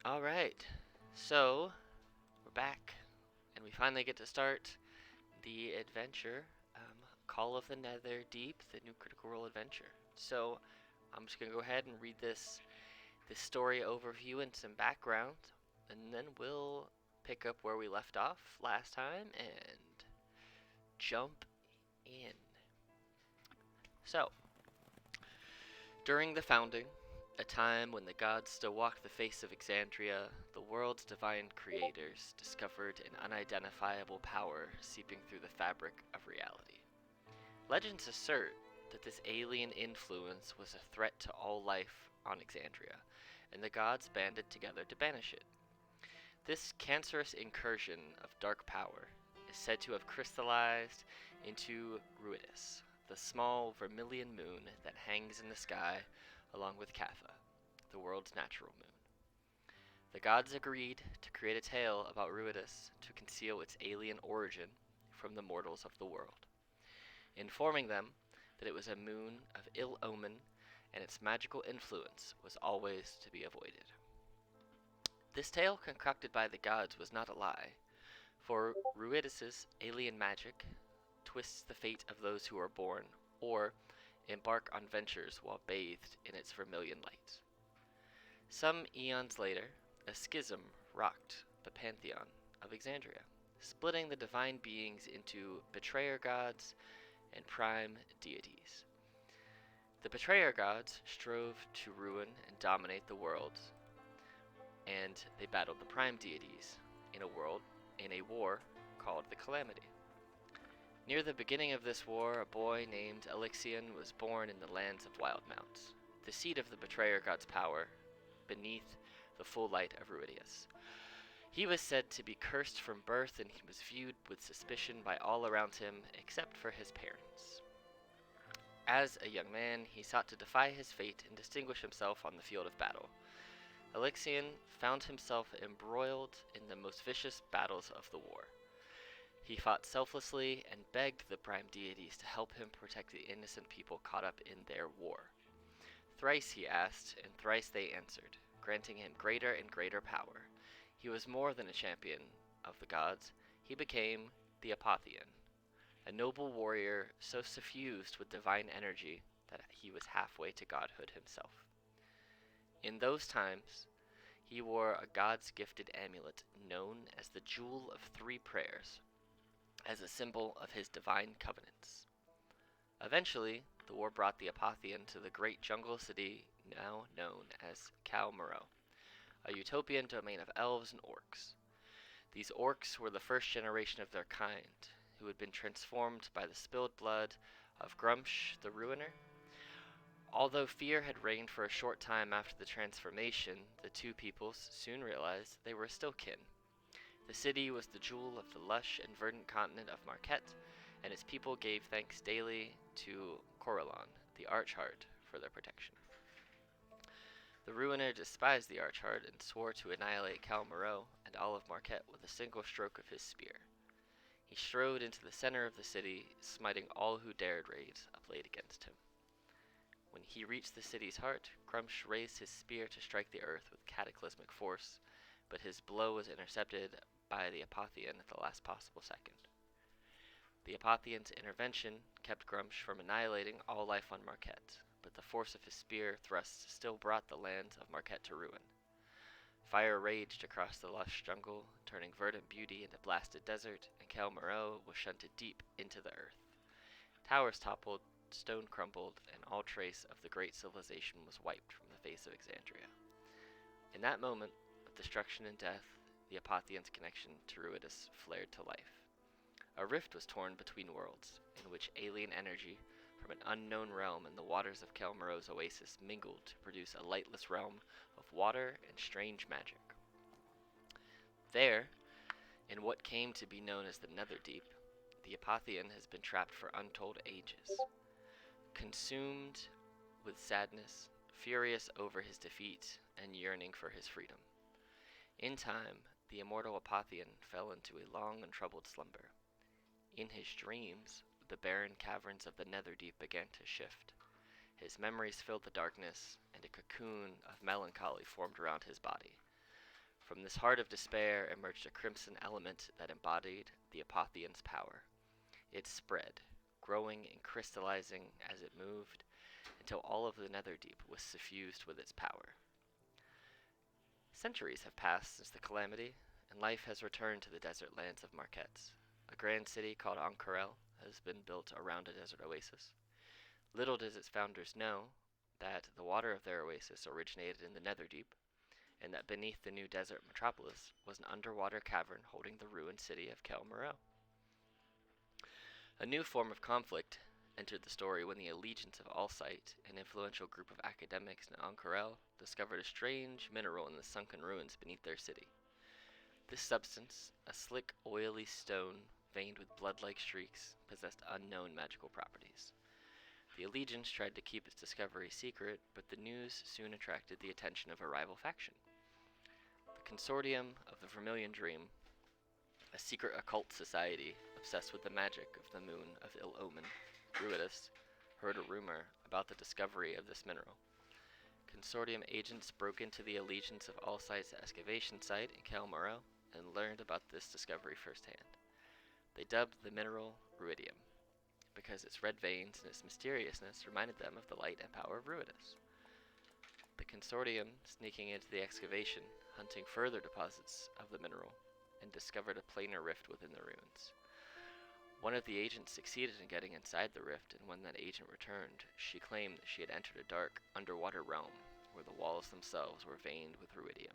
All right, so we're back, and we finally get to start the adventure, Call of the Netherdeep, the new Critical Role adventure. So I'm just gonna go ahead and read this story overview and some background, and then we'll pick up where we left off last time and jump in. So, during the founding, a time when the gods still walked the face of Exandria, the world's divine creators discovered an unidentifiable power seeping through the fabric of reality. Legends assert that this alien influence was a threat to all life on Exandria, and the gods banded together to banish it. This cancerous incursion of dark power is said to have crystallized into Ruidus, the small vermilion moon that hangs in the sky along with Catha, the world's natural moon. The gods agreed to create a tale about Ruidus to conceal its alien origin from the mortals of the world, informing them that it was a moon of ill omen and its magical influence was always to be avoided. This tale concocted by the gods was not a lie, for Ruidus's alien magic twists the fate of those who are born or embark on ventures while bathed in its vermilion light. Some eons later, a schism rocked the pantheon of Exandria, splitting the divine beings into betrayer gods and prime deities. The betrayer gods strove to ruin and dominate the world, and they battled the prime deities in a war called the Calamity. Near the beginning of this war, a boy named Elixion was born in the lands of Wildemount, the seat of the betrayer god's power, beneath the full light of Ruidus. He was said to be cursed from birth, and he was viewed with suspicion by all around him except for his parents. As a young man, he sought to defy his fate and distinguish himself on the field of battle. Elixion found himself embroiled in the most vicious battles of the war. He fought selflessly and begged the prime deities to help him protect the innocent people caught up in their war. Thrice he asked, and thrice they answered, granting him greater and greater power. He was more than a champion of the gods. He became the Apotheon, a noble warrior so suffused with divine energy that he was halfway to godhood himself. In those times, he wore a god's gifted amulet known as the Jewel of Three Prayers, as a symbol of his divine covenants. Eventually, the war brought the Apotheon to the great jungle city now known as Khal Maro, a utopian domain of elves and orcs. These orcs were the first generation of their kind, who had been transformed by the spilled blood of Grumsh the Ruiner. Although fear had reigned for a short time after the transformation, the two peoples soon realized they were still kin. The city was the jewel of the lush and verdant continent of Marquette, and its people gave thanks daily to Corellon, the Archheart, for their protection. The Ruiner despised the Archheart and swore to annihilate Khal Maro and all of Marquette with a single stroke of his spear. He strode into the center of the city, smiting all who dared raise a blade against him. When he reached the city's heart, Grumsh raised his spear to strike the earth with cataclysmic force, but his blow was intercepted by the Apotheon at the last possible second. The Apotheon's intervention kept Grumsh from annihilating all life on Marquette, but the force of his spear thrusts still brought the lands of Marquette to ruin. Fire raged across the lush jungle, turning verdant beauty into blasted desert, and Khal Maro was shunted deep into the earth. Towers toppled, stone crumbled, and all trace of the great civilization was wiped from the face of Exandria. In that moment of destruction and death, the Apotheon's connection to Ruidus flared to life. A rift was torn between worlds, in which alien energy from an unknown realm and the waters of Khal Maro's oasis mingled to produce a lightless realm of water and strange magic. There, in what came to be known as the Netherdeep, the Apotheon has been trapped for untold ages. Consumed with sadness, furious over his defeat, and yearning for his freedom. In time, the immortal Apotheon fell into a long and troubled slumber. In his dreams, the barren caverns of the Netherdeep began to shift. His memories filled the darkness, and a cocoon of melancholy formed around his body. From this heart of despair emerged a crimson element that embodied the Apotheon's power. It spread, growing and crystallizing as it moved, until all of the Netherdeep was suffused with its power. Centuries have passed since the calamity, and life has returned to the desert lands of Marquette. A grand city called Ank'Harel has been built around a desert oasis. Little does its founders know that the water of their oasis originated in the Netherdeep, and that beneath the new desert metropolis was an underwater cavern holding the ruined city of Kel Moreau. A new form of conflict entered the story when the Allegiance of Alsight, an influential group of academics in Ank'Harel, discovered a strange mineral in the sunken ruins beneath their city. This substance, a slick, oily stone veined with blood-like streaks, possessed unknown magical properties. The Allegiance tried to keep its discovery secret, but the news soon attracted the attention of a rival faction. The Consortium of the Vermilion Dream, a secret occult society obsessed with the magic of the moon of ill omen, Druidus, heard a rumor about the discovery of this mineral. Consortium agents broke into the Allegiance of Alsight's excavation site in Kel Moreau and learned about this discovery firsthand. They dubbed the mineral ruidium, because its red veins and its mysteriousness reminded them of the light and power of Druidus. The Consortium, sneaking into the excavation, hunting further deposits of the mineral, and discovered a planar rift within the ruins. One of the agents succeeded in getting inside the rift, and when that agent returned, she claimed that she had entered a dark, underwater realm, where the walls themselves were veined with ruidium.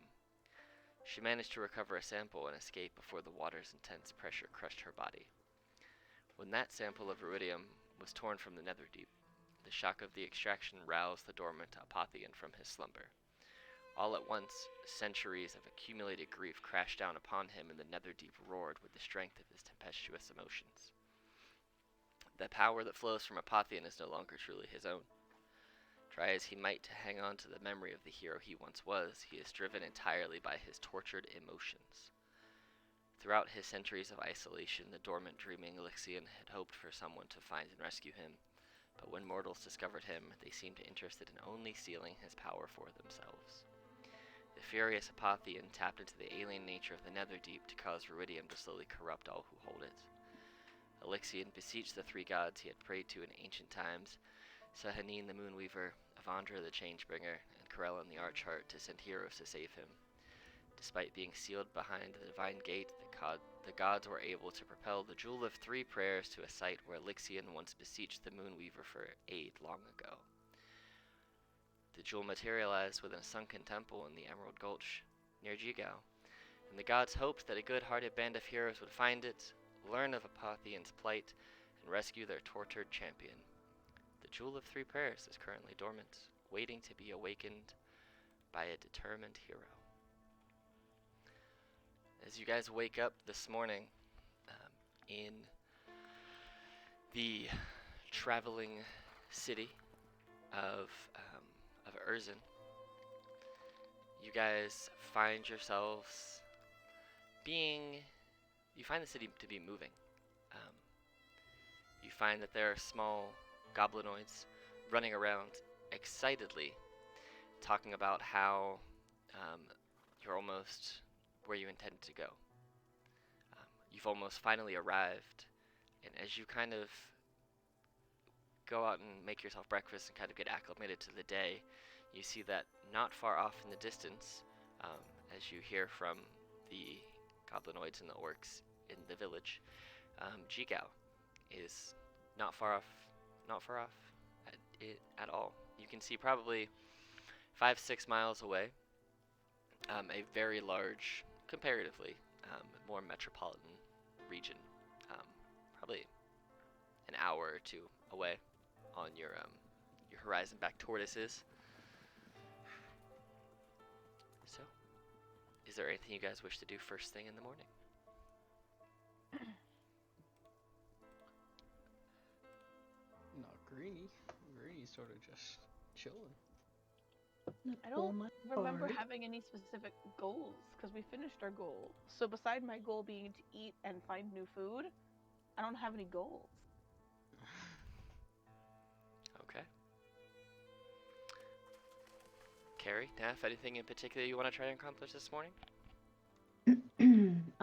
She managed to recover a sample and escape before the water's intense pressure crushed her body. When that sample of ruidium was torn from the Netherdeep, the shock of the extraction roused the dormant Apotheon from his slumber. All at once, centuries of accumulated grief crashed down upon him, and the Netherdeep roared with the strength of his tempestuous emotions. The power that flows from Apotheon is no longer truly his own. Try as he might to hang on to the memory of the hero he once was, he is driven entirely by his tortured emotions. Throughout his centuries of isolation, the dormant, dreaming Elixion had hoped for someone to find and rescue him, but when mortals discovered him, they seemed interested in only sealing his power for themselves. The furious Apotheon tapped into the alien nature of the Netherdeep to cause ruidium to slowly corrupt all who hold it. Elixion beseeched the three gods he had prayed to in ancient times, Sehanine the Moonweaver, Avandra the Changebringer, and Corellon the Archheart, to send heroes to save him. Despite being sealed behind the divine gate, the gods were able to propel the Jewel of Three Prayers to a site where Elixion once beseeched the Moonweaver for aid long ago. The jewel materialized within a sunken temple in the Emerald Gulch near Jigow, and the gods hoped that a good-hearted band of heroes would find it, learn of Apotheon's plight, and rescue their tortured champion. The Jewel of Three Prayers is currently dormant, waiting to be awakened by a determined hero. As you guys wake up this morning in the traveling city of Urzen, you guys find yourselves you find the city to be moving. You find that there are small goblinoids running around excitedly, talking about how you're almost where you intended to go. You've almost finally arrived, and as you kind of go out and make yourself breakfast and kind of get acclimated to the day, you see that not far off in the distance, as you hear from the goblinoids and the orcs in the village, Jigow is not far off at all. You can see probably 5-6 miles away, a very large, comparatively, more metropolitan region, probably an hour or two away on your horizon back tortoises. So, is there anything you guys wish to do first thing in the morning? Not Greeny. Greeny's sort of just chilling. I don't remember having any specific goals, because we finished our goal. So beside my goal being to eat and find new food, I don't have any goals. Okay. Carrie, Neff, anything in particular you want to try and accomplish this morning?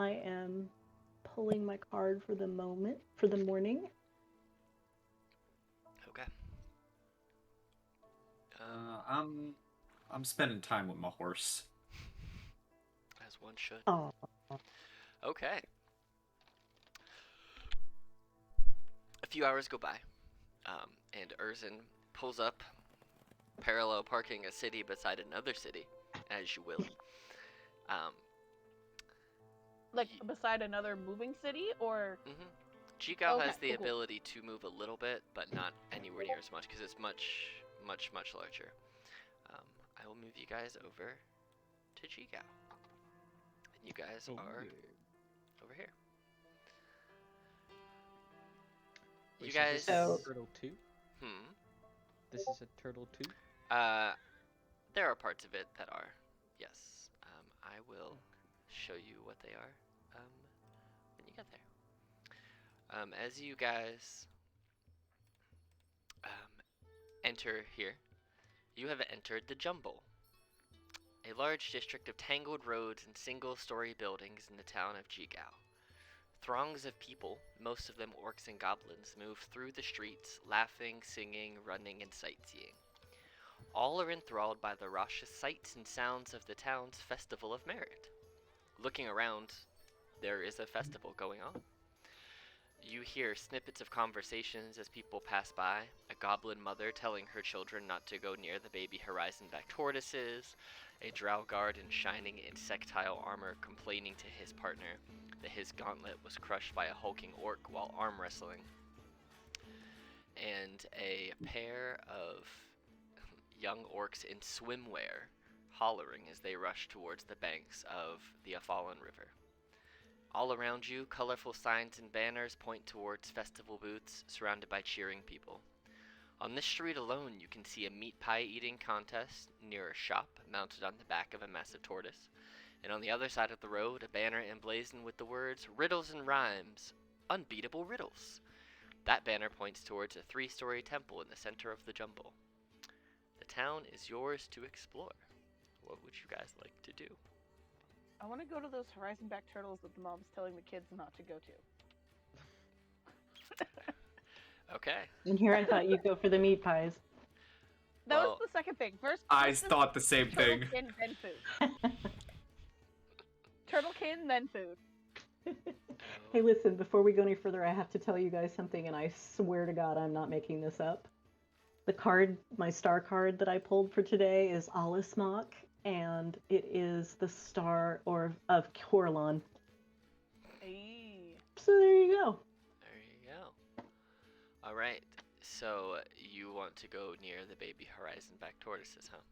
I am pulling my card for the morning. Okay. I'm spending time with my horse. As one should. Oh. Okay. A few hours go by, and Urzin pulls up, parallel parking a city beside another city, as you will. Like beside another moving city, or? Jigow Okay, has the cool. ability to move a little bit, but not anywhere near as much because it's much larger. I will move you guys over to Jigow. And you guys are over here. Wait, You so guys. This is Turtle 2? Hmm. This is a Turtle 2? There are parts of it that are, yes. I will show you what they are when you get there. As you guys enter here, you have entered the Jumble, a large district of tangled roads and single-story buildings in the town of Jigow. Throngs of people, most of them orcs and goblins, move through the streets, laughing, singing, running, and sightseeing. All are enthralled by the raucous sights and sounds of the town's Festival of Merit. Looking around, there is a festival going on. You hear snippets of conversations as people pass by, a goblin mother telling her children not to go near the baby horizonback tortoises, a drow guard in shining insectile armor complaining to his partner that his gauntlet was crushed by a hulking orc while arm wrestling, and a pair of young orcs in swimwear hollering as they rush towards the banks of the Afallen River. All around you, colorful signs and banners point towards festival booths surrounded by cheering people. On this street alone, you can see a meat pie eating contest near a shop mounted on the back of a massive tortoise. And on the other side of the road, a banner emblazoned with the words, "Riddles and Rhymes, Unbeatable Riddles." That banner points towards a 3-story temple in the center of the Jumble. The town is yours to explore. What would you guys like to do? I want to go to those horizonback turtles that the mom's telling the kids not to go to. Okay. And here I thought you'd go for the meat pies. That was the second thing. First I thought the same thing. Turtlekin, then food. Turtlekin, then food. Hey, listen, before we go any further, I have to tell you guys something, and I swear to God I'm not making this up. The card, my star card that I pulled for today is Alismok, and it is the star of Corlon. Hey. So there you go. There you go. All right. So you want to go near the baby horizonback tortoises, huh?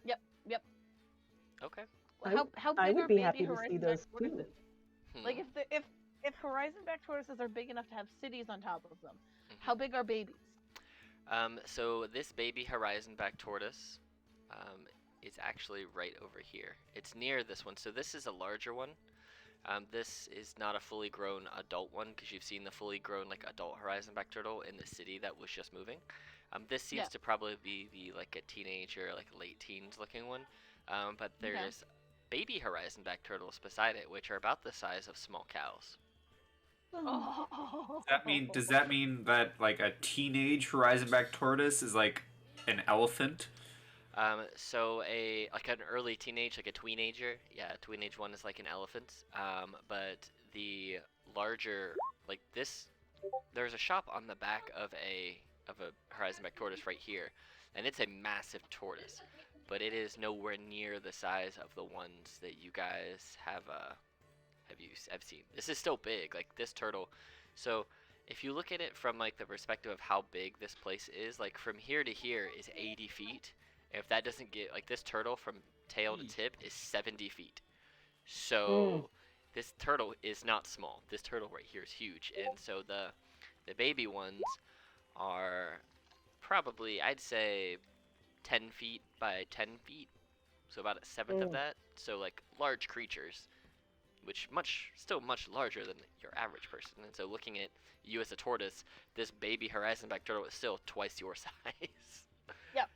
Yep. Okay. How big I are would be baby happy to see horizonback those tortoises? too. Like if horizonback tortoises are big enough to have cities on top of them, how big are babies? So this baby horizonback tortoise is actually right over here. It's near this one. So this is a larger one. This is not a fully grown adult one because you've seen the fully grown like adult horizonback turtle in the city that was just moving. This seems to probably be like a teenager, like late teens looking one. But there's baby horizonback turtles beside it, which are about the size of small cows. Oh. Does that mean that like a teenage horizonback tortoise is like an elephant? So like an early teenage, like a tweenager, a tweenage one is like an elephant. But the larger, like this, there's a shop on the back of a horizonback tortoise right here, and it's a massive tortoise, but it is nowhere near the size of the ones that you guys have seen. This is still big, like this turtle. So if you look at it from like the perspective of how big this place is, like from here to here is 80 feet. If that doesn't get, like this turtle from tail to tip is 70 feet. So this turtle is not small. This turtle right here is huge. And so the baby ones are probably, I'd say, 10 feet by 10 feet. So about a seventh of that. So like large creatures, which still much larger than your average person. And so looking at you as a tortoise, this baby horizonback turtle is still twice your size. Yep.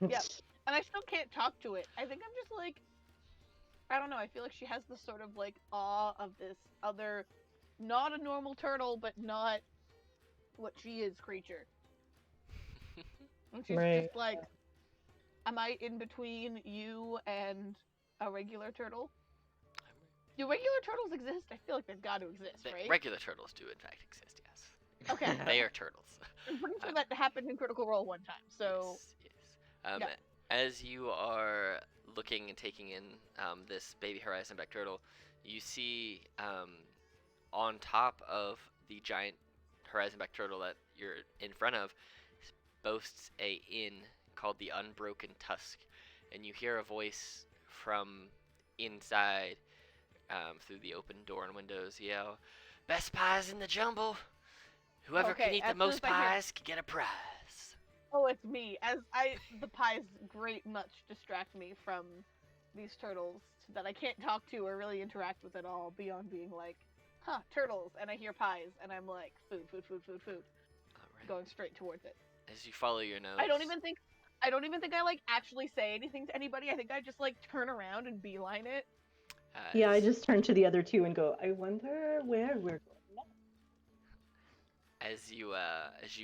And I still can't talk to it. I think I'm just like, I don't know. I feel like she has this sort of like awe of this other, not a normal turtle, but not what she is creature. And she's Right. just like, am I in between you and a regular turtle? Do regular turtles exist? I feel like they've got to exist, right? Regular turtles do in fact exist, yes. Okay. They are turtles. I'm pretty sure that happened in Critical Role one time. So Yes, yes. yeah. As you are looking and taking in this baby horizonback turtle, you see on top of the giant horizonback turtle that you're in front of boasts a inn called the Unbroken Tusk, and you hear a voice from inside through the open door and windows yell, "Best pies in the jumble! Whoever can Okay, eat the as soon most as I hear- pies can get a prize." Oh, it's me. The pies great much distract me from these turtles that I can't talk to or really interact with at all beyond being like, huh, turtles, and I hear pies, and I'm like, food, food, food, food, food, All right. going straight towards it. As you follow your nose, I don't even think I like actually say anything to anybody. I think I just like turn around and beeline it. Yeah, I just turn to the other two and go, I wonder where we're going. As you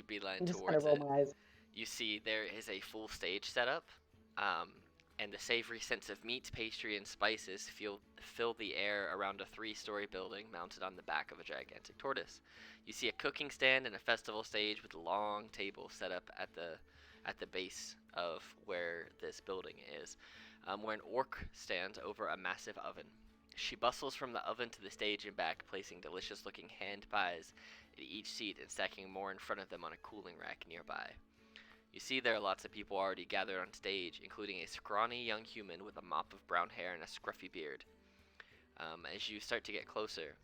beeline I'm just kind of towards roll it, my eyes. you see there is a full stage setup, and the savory scents of meat, pastry, and spices fill the air around a 3-story building mounted on the back of a gigantic tortoise. You see a cooking stand and a festival stage with long tables set up at the base of where this building is, where an orc stands over a massive oven. She bustles from the oven to the stage and back, placing delicious-looking hand pies at each seat and stacking more in front of them on a cooling rack nearby. You see there are lots of people already gathered on stage, including a scrawny young human with a mop of brown hair and a scruffy beard. As you start to get closer,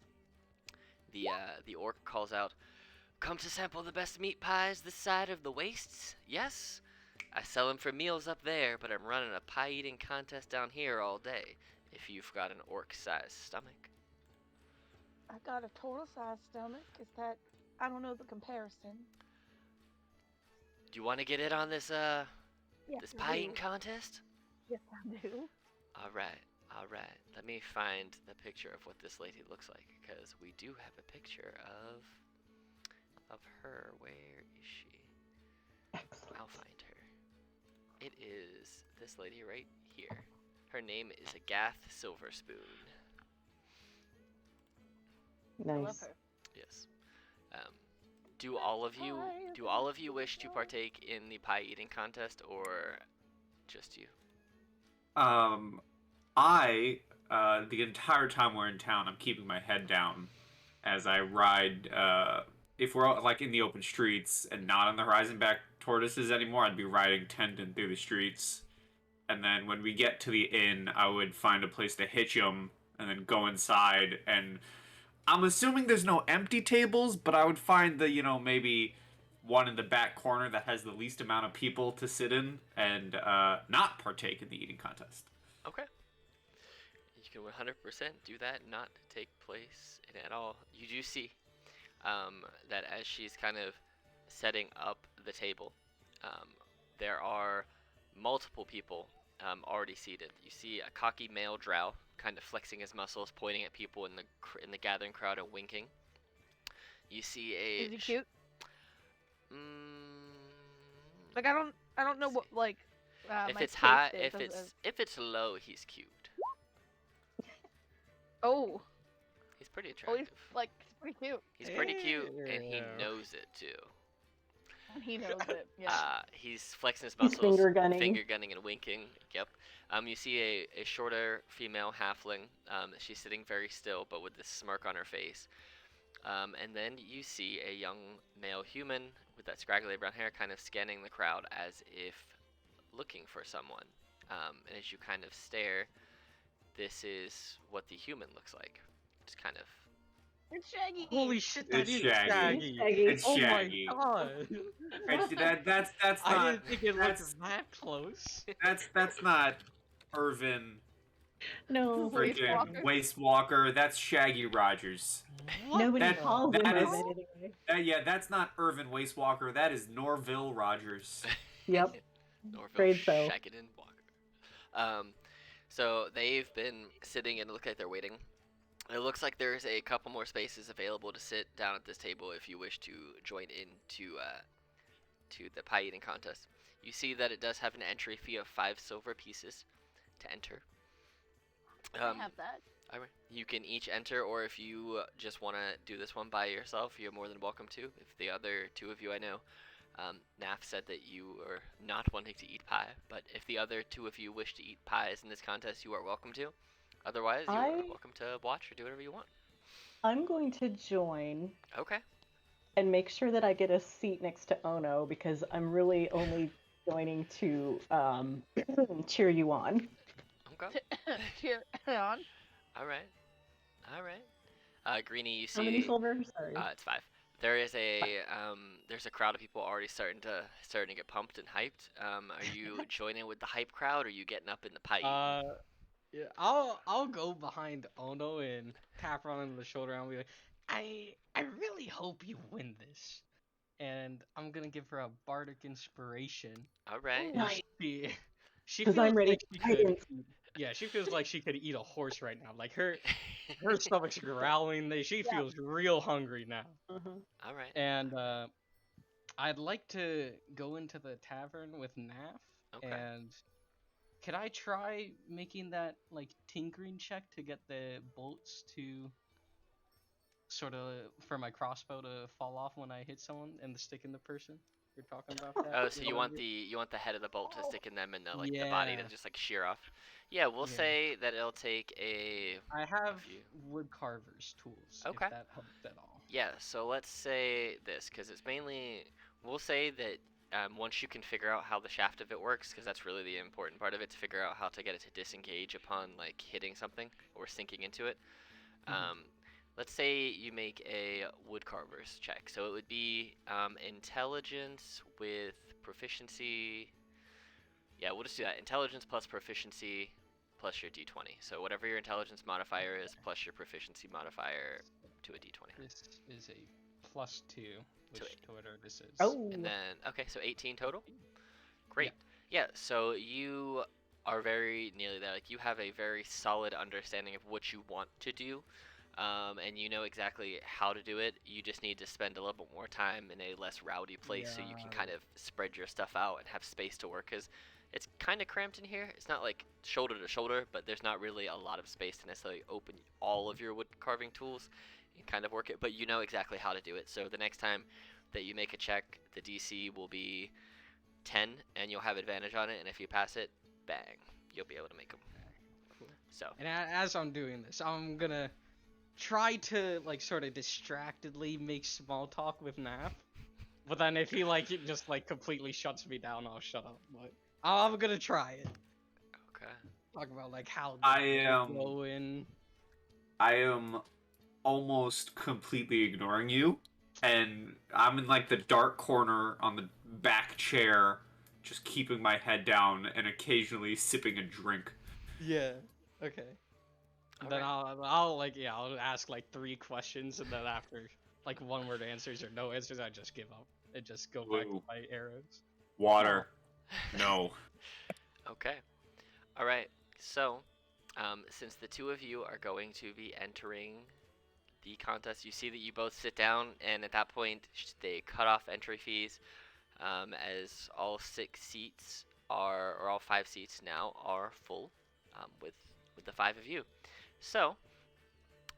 the orc calls out, "Come to sample the best meat pies this side of the wastes? Yes? I sell them for meals up there, but I'm running a pie-eating contest down here all day, if you've got an orc-sized stomach." I got a turtle-sized stomach. Is that? I don't know the comparison. Do you want to get in on this Yes, this I pie-eating do. contest? Yes, I do. All right. Let me find the picture of what this lady looks like, because we do have a picture of her. Where is she? Excellent. I'll find her. It is this lady right here. Her name is Agath Silverspoon. I love Nice. her. Yes. Do all of you wish to partake in the pie eating contest, or just you? The entire time we're in town, I'm keeping my head down as I ride. If we're like in the open streets and not on the horizonback tortoises anymore, I'd be riding tendon through the streets. And then when we get to the inn, I would find a place to hitch them and then go inside. And I'm assuming there's no empty tables, but I would find maybe one in the back corner that has the least amount of people to sit in and not partake in the eating contest. Okay. You can 100% do that, not take place in it at all. You do see that as she's kind of setting up the table, there are multiple people already seated. You see a cocky male drow kind of flexing his muscles, pointing at people in the gathering crowd and winking. You see a. Is he cute? Mm, Like I don't know what like. if my it's high, taste is if it's low, he's cute. Oh, He's pretty oh, attractive. he's pretty cute. He's pretty cute, and he Yeah. knows it too. And he knows it. Yeah. He's flexing his He's muscles, finger gunning. and winking. Yep. You see a shorter female halfling. She's sitting very still, but with this smirk on her face. And then you see a young male human with that scraggly brown hair, kind of scanning the crowd as if looking for someone. And as you kind of stare, this is what the human looks like. Just kind of. It's Shaggy. Holy shit, It's that is Shaggy. Shaggy. It's Oh Shaggy. my god. That's I not. didn't think it that's, looked that close. that's not Irvin No, Waste freaking Walker. Waste Walker. That's Shaggy Rogers. nobody That- calls him that that is- anyway. Yeah, that's not Irvin Waste Walker. That is Norville Rogers. Yep. Norville Afraid so. Shaggiton Walker. So they've been sitting and it looks like they're waiting. It looks like there's a couple more spaces available to sit down at this table if you wish to join in to the pie eating contest. You see that it does have an entry fee of 5 silver pieces to enter. I have that. Alright. You can each enter, or if you just want to do this one by yourself, you're more than welcome to. If the other two of you I know, Naf said that you are not wanting to eat pie, but if the other two of you wish to eat pies in this contest, you are welcome to. Otherwise, you are welcome to watch or do whatever you want. I'm going to join Okay. and make sure that I get a seat next to Ono because I'm really only joining to cheer you on. Okay. Cheer on. All right. Greenie, you How many see, silver? Sorry. it's 5. There is there's a crowd of people already starting to get pumped and hyped. Are you joining with the hype crowd, or are you getting up in the pie eating? Yeah, I'll go behind Ono and tap her on the shoulder and be like, I really hope you win this. And I'm gonna give her a bardic inspiration. All right. Nice. She 'Cause feels I'm ready like to she fight could it. yeah, she feels like she could eat a horse right now. Like her stomach's growling. She Yeah. feels real hungry now. All right. And I'd like to go into the tavern with Naf. Okay. And could I try making that like tinkering check to get the bolts to sort of for my crossbow to fall off when I hit someone and the stick in the person? You're talking about that? Oh, so you want the head of the bolt to stick in them and the body to Yeah. just like shear off. Yeah, we'll Yeah. say that it'll take a I have few. wood carver's tools. Okay. If that helps at all. Yeah, so let's say this, because it's mainly, we'll say that once you can figure out how the shaft of it works, because that's really the important part of it, to figure out how to get it to disengage upon like hitting something or sinking into it. Let's say you make a woodcarver's check. So it would be intelligence with proficiency. Yeah, we'll just do that. Intelligence plus proficiency plus your d20. So whatever your intelligence modifier is plus your proficiency modifier to a d20. This is a +2, which to whatever this is. Oh. And then, okay, so 18 total? Great. Yeah, so you are very nearly there. Like, you have a very solid understanding of what you want to do, and you know exactly how to do it. You just need to spend a little bit more time in a less rowdy place so you can kind of spread your stuff out and have space to work, because it's kind of cramped in here. It's not like shoulder to shoulder, but there's not really a lot of space to necessarily open all of your wood carving tools and kind of work it, but you know exactly how to do it. So the next time that you make a check, the DC will be 10, and you'll have advantage on it, and if you pass it, bang, you'll be able to make them. Cool. So. And as I'm doing this, I'm gonna try to like sort of distractedly make small talk with Nap, but then if he like just like completely shuts me down, I'll shut up. But I'm gonna try it. Okay. Talk about like how I am going. I am almost completely ignoring you, and I'm in like the dark corner on the back chair, just keeping my head down and occasionally sipping a drink. Yeah. Okay. Then I'll ask like 3 questions, and then after like one word answers or no answers, I just give up and just go back to my arrows. Water. No. Okay. All right. So, since the two of you are going to be entering the contest, you see that you both sit down, and at that point, they cut off entry fees, as all 6 seats are, or all 5 seats now are full, with the 5 of you. So,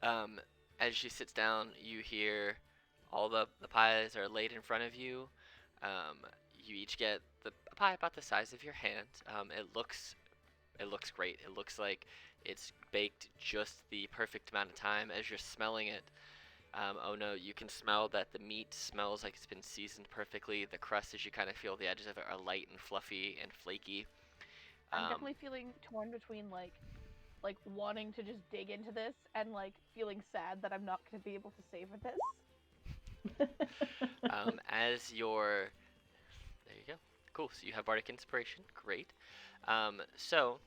as she sits down, you hear all the pies are laid in front of you. You each get a pie about the size of your hand. It looks great. It looks like it's baked just the perfect amount of time. As you're smelling it, oh no, you can smell that the meat smells like it's been seasoned perfectly. The crust, as you kind of feel the edges of it, are light and fluffy and flaky. I'm definitely feeling torn between like wanting to just dig into this and like feeling sad that I'm not going to be able to savor this. As you're, there you go. Cool. So you have bardic inspiration. Great. So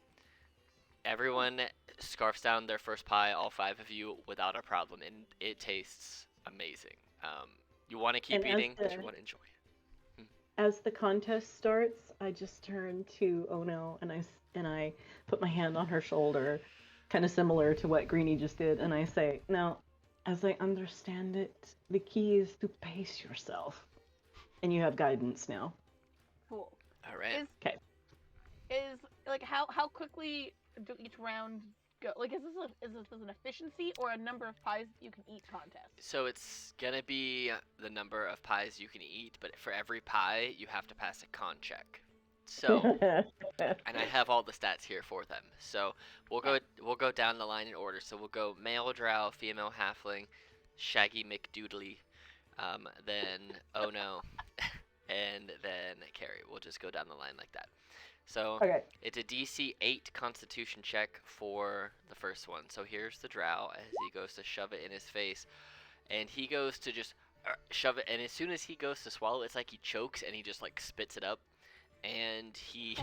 everyone scarfs down their first pie, all 5 of you, without a problem, and it tastes amazing. You want to keep And eating, but you want to enjoy it. as the contest starts, I just turn to Ono and I put my hand on her shoulder, kind of similar to what Greenie just did, and I say, "Now, as I understand it, the key is to pace yourself, and you have guidance now." Cool. All right. Is 'Kay. is like how quickly do each round go? Like, is this an efficiency or a number of pies that you can eat contest? So it's gonna be the number of pies you can eat, but for every pie, you have to pass a con check. So, and I have all the stats here for them. So we'll go down the line in order. So we'll go male drow, female halfling, shaggy McDoodly, then Ono, and then Carrie. We'll just go down the line like that. So Okay. it's a DC 8 Constitution check for the first one. So here's the drow as he goes to shove it in his face, and he goes to just shove it. And as soon as he goes to swallow, it's like he chokes and he just like spits it up, and he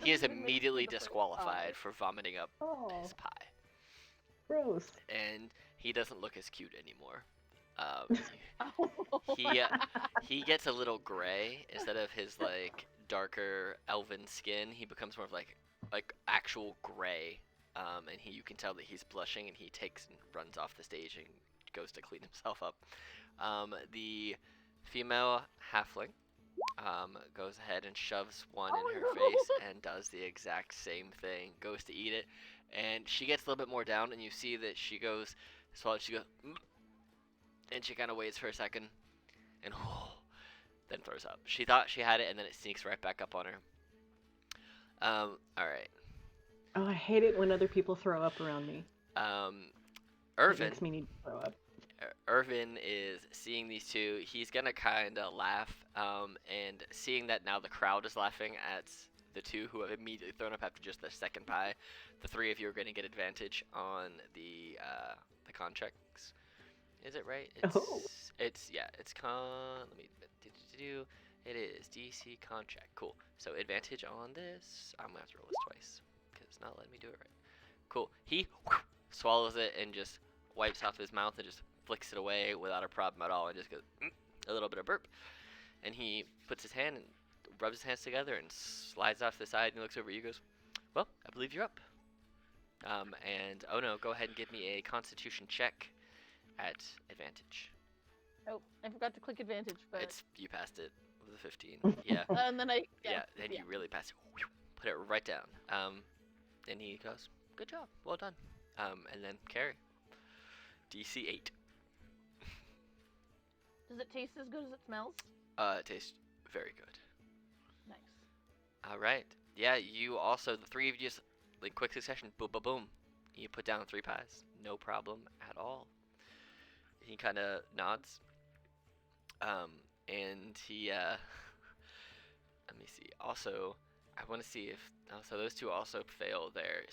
is immediately disqualified for vomiting up Oh, his pie, gross. and he doesn't look as cute anymore. Oh. He gets a little gray instead of his like darker elven skin. He becomes more of like actual gray, and you can tell that he's blushing, and he takes and runs off the stage and goes to clean himself up. The female halfling goes ahead and shoves one in her face and does the exact same thing. Goes to eat it, and she gets a little bit more down, and you see that she goes swallow. She goes, and she kind of waits for a second, and then throws up. She thought she had it, and then it sneaks right back up on her. All right. Oh, I hate it when other people throw up around me. It Irvin. makes me need to throw up. Irvin is seeing these two. He's gonna kind of laugh, and seeing that now the crowd is laughing at the two who have immediately thrown up after just the second pie, the three of you are going to get advantage on the con checks. Is it right? It's con. Let me do. It is DC con check. Cool. So advantage on this. I'm gonna have to roll this twice because it's not letting me do it right. Cool. He swallows it and just wipes off his mouth and just flicks it away without a problem at all, and just goes a little bit of burp. And he puts his hand and rubs his hands together and slides off to the side and looks over at you. Goes, "Well, I believe you're up." And Ono, go ahead and give me a Constitution check at advantage. Oh, I forgot to click advantage, but You passed it with a 15. Yeah. and then Then you really passed it. Put it right down. And he goes, "Good job. Well done." And then Carrie. DC 8. Does it taste as good as it smells? It tastes very good. Nice. All right. Yeah, you also, the three of you just, in quick succession, boom, boom, boom. You put down 3 pies. No problem at all. He kind of nods. And he, let me see. Also, I want to see if, so those two also fail their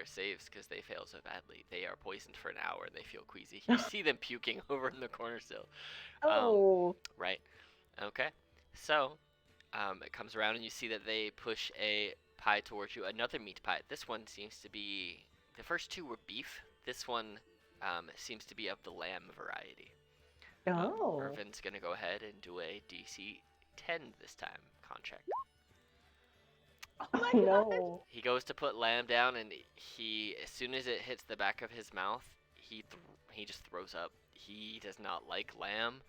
saves because they failed so badly. They are poisoned for an hour and they feel queasy. You see them puking over in the corner still. Oh. Right. Okay. So, it comes around and you see that they push a pie towards you. Another meat pie. This one seems to be, the first two were beef. This one seems to be of the lamb variety. Oh. Irvin's going to go ahead and do a DC 10 this time, con check. Oh my god. No. He goes to put lamb down, and he, as soon as it hits the back of his mouth, he just throws up. He does not like lamb.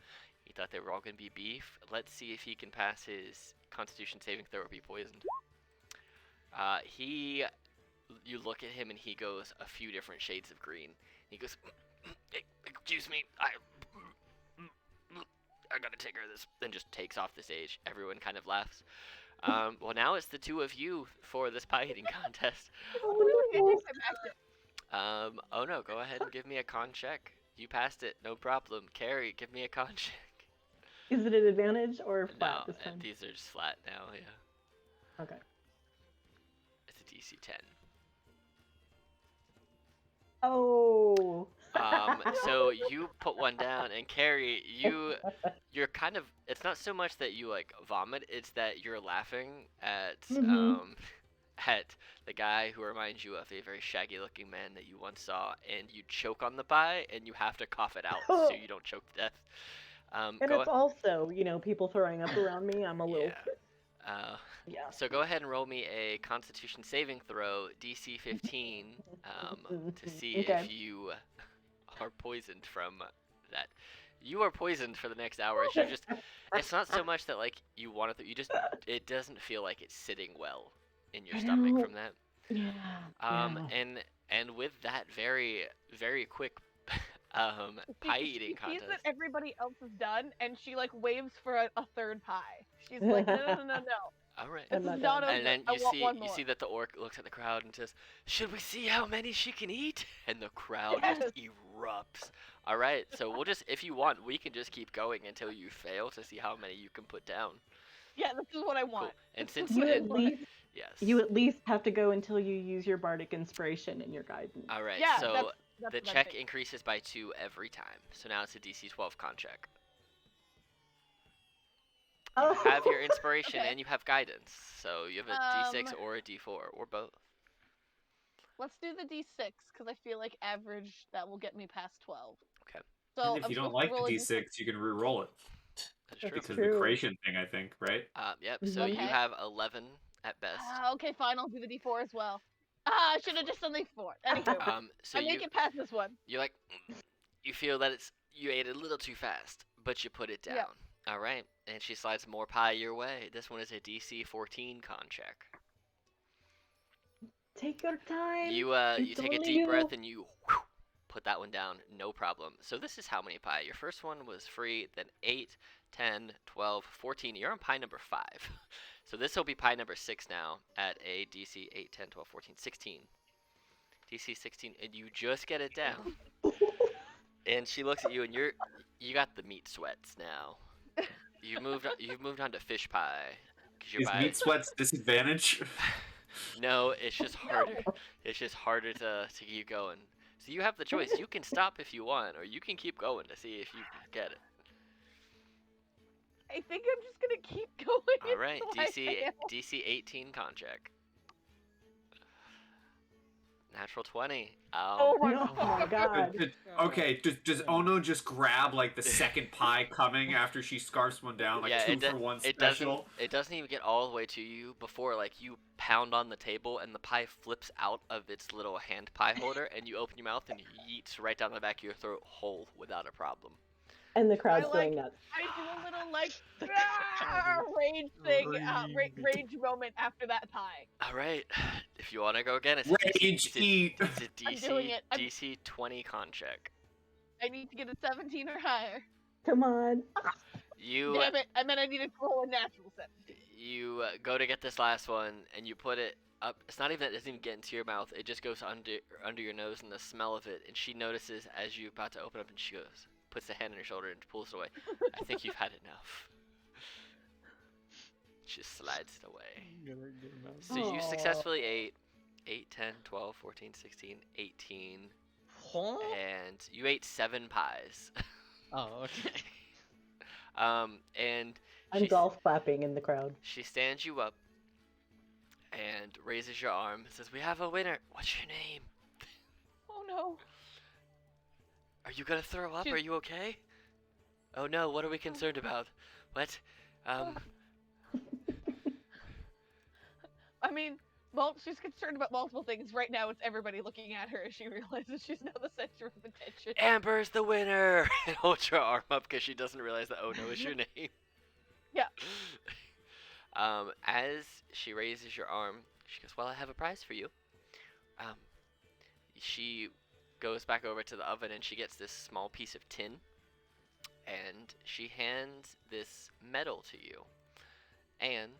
He thought they were all going to be beef. Let's see if he can pass his Constitution saving throw or be poisoned. You look at him, and he goes a few different shades of green. He goes, "Excuse me, I gotta take care of this," then just takes off the stage. Everyone kind of laughs. Well, now it's the two of you for this pie eating contest. Oh no, go ahead and give me a con check. You passed it, no problem. Carrie, give me a con check. Is it an advantage or flat No, this time? these are just flat now, yeah. Okay. It's a DC 10. Oh. So you put one down, and Carrie, you're kind of, it's not so much that you like vomit, it's that you're laughing at at the guy who reminds you of a very shaggy looking man that you once saw, and you choke on the pie and you have to cough it out so you don't choke to death. And Go it's also, people throwing up around me. I'm a little. yeah. Yeah. So go ahead and roll me a Constitution saving throw, DC 15, to see Okay. if you are poisoned from that. You are poisoned for the next hour. It's not so much that like you want to. It doesn't feel like it's sitting well in your I stomach know. from that. Yeah. And with that very very quick pie eating She sees contest. that everybody else is done, and she like waves for a third pie. She's like, no. All right. This I'm not is not done. over. And then I you want one see more. that the orc looks at the crowd and says, "Should we see how many she can eat?" And the crowd Yes. just erupts. All right, so we'll just, if you want, we can just keep going until you fail to see how many you can put down. Yeah, this is what I want. Cool. And This since is You what I at want. least yes. you at least have to go until you use your bardic inspiration in your guidance. All right. Yeah, So that's the what I'm check thinking. increases by 2 every time. So now it's a DC 12 con check. You Oh. have your inspiration Okay. and you have guidance. So you have a D6 or a D4 or both. Let's do the D6 because I feel like average that will get me past 12. Okay. So And if I'm you don't supposed to like the roll a D6, you can re-roll it. That's That's true. Because true. the creation thing, I think, right? Yep. So you Okay. have 11 at best. Okay, fine. I'll do the D4 as well. I should have just done the 4. Anywho, So I make it past this one. you like, you feel that you ate a little too fast, but you put it down. Yep. All right, and she slides more pie your way. This one is a DC 14 con check. Take your time. You It's take a only deep you. breath and you put that one down, no problem. So this is how many pie? Your first one was free, then 8, 10, 12, 14. You're on pie number 5. So this will be pie number 6 now at a DC 8, 10, 12, 14, 16. DC 16, and you just get it down. And she looks at you, and you got the meat sweats now. You've moved on to fish pie. 'Cause you're Is by, meat sweats disadvantage? No, it's just harder. It's just harder to keep going. So you have the choice. You can stop if you want, or you can keep going to see if you can get it. I think I'm just gonna keep going. All right, until I fail. DC 18 con check. Natural 20. Oh my Oh my god. Okay, does Ono just grab like the second pie coming after she scarfs one down, like Yeah, 2 for 1 It special? doesn't even get all the way to you before like you pound on the table and the pie flips out of its little hand pie holder and you open your mouth and yeets right down the back of your throat whole without a problem. And the crowd's I going nuts. I do a little like rage thing, rage moment after that pie. All right, if you want to go again, it's Rage eat. It's a I'm doing it. DC 20 con check. I need to get a 17 or higher. Come on. You Damn it! I meant I needed to roll a natural 17. you go to get this last one and you put it up. It's not even that it doesn't even get into your mouth. It just goes under your nose and the smell of it. And she notices as you're about to open up and she goes, puts a hand on your shoulder and pulls it away. I think you've had enough. She slides it away. So you Aw. successfully ate 8, 10, 12, 14, 16, 18, Huh? and you ate 7 pies. Oh, okay. And I'm she- golf clapping in the crowd. She stands you up and raises your arm and says, "We have a winner. What's your name? Oh no. Are you gonna throw up? She's- Are you okay? Oh no, what are we concerned about? What? I mean, well, she's concerned about multiple things. Right now, it's everybody looking at her as she realizes she's now the center of attention. Amber's the winner!" And holds her arm up because she doesn't realize that "oh no" is your name. Yeah. As she raises your arm, she goes, "Well, I have a prize for you." She goes back over to the oven and she gets this small piece of tin and she hands this medal to you. And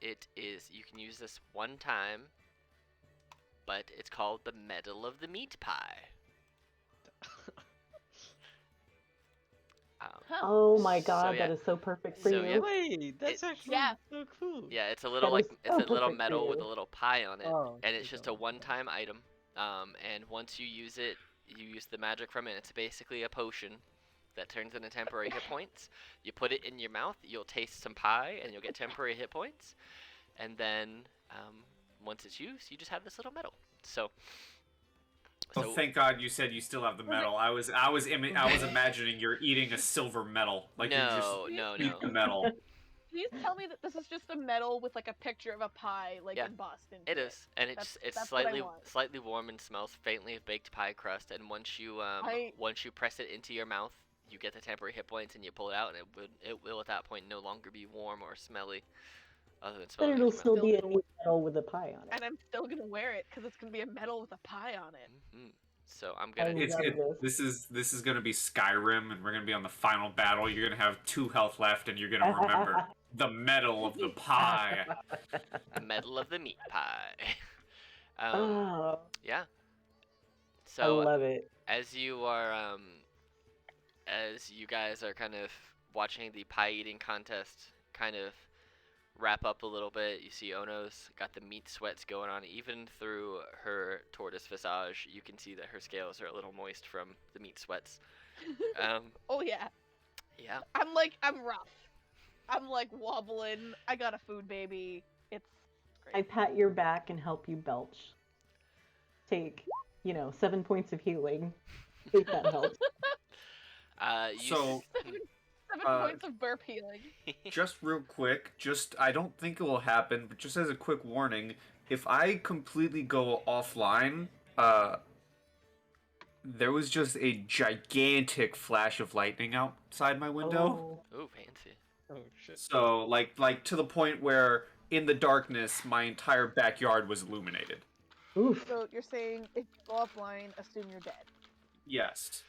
it is, you can use this one time, but it's called the Medal of the Meat Pie. Oh my god, yeah. that is so perfect for So, you. yeah. Wait, that's actually Yeah. so cool. Yeah, it's a little That is it's so a little perfect for medal with a you. little pie on it, Oh, and it's okay, just a okay. one-time item. And once you use it, you use the magic from it. It's basically a potion that turns into temporary hit points. You put it in your mouth, you'll taste some pie, and you'll get temporary hit points. And then once it's used, you just have this little medal. So Oh, So thank God you said you still have the metal. I was imagining you're eating a silver metal, like you just no. eat the metal. Please tell me that this is just a medal with like a picture of a pie like Yeah, embossed into It is, and it's That's what I want. slightly warm and smells faintly of baked pie crust. And once you I- once you press it into your mouth, you get the temporary hit points, and you pull it out, and it will at that point no longer be warm or smelly, other than But smelling it'll like your still mouth. be a neat medal with a pie on it. And I'm still gonna wear it because it's gonna be a medal with a pie on it. So I'm I gonna. love this. This is gonna be Skyrim, and we're gonna be on the final battle. You're gonna have 2 health left, and you're gonna remember the medal of the pie. Medal of the meat pie. Oh, Yeah. I So love it. as you guys are kind of watching the pie eating contest kind of wrap up a little bit, you see Ono's got the meat sweats going on. Even through her tortoise visage, you can see that her scales are a little moist from the meat sweats. Oh yeah, Yeah. I'm rough. I'm like wobbling. I got a food baby. It's I great. pat your back and help you belch. Take, 7 points of healing. If that helps. So, Seven points of burp healing. just real quick, I don't think it will happen, but just as a quick warning, if I completely go offline, there was just a gigantic flash of lightning outside my window. Oh. Ooh, fancy. Oh shit. So, like to the point where in the darkness, my entire backyard was illuminated. Oof. So you're saying if you go offline, assume you're dead. Yes.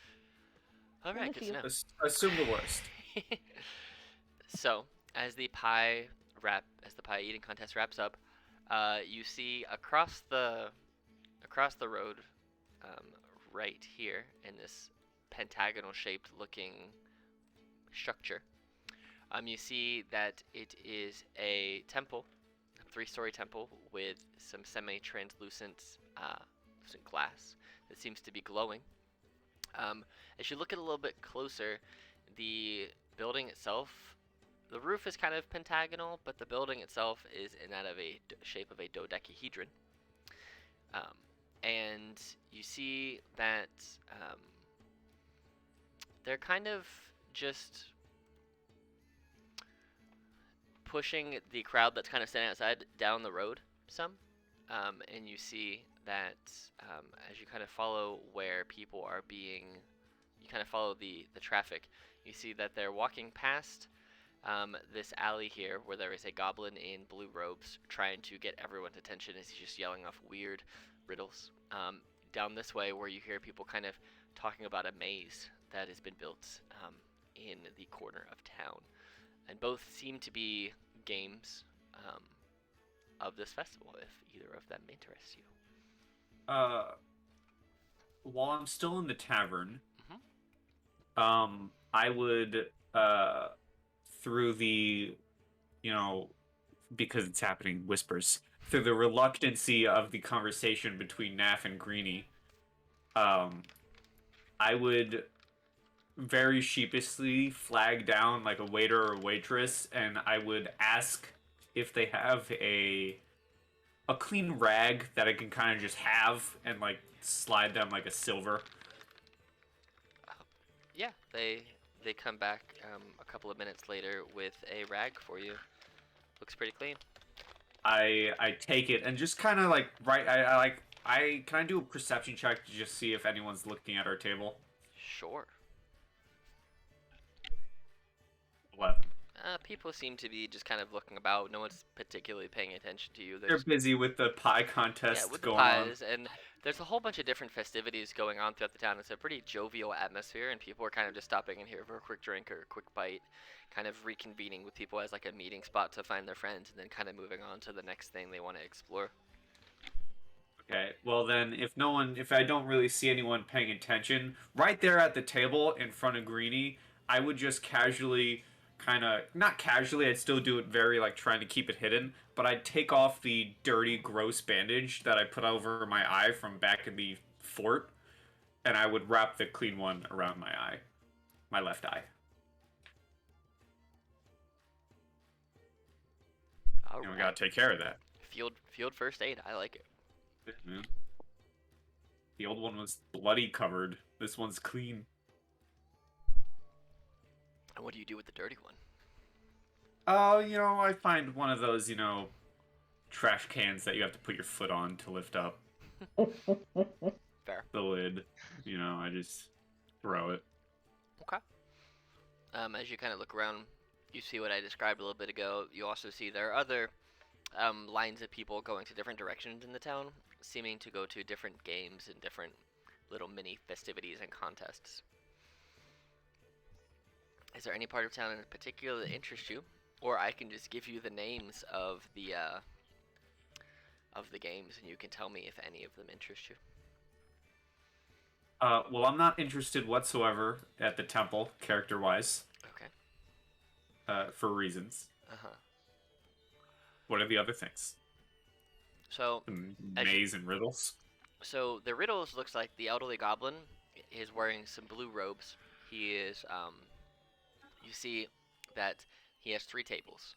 All right, good to know. Assume the worst. So, as the pie eating contest wraps up, you see across the road, right here in this pentagonal shaped looking structure, you see that it is a temple, a 3-story temple with some semi-translucent glass that seems to be glowing. As you look at it a little bit closer, the building itself, the roof is kind of pentagonal, but the building itself is in that of a shape of a dodecahedron. And you see that they're kind of just pushing the crowd that's kind of standing outside down the road some. And you see that as you kind of follow where people are being, you kind of follow the traffic, you see that they're walking past this alley here where there is a goblin in blue robes trying to get everyone's attention as he's just yelling off weird riddles. Down this way where you hear people kind of talking about a maze that has been built in the corner of town. And both seem to be games of this festival, if either of them interests you. While I'm still in the tavern, Mhm. I would, through the, because it's happening, whispers, through the reluctancy of the conversation between Naff and Greenie, I would very sheepishly flag down like a waiter or waitress, and I would ask if they have a clean rag that I can kind of just have and like slide them like a silver. Yeah, they come back a couple of minutes later with a rag for you. Looks pretty clean. I take it and just kind of like can I do a perception check to just see if anyone's looking at our table? Sure. 11. People seem to be just kind of looking about. No one's particularly paying attention to you. They're busy with the pie contest yeah, with the going pies, and there's a whole bunch of different festivities going on throughout the town. It's a pretty jovial atmosphere, and people are kind of just stopping in here for a quick drink or a quick bite, kind of reconvening with people as like a meeting spot to find their friends, and then kind of moving on to the next thing they want to explore. Okay, well then, if I don't really see anyone paying attention, right there at the table in front of Greenie, I would just casually, not casually, I'd still do it very, like, trying to keep it hidden, but I'd take off the dirty, gross bandage that I put over my eye from back in the fort, and I would wrap the clean one around my eye, my left eye. All And we right. gotta take care of that. Field first aid. I like it. The old one was bloody covered. This one's clean. And what do you do with the dirty one? Oh, I find one of those, trash cans that you have to put your foot on to lift up Fair. the lid. I just throw it. Okay. As you kind of look around, you see what I described a little bit ago. You also see there are other lines of people going to different directions in the town, seeming to go to different games and different little mini festivities and contests. Is there any part of town in particular that interests you? Or I can just give you the names of the games, and you can tell me if any of them interest you. Well, I'm not interested whatsoever at the temple, character-wise. Okay. For reasons. Uh-huh. What are the other things? So, The as you- maze and riddles? So the riddles looks like the elderly goblin is wearing some blue robes. He is, you see that he has 3 tables.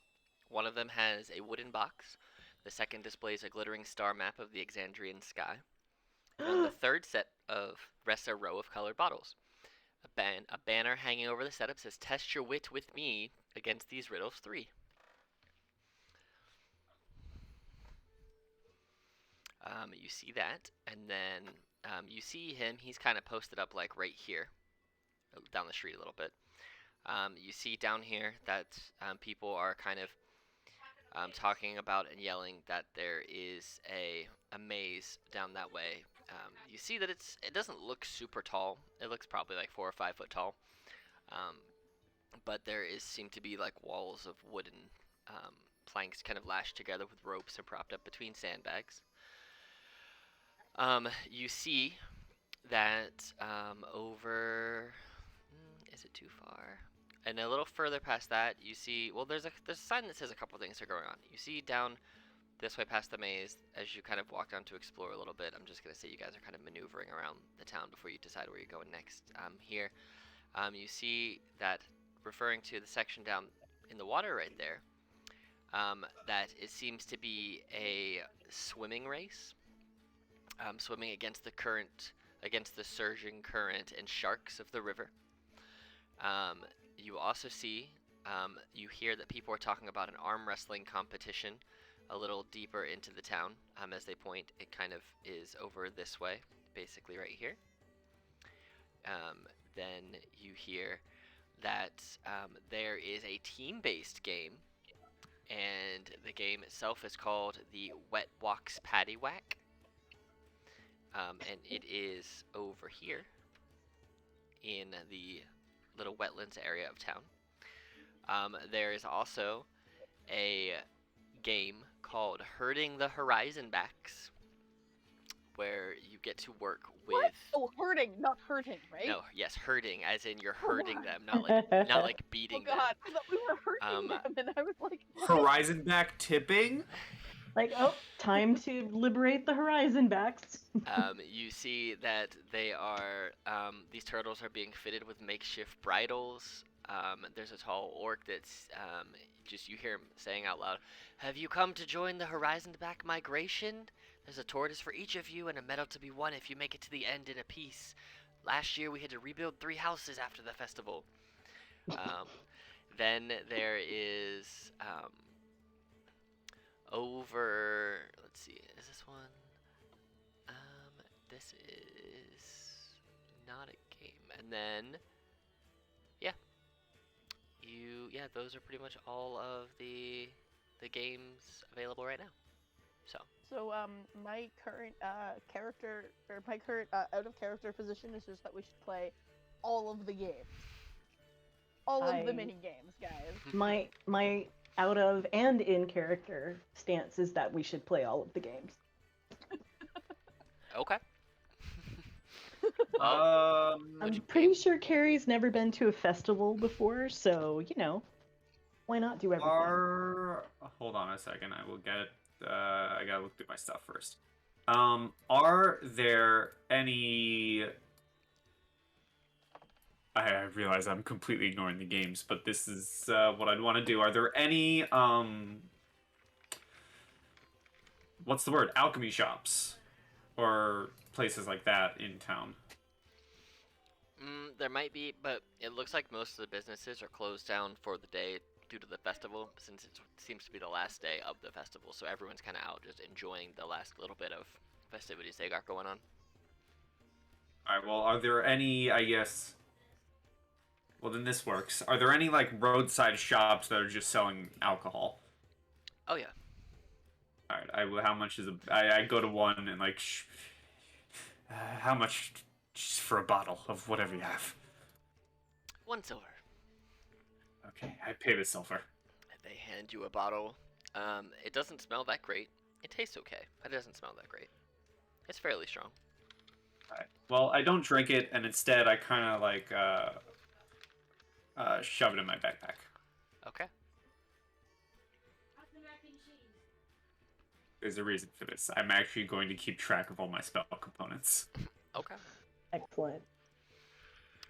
One of them has a wooden box. The second displays a glittering star map of the Exandrian sky. And on the third set rests a row of colored bottles. A banner hanging over the setup says, "Test your wit with me against these riddles 3." You see that, and then you see him. He's kind of posted up like right here, down the street a little bit. You see down here that people are kind of talking about and yelling that there is a maze down that way. You see that it doesn't look super tall. It looks probably like 4 or 5 foot tall. But there seem to be like walls of wooden planks kind of lashed together with ropes and propped up between sandbags. You see that over... is it too far? And a little further past that, you see... Well, there's a sign that says a couple things are going on. You see down this way past the maze, as you kind of walk down to explore a little bit, I'm just going to say you guys are kind of maneuvering around the town before you decide where you're going next. Here, you see that, referring to the section down in the water right there, that it seems to be a swimming race. Swimming against the current, against the surging current and sharks of the river. You also see, you hear that people are talking about an arm wrestling competition a little deeper into the town. As they point, it kind of is over this way, basically right here. Then you hear that there is a team-based game, and the game itself is called the Wet Walks Paddy Whack. And it is over here in the little wetlands area of town. There is also a game called Herding the Horizon Backs, where you get to work with... What? Oh, herding, not hurting, right? No, yes, herding, as in you're Oh, herding God. them, not like Oh beating god, I thought we were hurting Um, them, and I was like, what? Horizon back tipping? Like, oh, time to liberate the horizon backs. them. You see that they are, these turtles are being fitted with makeshift bridles. There's a tall orc that's, just you hear him saying out loud, "Have you come to join the Horizon Back migration? There's a tortoise for each of you and a medal to be won if you make it to the end in a piece. Last year we had to rebuild 3 houses after the festival." Then there is, over, let's see, is this one? This is not a game. And then, those are pretty much all of the games available right now. So, my current character, or my current out of character position is just that we should play all of the games. All of the mini games, guys. My out of and in character stance is that we should play all of the games. Okay. I'm pretty sure Carrie's never been to a festival before, so why not do everything? Hold on a second, I will get it. I gotta look through my stuff first. Are there any... I realize I'm completely ignoring the games, but this is what I'd want to do. Are there any, what's the word? Alchemy shops or places like that in town? There might be, but it looks like most of the businesses are closed down for the day due to the festival, since it seems to be the last day of the festival. So everyone's kind of out just enjoying the last little bit of festivities they got going on. All right. Well, are there any? I guess. Well, then this works. Are there any like roadside shops that are just selling alcohol? Oh yeah. All right. How much is a? I go to one and like. How much just for a bottle of whatever you have? 1 silver. Okay, I pay the silver. They hand you a bottle. It doesn't smell that great. It tastes okay, but it doesn't smell that great. It's fairly strong. All right. Well, I don't drink it, and instead I kind of like shove it in my backpack. Okay. There's a reason for this. I'm actually going to keep track of all my spell components. Okay. Excellent.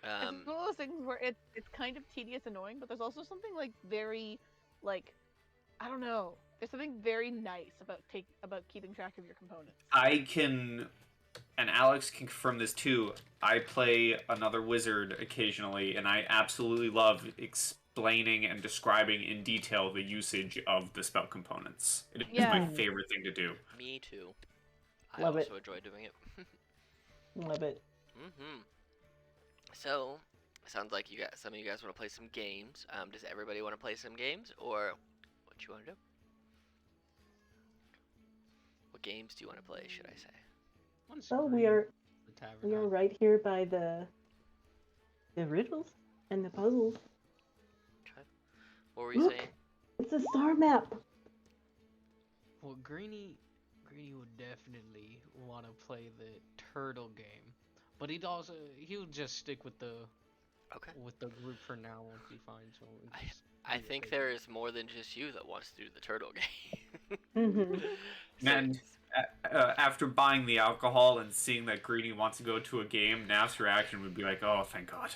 It's one of those things where it's kind of tedious, annoying, but there's also something like very, like, I don't know. There's something very nice about keeping track of your components. I can, and Alex can confirm this too. I play another wizard occasionally, and I absolutely love explaining and describing in detail the usage of the spell components. It is my Yeah. favorite thing to do. Me too. I Love it. also enjoy doing it. Love it. So, sounds like some of you guys want to play some games. Does everybody want to play some games, or what you want to do? What games do you want to play? Should I say? Oh, we are The tavern. we are right here by the riddles and the puzzles. Okay. What were you Look. saying? It's a star map. Well, Greeny would definitely want to play the turtle game, but he'll just stick with the Okay. group for now once he finds one. I think there is more than just you that wants to do the turtle game. Mm-hmm. And after buying the alcohol and seeing that Greedy wants to go to a game, Naf's reaction would be like, "Oh, thank God!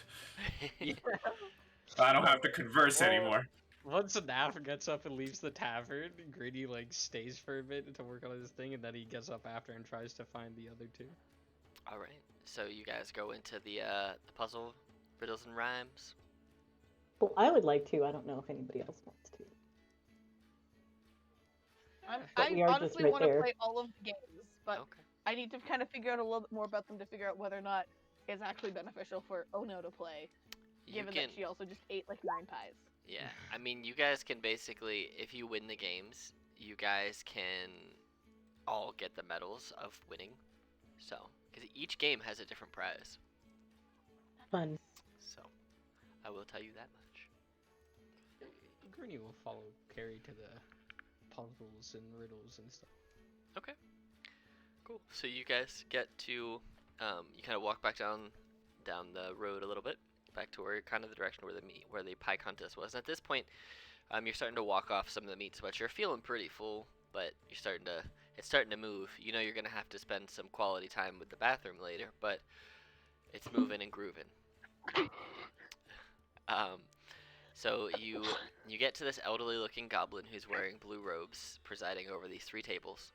I don't have to converse Well, anymore." Once Naf gets up and leaves the tavern, Greedy like stays for a bit to work on his thing, and then he gets up after and tries to find the other two. All right. So you guys go into the puzzle, riddles and rhymes. Well, I would like to. I don't know if anybody else wants to. But we I are just honestly right want to there. play all of the games, but Okay. I need to kind of figure out a little bit more about them to figure out whether or not it's actually beneficial for Ono to play, You given can. that she also just ate like 9 pies. Yeah. I mean, you guys can basically, if you win the games, you guys can all get the medals of winning. So, because each game has a different prize. Fun. So, I will tell you that much. Greeny will follow Carrie to the puzzles and riddles and stuff. Okay. Cool. So you guys get to, you kind of walk back down the road a little bit, back to where kind of the direction where the pie contest was. And at this point, you're starting to walk off some of the meats, but you're feeling pretty full. But it's starting to move. You know you're gonna have to spend some quality time with the bathroom later, but it's moving and grooving. So you get to this elderly-looking goblin who's wearing blue robes, presiding over these 3 tables.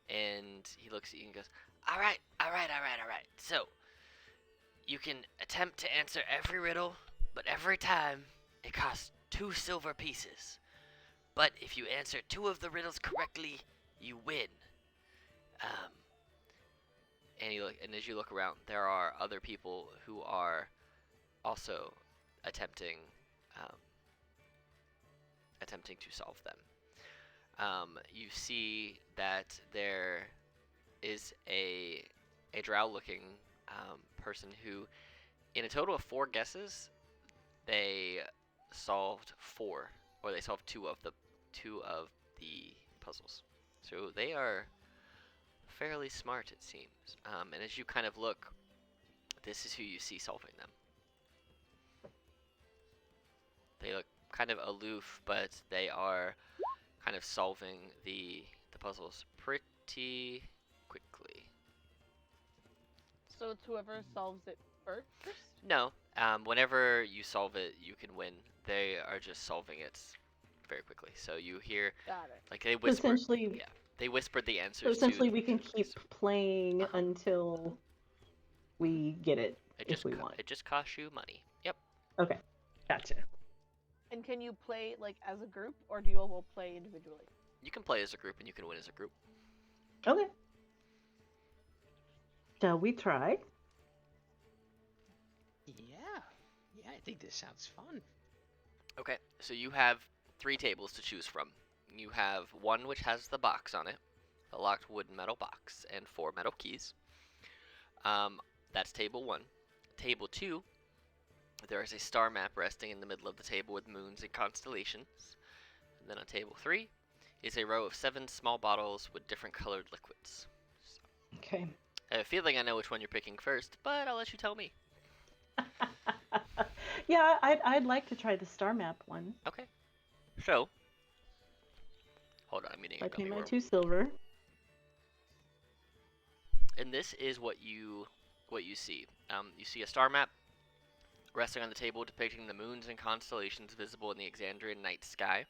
And he looks at you and goes, all right. So, you can attempt to answer every riddle, but every time, it costs 2 silver pieces. But if you answer 2 of the riddles correctly, you win. And as you look around, there are other people who are also attempting to solve them. You see that there is a drow-looking person who, in a total of 4 guesses, they solved 4, or they solved 2 of the puzzles. So they are fairly smart, it seems. And as you kind of look, this is who you see solving them. They look kind of aloof, but they are kind of solving the puzzles pretty quickly. So it's whoever solves it first? No, whenever you solve it, you can win. They are just solving it very quickly. So you hear, Got it. like, they whisper. Essentially, They whispered the answers. So essentially, to we can keep playing Uh-huh. until we get it if we want. It just costs you money. Yep. Okay, gotcha. And can you play like as a group, or do you all play individually? You can play as a group and you can win as a group. Okay. Shall we try? Yeah, I think this sounds fun. Okay, so you have 3 tables to choose from. You have one which has the box on it, a locked wood and metal box, and 4 metal keys. That's table 1. Table 2, there is a star map resting in the middle of the table with moons and constellations. And then on table 3 is a row of 7 small bottles with different colored liquids. Okay. I have a feeling I know which one you're picking first, but I'll let you tell me. Yeah, I'd like to try the star map one. Okay. So, hold on, I'm eating I a pay gummy my worm. 2 silver. And this is what you see. You see a star map resting on the table depicting the moons and constellations visible in the Exandrian night sky,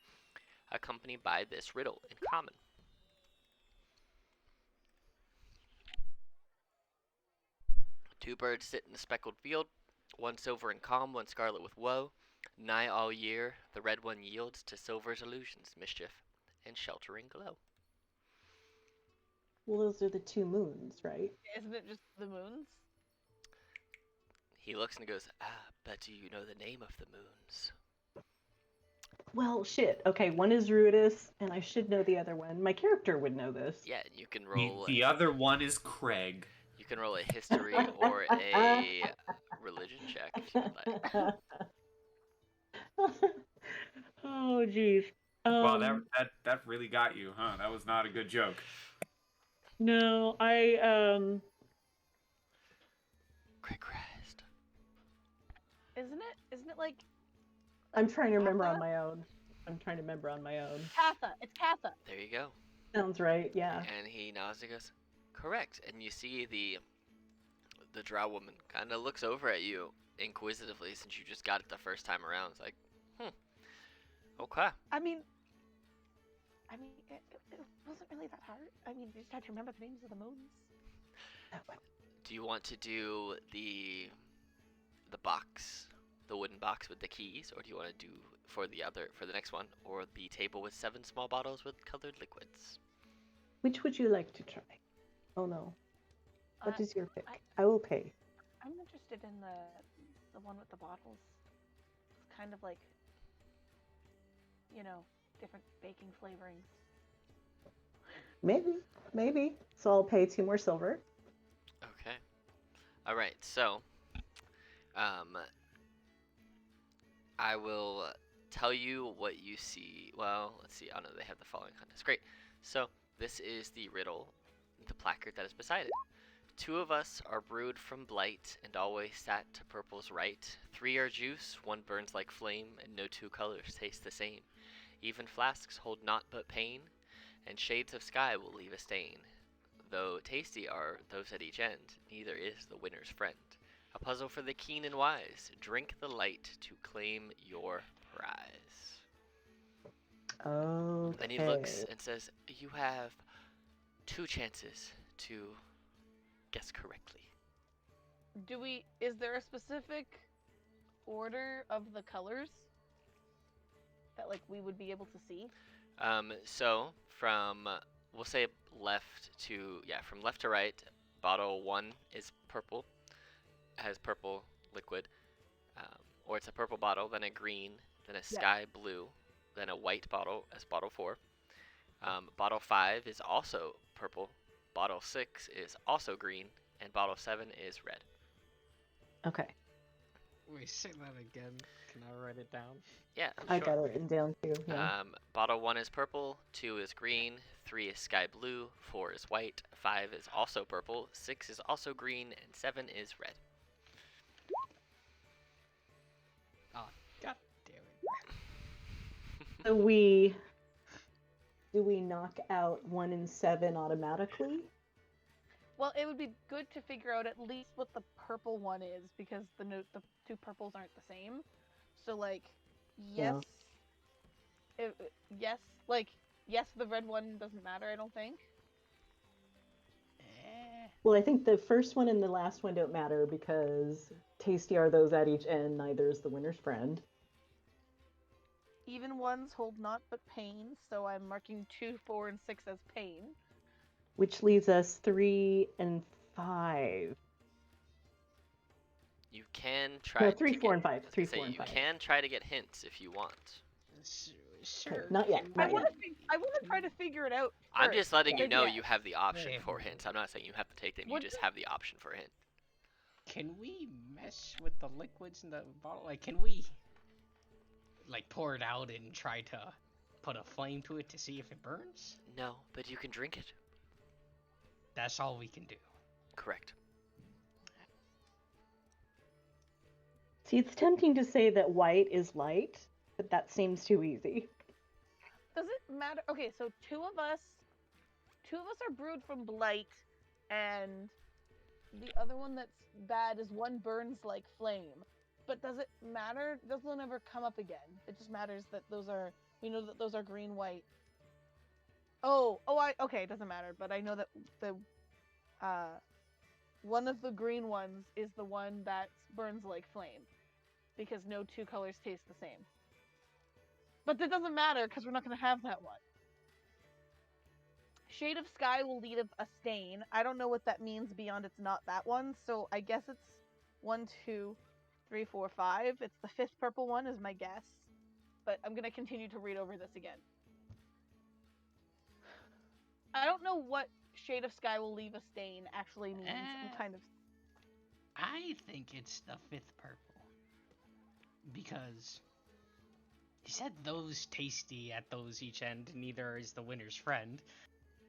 accompanied by this riddle in common. Two birds sit in a speckled field, one silver and calm, one scarlet with woe. Nigh all year, the red one yields to silver's illusions, mischief, and sheltering glow. Well, those are the 2 moons, right? Isn't it just the moons? He looks and goes, but do you know the name of the moons? Well, shit. Okay, one is Ruidus, and I should know the other one. My character would know this. Yeah, you can roll. The other one is Craig. You can roll a history or a religion check if you would like. Oh, jeez. Wow, that really got you, huh? That was not a good joke. No, Craig Christ. Isn't it like I'm trying to remember Katha? on my own. Katha? It's Katha. There you go. Sounds right, yeah. And he nods and goes, correct. And you see the drow woman kind of looks over at you inquisitively since you just got it the first time around. It's like, okay. I mean, it wasn't really that hard. I mean, you just had to remember the names of the moons. Do you want to do the box, the wooden box with the keys, or do you want to do for the next one, or the table with 7 small bottles with colored liquids? Which would you like to try? Oh no. What is your pick? I will pay. I'm interested in the one with the bottles. It's kind of like, different baking flavorings. Maybe. So I'll pay 2 more silver. Okay. All right. So, I will tell you what you see. Well, let's see. Oh no, they have the following contest. Great. So this is the riddle, the placard that is beside it. 2 of us are brewed from blight and always sat to purple's right. 3 are juice, 1 burns like flame, and no 2 colors taste the same. Even flasks hold naught but pain, and shades of sky will leave a stain. Though tasty are those at each end, neither is the winner's friend. A puzzle for the keen and wise. Drink the light to claim your prize. Okay. And he looks and says, you have 2 chances to guess correctly. Is there a specific order of the colors that we would be able to see? So from, we'll say from left to right, bottle 1 is purple, has purple liquid, or it's a purple bottle, then a green, then a sky blue, then a white bottle as bottle 4. Bottle 5 is also purple, bottle 6 is also green, and bottle 7 is red. Okay. Wait, say that again. Can I write it down? Yeah, I sure. got it written down too. Yeah. Bottle 1 is purple, 2 is green, 3 is sky blue, 4 is white, 5 is also purple, 6 is also green, and 7 is red. Oh, god damn it. So do we knock out 1 and 7 automatically? Well, it would be good to figure out at least what the purple one is, because the 2 purples aren't the same. So yes, yes, the red one doesn't matter, I don't think. Well, I think the first one and the last one don't matter because tasty are those at each end, neither is the winner's friend. Even ones hold naught but pain, so I'm marking 2, 4, and 6 as pain. Which leaves us 3 and 5. You can try. No, 3, to 4, get, and 5. 3, 4, say and you 5. can try to get hints if you want. Sure. not yet, can I not we- want to try to figure it out. I'm first. just letting you know Yeah. you have the option Wait. for hints. I'm not saying you have to take them. You Would just you- have the option for a hint. Can we mess with the liquids in the bottle? Like, can we, like, pour it out and try to put a flame to it to see if it burns? No, but you can drink it. That's all we can do. Correct. See, it's tempting to say that white is light, but that seems too easy. Does it matter? Okay, so two of us are brewed from blight, and the other one that's bad is one burns like flame. But does it matter? Those will never come up again. It just matters that we know that those are green white. Okay, it doesn't matter, but I know that the one of the green ones is the one that burns like flame, because no two colors taste the same. But that doesn't matter because we're not going to have that one. Shade of Sky will leave a stain. I don't know what that means beyond it's not that one, so I guess it's 1, 2, 3, 4, 5. It's the 5th purple one is my guess. But I'm going to continue to read over this again. I don't know what Shade of Sky will leave a stain actually means. I'm kind of... I think it's the 5th purple. Because you said those tasty at those each end, neither is the winner's friend.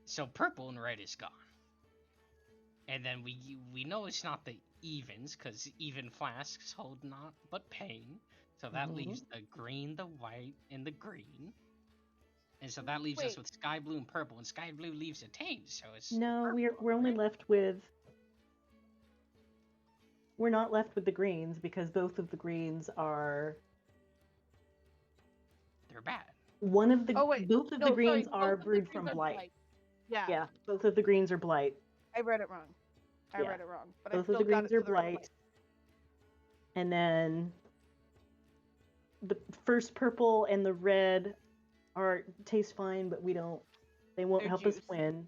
So purple and red is gone. And then we know it's not the evens, because even flasks hold naught but pain. So that leaves the green, the white, and the green. And so that leaves us with sky blue and purple, and sky blue leaves a taint, so it's No, purple, we're only right? left with... We're not left with the greens because both of the greens are... They're bad. Both of No, the greens sorry, are both of the brewed greens from are blight. Yeah, Yeah, both of the greens are blight. I read it wrong. I Yeah. read it wrong. But Both I of still the got greens it are to the right blight. place. And then the first purple and the red taste fine, but they won't They're help juice. us win.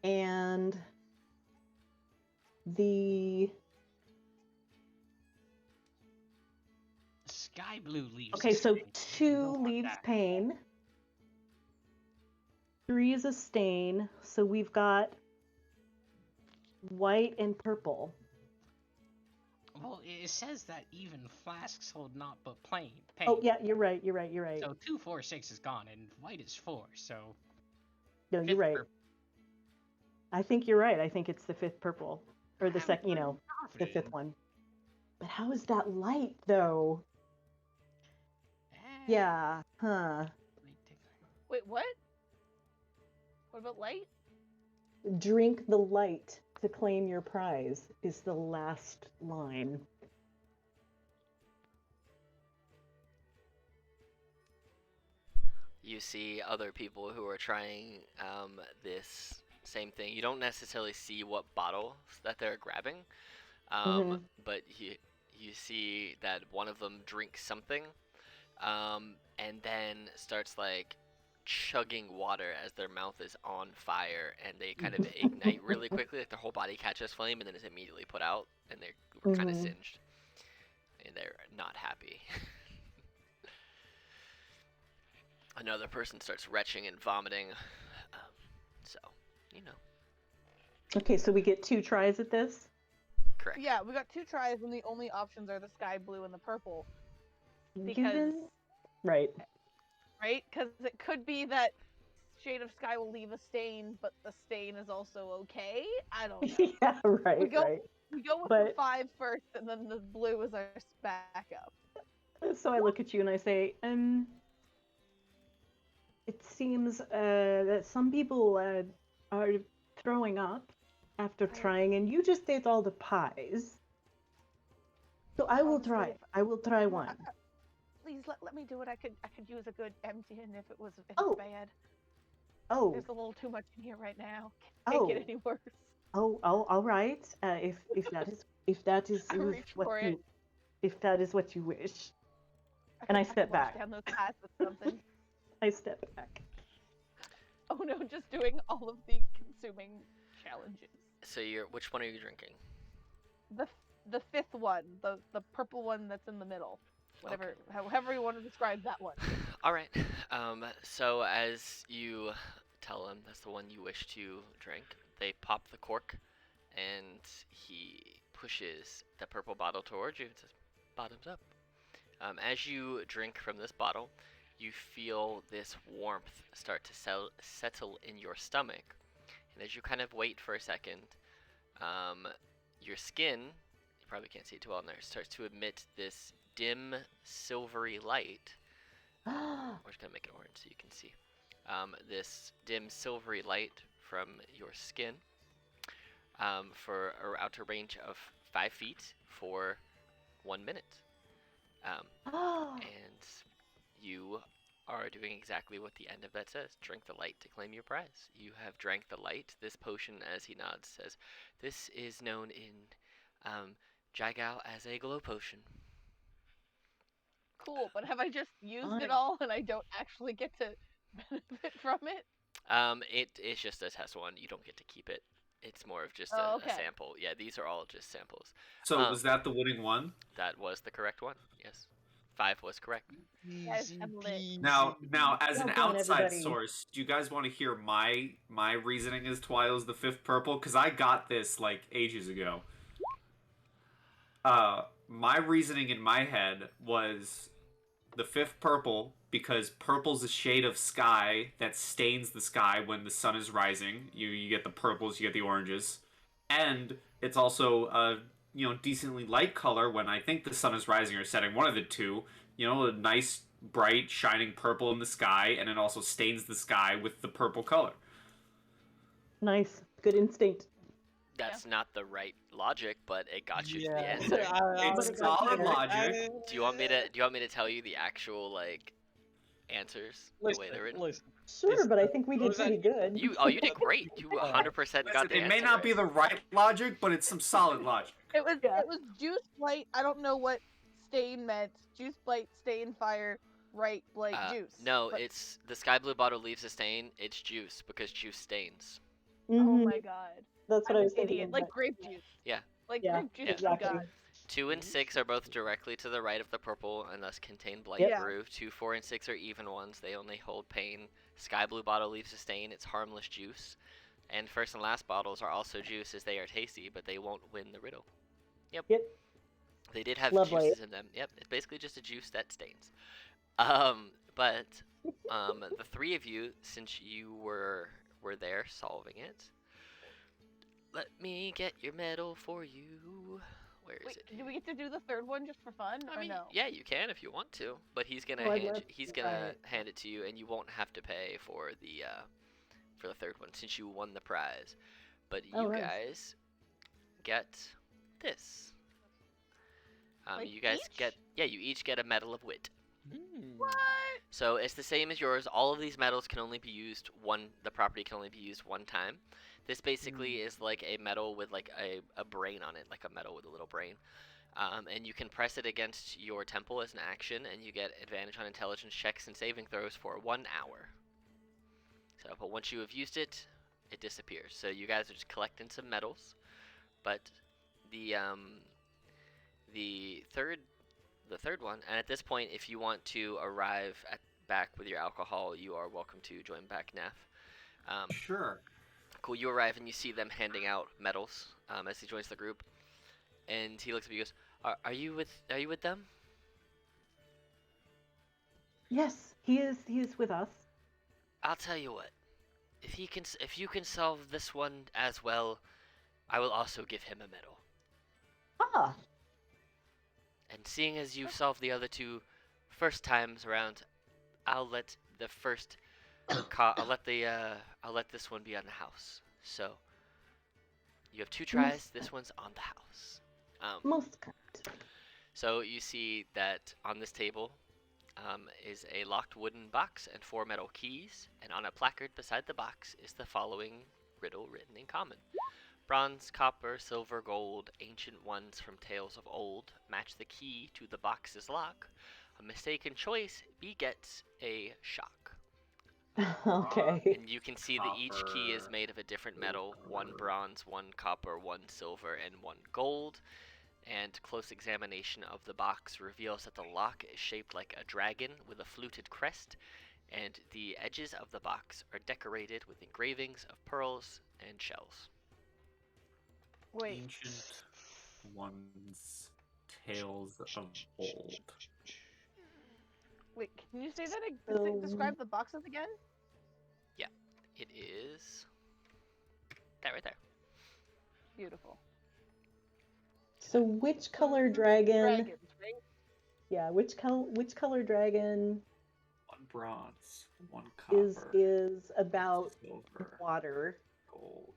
And the Sky blue leaves. okay, a so stain. We 2 don't want leaves that. pain. 3 is a stain, so we've got white and purple. Well, it says that even flasks hold naught but pain. Oh yeah, you're right. So 2, 4, 6 is gone, and white is 4. So No, you're fifth right. purple. I think you're right. I think it's the 5th purple, or the I'm second, pretty the 5th confident. one. But how is that light though? Eh, Yeah, huh. Wait, what? What about light? Drink the light to claim your prize is the last line. You see other people who are trying this same thing. You don't necessarily see what bottle that they're grabbing, but you see that one of them drinks something, and then starts like chugging water as their mouth is on fire, and they kind of ignite really quickly, like their whole body catches flame, and then is immediately put out, and they're kind of singed, and they're not happy. Another person starts retching and vomiting, so, you know. Okay, so we get 2 tries at this? Correct. Yeah, we got 2 tries, and the only options are the sky blue and the purple. Because, Given... Right. right? Because it could be that Shade of Sky will leave a stain, but the stain is also okay? I don't know. Yeah, right, We go with the But- 5 first, and then the blue is our backup. So I look at you and I say, it seems that some people are throwing up after trying, and you just ate all the pies. So I will try. I will try one. please let me do it. I could use a good emptying if it was Oh. bad. Oh, There's a little too much in here right now. Can't get any worse. oh, all right. If that is I reach for what it. you if that is what you wish. I I could step wash back. down those eyes with something. I step back. Oh no, just doing all of the consuming challenges. So which one are you drinking? The fifth one, the purple one that's in the middle. Whatever, however you want to describe that one. All right. So as you tell him that's the one you wish to drink, they pop the cork, and he pushes the purple bottle towards you and says, "Bottoms up." As you drink from this bottle, you feel this warmth start to settle in your stomach, and as you kind of wait for a second, your skin, you probably can't see it too well in there, starts to emit this dim silvery light. We're just gonna make it orange so you can see. This dim silvery light from your skin for an outer range of 5 feet for 1 minute. And you are doing exactly what the end of that says. Drink the light to claim your prize. You have drank the light. This potion, as he nods, says, "This is known in Jigow as a glow potion." Cool, but have I just used Fine. it all and I don't actually get to benefit from it? It's just a test one. You don't get to keep it. It's more of just Oh, a okay. sample. Yeah, these are all just samples. So was that the winning one? That was the correct one. Yes, 5 was correct. Guys, I'm lit. Now, as Well an done, outside everybody. source, do you guys want to hear my reasoning as to why it was the fifth purple? Because I got this like ages ago. My reasoning in my head was the fifth purple because purple's a shade of sky that stains the sky when the sun is rising. You get the purples, you get the oranges, and it's also a decently light color when I think the sun is rising or setting. One of the two. A nice bright shining purple in the sky, and it also stains the sky with the purple color. Nice. Good instinct. That's not the right logic, but it got you to Yeah. the answer. It's solid logic. Do you want me to tell you the actual like answers the way they're written? Listen. Sure, but I think we did was that- pretty good. You did great. You 100% got the It answer. may not be right. the right logic, but it's some solid logic. It was Yeah. it was juice blight. I don't know what stain meant. Juice blight, stain, fire, right, blight, juice. No, But- it's the sky blue bottle leaves a stain. It's juice because juice stains. Oh Mhm. my god. That's what I'm I was an thinking. idiot. of, Like but- grape juice. Yeah. Like Yeah, grape juice. yeah. Oh Exactly. god. 2 and 6 are both directly to the right of the purple and thus contain blight Yep. brew. 2, 4, and 6 are even ones. They only hold pain. Sky blue bottle leaves a stain. It's harmless juice. And first and last bottles are also juice as they are tasty, but they won't win the riddle. Yep. They did have Lovely. juices in them. Yep. It's basically just a juice that stains. But the three of you, since you were there solving it, let me get your medal for you. Where is Wait, it? do we get to do the third one just for fun? I or mean, no? yeah, you can if you want to, but he's gonna Oh, I'd love he's to gonna try it. hand it to you, and you won't have to pay for the third one since you won the prize. But Oh, you nice. guys get this. Like You guys each? you each get a medal of wit. What? So it's the same as yours. All of these medals can only be used the property can only be used one time. This basically is like a medal with like a brain on it, like a medal with a little brain. And you can press it against your temple as an action, and you get advantage on intelligence checks and saving throws for 1 hour. So, but once you have used it, it disappears. So you guys are just collecting some medals. But the third one, and at this point, if you want to arrive back with your alcohol, you are welcome to join back Neff. Sure. Cool. You arrive and you see them handing out medals as he joins the group, and he looks at you and goes, "Are you with them?" Yes, he is with us. I'll tell you what. If you can solve this one as well, I will also give him a medal. Ah, And seeing as you've solved the other two first times around, I'll let the first I'll let this one be on the house. So you have 2 tries. This one's on the house. most kind. So you see that on this table is a locked wooden box and 4 metal keys, and on a placard beside the box is the following riddle written in common. Bronze, copper, silver, gold, ancient ones from tales of old, match the key to the box's lock. A mistaken choice begets a shock. Okay. And you can see that each key is made of a different metal, 1 bronze, 1 copper, 1 silver, and 1 gold. And close examination of the box reveals that the lock is shaped like a dragon with a fluted crest, and the edges of the box are decorated with engravings of pearls and shells. Wait, Ancient ones, tales of old. wait. Can you say that? So- Describe the boxes again. It is that right there. Beautiful. So which color dragon? Dragons, right? Yeah, which color dragon 1 bronze, 1 copper, is about silver, water? gold.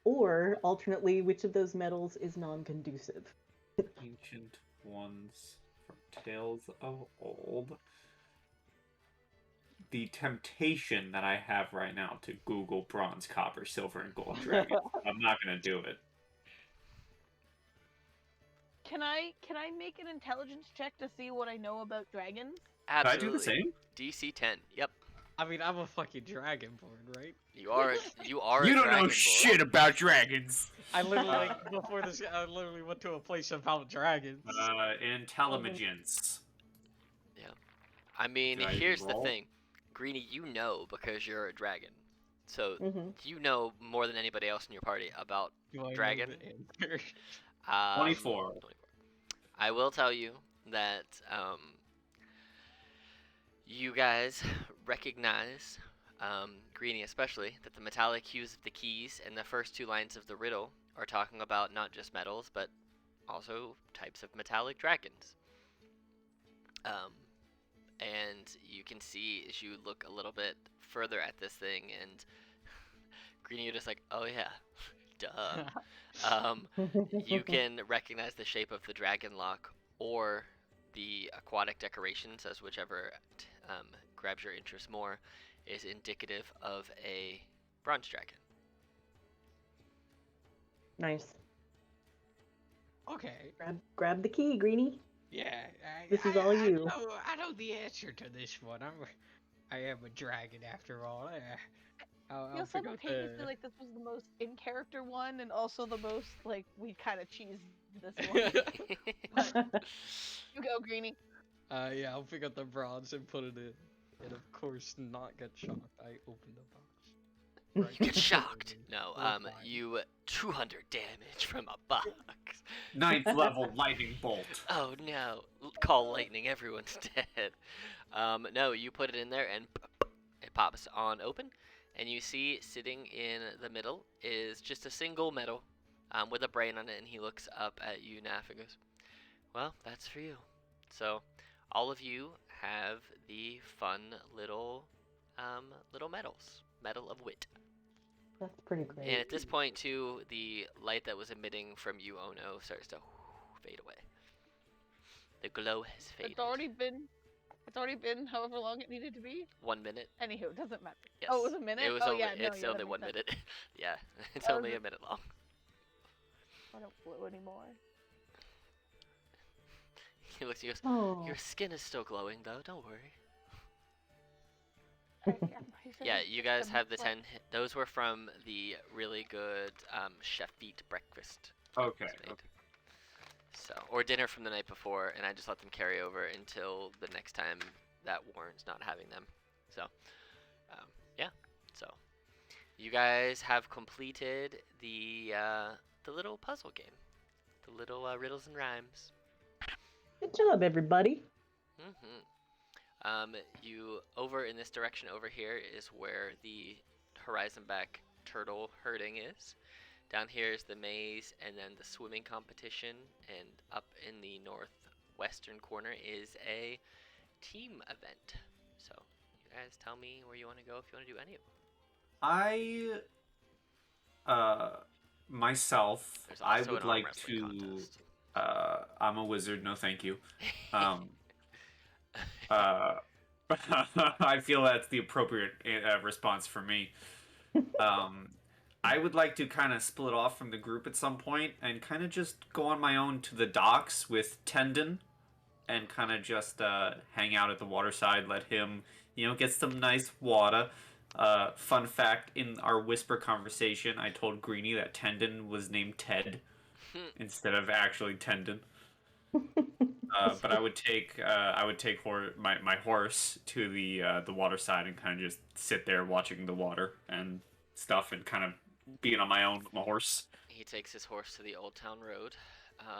Or alternately, which of those metals is non-conducive? Ancient ones from tales of old. The temptation that I have right now to Google bronze, copper, silver, and gold dragons. I'm not gonna do it. Can I make an intelligence check to see what I know about dragons? Can I Absolutely. do the same? DC 10. Yep. I mean, I'm a fucking dragonborn, right? You are a You dragon don't know boy. shit about dragons. I literally, before this, I literally went to a place about dragons. Intelligence. I mean, Did I here's the roll? thing. Greenie, you know because you're a dragon. So Mm-hmm. you know more than anybody else in your party about Do I know dragon? the answer? 24. I will tell you that you guys recognize, Greenie especially, that the metallic hues of the keys and the first 2 lines of the riddle are talking about not just metals, but also types of metallic dragons. And you can see as you look a little bit further at this thing, and Greenie, you're just like, oh yeah, duh. You can recognize the shape of the dragon lock or the aquatic decorations, as whichever grabs your interest more, is indicative of a bronze dragon. Nice. Okay. Grab the key, Greenie. Yeah. This is all you. I know the answer to this one. I am a dragon after all. I'll I feel figure out simultaneously like this was the most in character one, and also the most like we kind of cheesed this one. You go, Greenie. Yeah, I'll pick up the bronze and put it in. And of course, not get shocked. I open the box. You get shocked. No, We're fine. you 200 damage from a box. 9th level lightning bolt. Oh no! Call lightning, everyone's dead. No, you put it in there and it pops on open, and you see sitting in the middle is just a single metal with a brain on it, and he looks up at you, Naf, and goes, "Well, that's for you." So, all of you have the fun little medals, medal of wit. That's pretty great. And at this point, too, the light that was emitting from you, Ono, starts to fade away. The glow has faded. It's already been however long it needed to be. 1 minute. Anywho, it doesn't matter. Yes. Oh, it was a minute. It was oh only, yeah, no, it's yeah, only that 1 makes sense. minute. Yeah, it's That only was a minute long. I don't blue anymore. He looks at you and goes, Oh. "Your skin is still glowing, though. Don't worry." Yeah, Yeah, you guys have the 10. Those were from the really good chef eat breakfast. Okay. was made. So, or dinner from the night before, and I just let them carry over until the next time that warrants not having them. So, yeah. So, you guys have completed the little puzzle game, the little riddles and rhymes. Good job, everybody. Mm-hmm. You over in this direction over here is where the horizon back turtle herding is. Down here is the maze, and then the swimming competition, and up in the northwestern corner is a team event. So, you guys tell me where you want to go if you want to do any of them. Myself, There's I also would an arm like wrestling to. contest. I'm a wizard. No, thank you. I feel that's the appropriate response for me. I would like to kind of split off from the group at some point and kind of just go on my own to the docks with Tendon and kind of just hang out at the waterside, let him, get some nice water. Fun fact, in our whisper conversation, I told Greenie that Tendon was named Ted instead of actually Tendon. But I would take my horse to the water side and kind of just sit there watching the water and stuff and kind of being on my own with my horse. He takes his horse to the Old Town Road.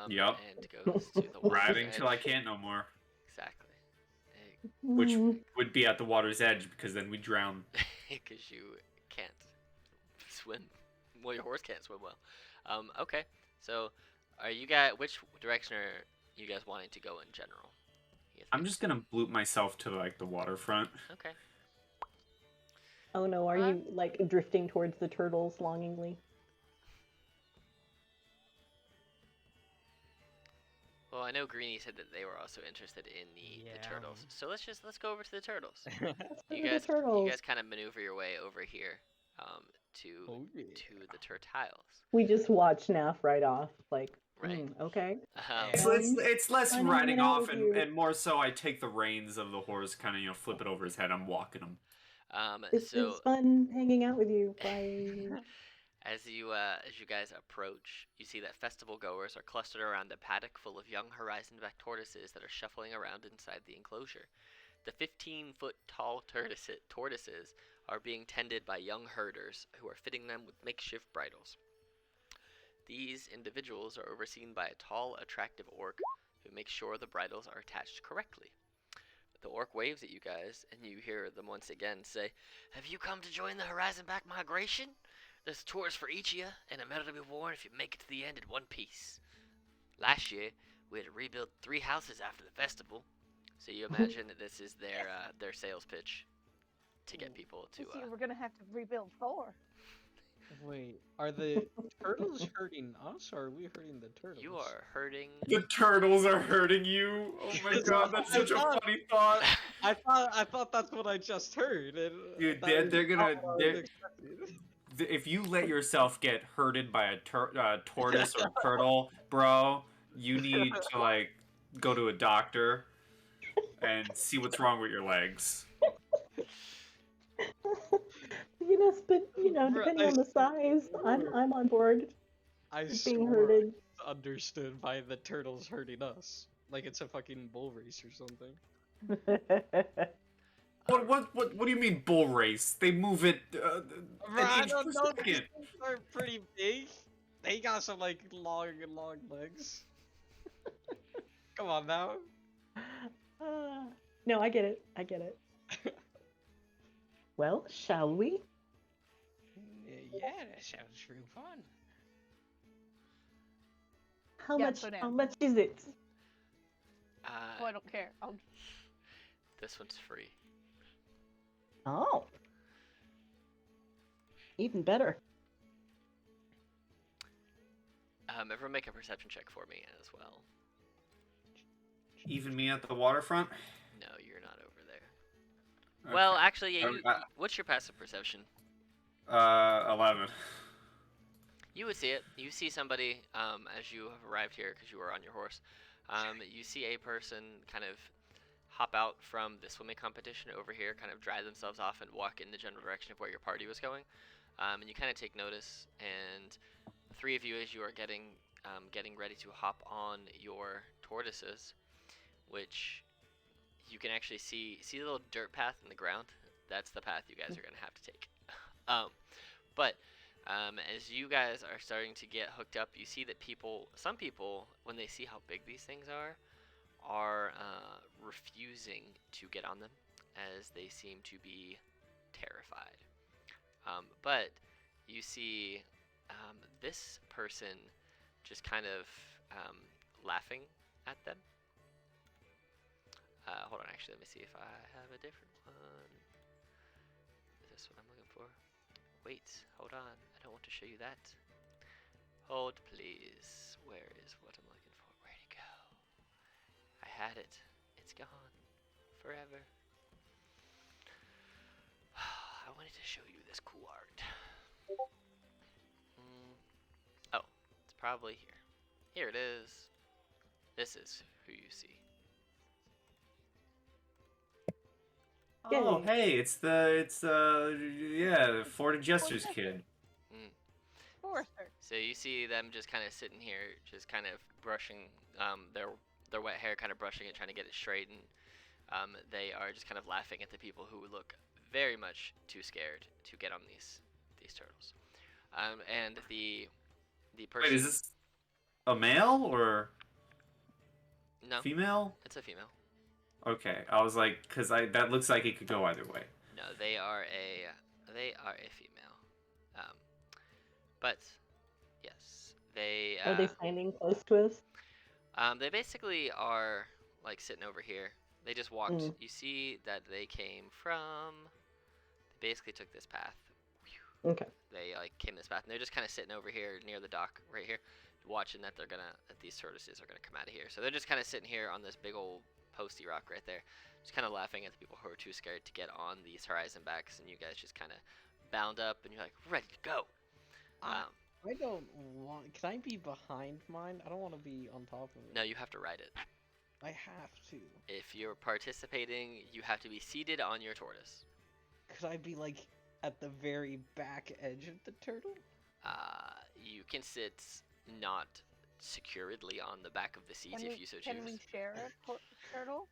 Yep. And goes to the water's Riding till I edge. can't no more. Exactly. Which would be at the water's edge because then we drown. Because you can't swim. Well, your horse can't swim well. Okay. So, are you guys? Which direction are you guys wanting to go in general? I'm just gonna bloop myself to like the waterfront. Okay. Oh no, are you like drifting towards the turtles longingly? Well, I know Greenie said that they were also interested in the turtles. So let's go over to the turtles. You guys kind of maneuver your way over here to the turtiles. We just watch Naf ride off, like, Right. Okay. So it's less riding off and more so I take the reins of the horse, kind of flip it over his head. I'm walking him. It's fun hanging out with you. Bye. As you guys approach, you see that festival goers are clustered around a paddock full of young horizon-back tortoises that are shuffling around inside the enclosure. The 15-foot tall tortoises are being tended by young herders who are fitting them with makeshift bridles. These individuals are overseen by a tall, attractive orc who makes sure the bridles are attached correctly. The orc waves at you guys, and you hear them once again say, "Have you come to join the horizon-back migration? There's tours for each of you, and a medal to be worn if you make it to the end in one piece. Last year, we had to rebuild 3 houses after the festival." So you imagine that this is their sales pitch to get people to. This year we're gonna have to rebuild 4. Wait, are the turtles hurting us, or are we hurting the turtles? You are hurting. The turtles are hurting you. Oh my god, that's such a funny thought. I thought that's what I just heard. And Dude, if you let yourself get hurted by a tortoise or turtle, bro, you need to like go to a doctor and see what's wrong with your legs. Depending on the size, I'm on board. Being hurted. Understood by the turtles hurting us, like it's a fucking bull race or something. What do you mean bull race? They move it I an inch don't per know. second. These are pretty big. They got some like long legs. Come on now. No, I get it. Well, shall we? Yeah, that sounds real fun. How Yeah, much? so now. How much is it? Oh, I don't care. This one's free. Oh, even better. Everyone make a perception check for me as well. Even me at the waterfront? No, you're not over there. Okay. Well, actually, yeah. What's your passive perception? 11. You would see it. You see somebody as you have arrived here because you were on your horse. You see a person kind of hop out from the swimming competition over here, kind of dry themselves off and walk in the general direction of where your party was going. And you kind of take notice, and the 3 of you, as you are getting ready to hop on your tortoises, which you can actually see the little dirt path in the ground. That's the path you guys are gonna have to take. But as you guys are starting to get hooked up, you see that some people, when they see how big these things are refusing to get on them, as they seem to be terrified. But you see this person just kind of laughing at them. Hold on, actually, let me see if I have a different one. Is this what I'm looking for? Wait, hold on. I don't want to show you that. Hold, please. Where is what I'm looking for? Where'd it go? I had it. It's gone. forever. I wanted to show you this cool art. Oh, it's probably here. Here it is. This is who you see. Oh, Yay. hey, it's Ford and Jester's kid. Forrester. So you see them just kind of sitting here, just kind of brushing their wet hair, kind of brushing it, trying to get it straightened. They are just kind of laughing at the people who look very much too scared to get on these turtles. And the person. Wait, is this a male or No, female? it's a female. Okay, I was like, because that looks like it could go either way. No, they are a female. But yes, they. Are they standing close to us? They basically are like sitting over here. They just walked. Mm. You see that they came from. They basically took this path. Okay. They like came this path, and they're just kind of sitting over here near the dock, right here, watching that these tortoises are gonna come out of here. So they're just kind of sitting here on this big old posty rock right there, just kind of laughing at the people who are too scared to get on these horizon backs, and you guys just kind of bound up, and you're like ready to go. I don't want. Can I be behind mine? I don't want to be on top of it. No, you have to ride it. I have to. If you're participating, you have to be seated on your tortoise. Could I be like at the very back edge of the turtle? You can sit not securedly on the back of the seat if you so choose. Can we share a turtle?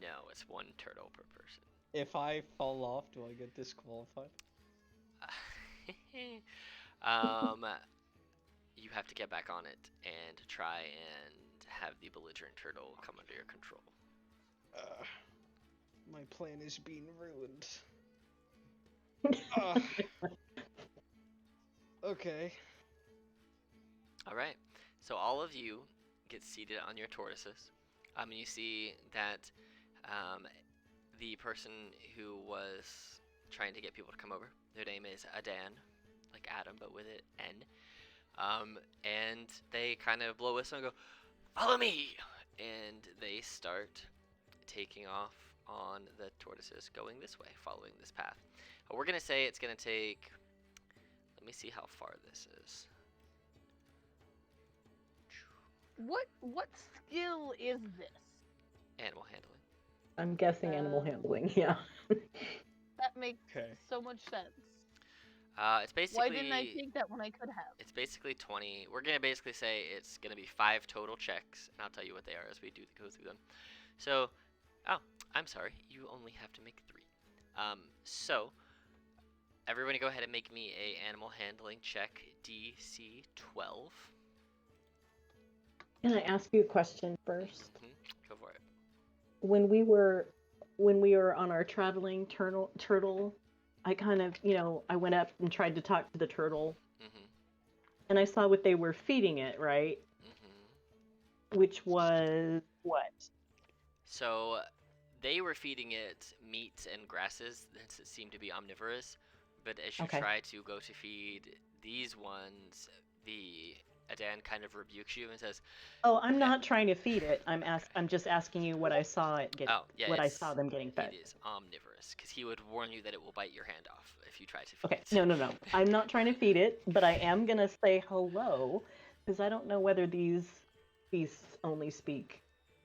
No, it's one turtle per person. If I fall off, do I get disqualified? You have to get back on it and try and have the belligerent turtle come under your control. My plan is being ruined. Okay. Alright, so all of you get seated on your tortoises. And you see that the person who was trying to get people to come over, their name is Adan, like Adam, but with it N. And they kind of blow a whistle and go, "Follow me!" And they start taking off on the tortoises, going this way, following this path. We're gonna say it's gonna take. Let me see how far this is. What skill is this? Animal handling. I'm guessing animal handling. Yeah. That makes Okay. so much sense. It's basically. Why didn't I take that when I could have? It's basically 20. We're gonna basically say it's gonna be 5 total checks, and I'll tell you what they are as we go through them. So, I'm sorry, you only have to make 3. So everybody, go ahead and make me a animal handling check, DC 12. Can I ask you a question first? Go for it. When we were on our traveling turtle, I kind of, I went up and tried to talk to the turtle, and I saw what they were feeding it, right? Which was what? So they were feeding it meat and grasses that seem to be omnivorous, but as you try to go to feed these ones, the Adan kind of rebukes you and says, "Oh, I'm not trying to feed it. I'm just asking you what I saw it get. What I saw them getting fed." It is omnivorous, because he would warn you that it will bite your hand off if you try to feed Okay, it. no. I'm not trying to feed it, but I am gonna say hello, because I don't know whether these beasts only speak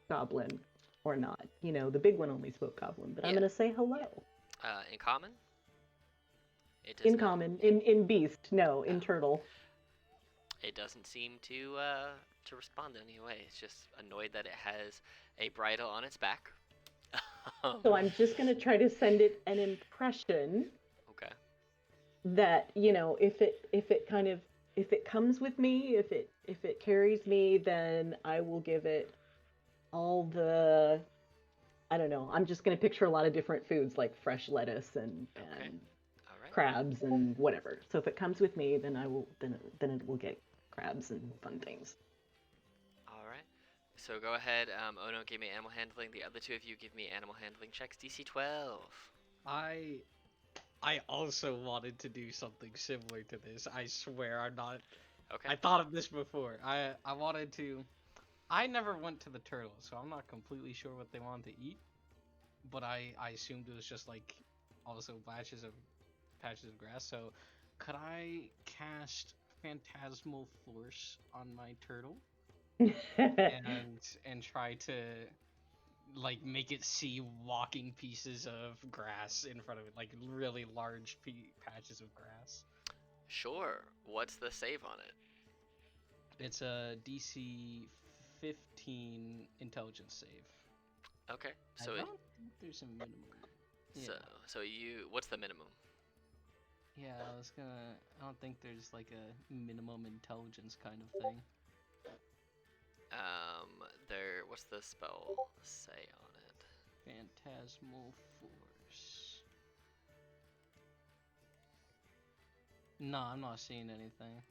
Goblin or not. The big one only spoke Goblin, but I'm gonna say hello. In common? It does In not. common, in beast, no, in turtle. It doesn't seem to respond in any way. It's just annoyed that it has a bridle on its back. So I'm just gonna try to send it an impression. Okay. That if it comes with me, if it carries me, then I will give it all the. I don't know. I'm just gonna picture a lot of different foods like fresh lettuce and All right. crabs and whatever. So if it comes with me, then I will then it will get crabs and fun things. All right. So go ahead. Ono, give me animal handling. The other two of you give me animal handling checks. DC 12. I also wanted to do something similar to this. I swear I'm not. Okay. I thought of this before. I wanted to. I never went to the turtles, so I'm not completely sure what they wanted to eat. but I assumed it was just like also patches of grass. So could I cast Phantasmal Force on my turtle and try to like make it see walking pieces of grass in front of it, like really large patches of grass? Sure. What's the save on it? It's a DC 15 intelligence save. Okay. I So don't think there's a minimum. so Yeah. so you what's the minimum? Yeah, I don't think there's like a minimum intelligence kind of thing. What's the spell say on it? Phantasmal Force. No, I'm not seeing anything.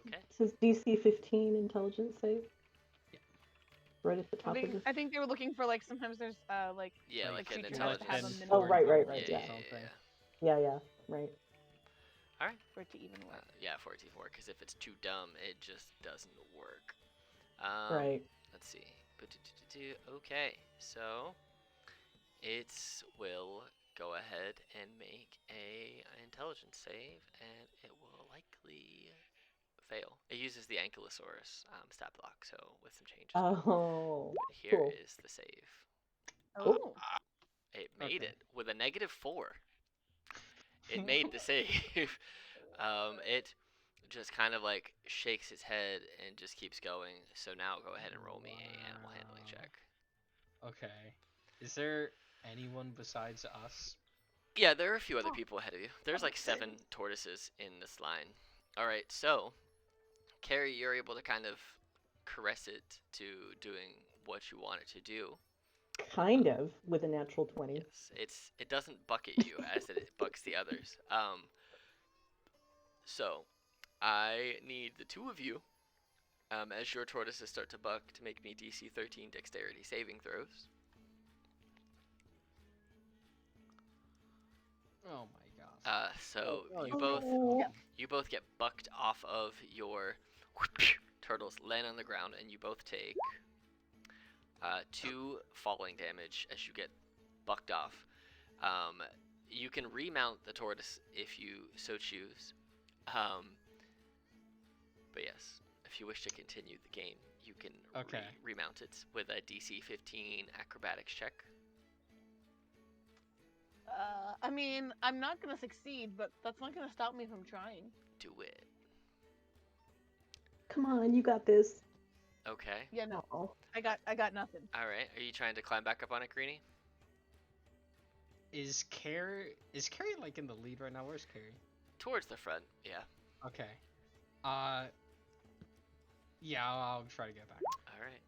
Okay. It says DC 15 intelligence save. Yeah. Right at the top of this. I think they were looking for like sometimes there's like Yeah, like an creature has to have a intelligence. minimum Oh, right, level yeah. Yeah. Yeah, right. for it to even work. Yeah, for it to work. Because if it's too dumb, it just doesn't work. Right. Let's see. Okay, so it will go ahead and make an intelligence save, and it will likely fail. It uses the Ankylosaurus stat block, so with some changes. Oh. But here cool. is the save. Oh. It made Okay. it with a -4. It made the save. It just kind of like shakes its head and just keeps going. So now go ahead and roll me a animal handling check. Okay. Is there anyone besides us? Yeah, there are a few other people ahead of you. There's like 7 tortoises in this line. All right, so Carrie, you're able to kind of caress it to doing what you want it to do. Kind of, with a natural 20. Yes, it doesn't bucket you as it bucks the others. So I need the two of you, as your tortoises start to buck, to make me DC 13 Dexterity saving throws. Oh my gosh. So Oh. you both get bucked off of your turtles, land on the ground, and you both take 2 falling damage as you get bucked off. You can remount the tortoise if you so choose. But yes, if you wish to continue the game, you can remount it with a DC 15 acrobatics check. I mean, I'm not gonna succeed, but that's not gonna stop me from trying. Do it. Come on, you got this. Okay. Yeah, no, Aw. I got nothing. All right. Are you trying to climb back up on it, Greenie? Is Carrie like in the lead right now? Where's Carrie? Towards the front. Yeah. Okay. Yeah, I'll try to get back. All right.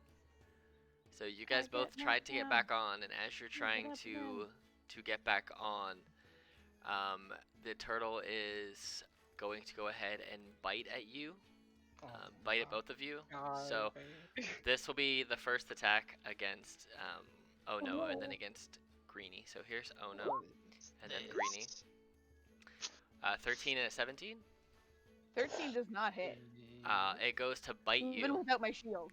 So you guys both tried to get back on, and as you're trying to get back on, the turtle is going to go ahead and bite at you. Bite at both of you. So this will be the first attack against Ono, and then against Greenie. So here's Ono, and then Greenie. 13 and a 17. 13 does not hit, It goes to bite even you. without my shield.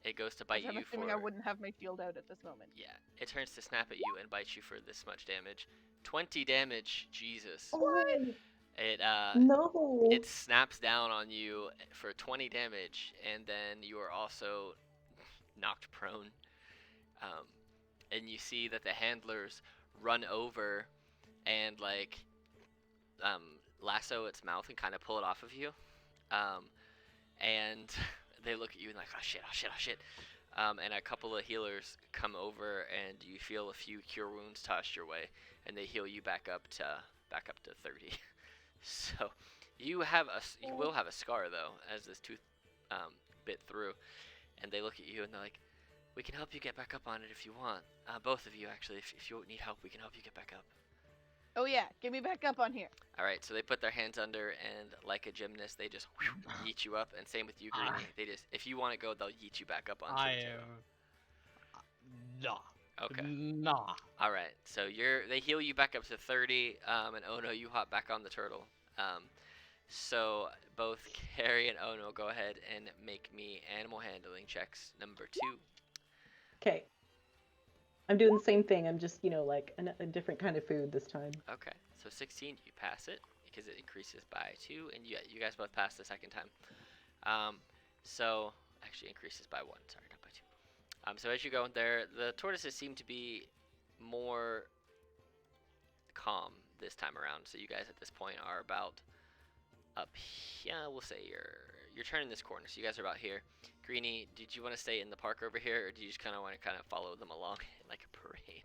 It goes to bite I'm you assuming for. I wouldn't have my shield out at this moment. Yeah, it turns to snap at you and bites you for this much damage. 20 damage. Jesus. Oh, It no. it snaps down on you for 20 damage, and then you are also knocked prone. And you see that the handlers run over and like lasso its mouth and kind of pull it off of you. And they look at you and like, oh shit. And a couple of healers come over, and you feel a few cure wounds tossed your way, and they heal you back up to 30. So you will have a scar though, as this tooth bit through. And they look at you and they're like, we can help you get back up on it if you want. Both of you actually, if you need help, we can help you get back up. Oh yeah, get me back up on here. All right, so they put their hands under, and like a gymnast, they just yeet you up. And same with you, Greenie. They just, if you want to go, they'll yeet you back up onto the turtle. Nah. Okay. Nah. All right, so they heal you back up to 30, and Ono, you hop back on the turtle. So both Carrie and Ono, go ahead and make me animal handling checks number 2. Okay. I'm doing the same thing. I'm just, like a different kind of food this time. Okay, so 16, you pass it because it increases by 2, and you guys both passed the second time. So actually increases by 1. Sorry, not by 2. So as you go in there, the tortoises seem to be more calm this time around. So you guys at this point are about up here. We'll say you're turning this corner, so you guys are about here. Greenie, did you want to stay in the park over here, or do you just kind of want to follow them along like a parade?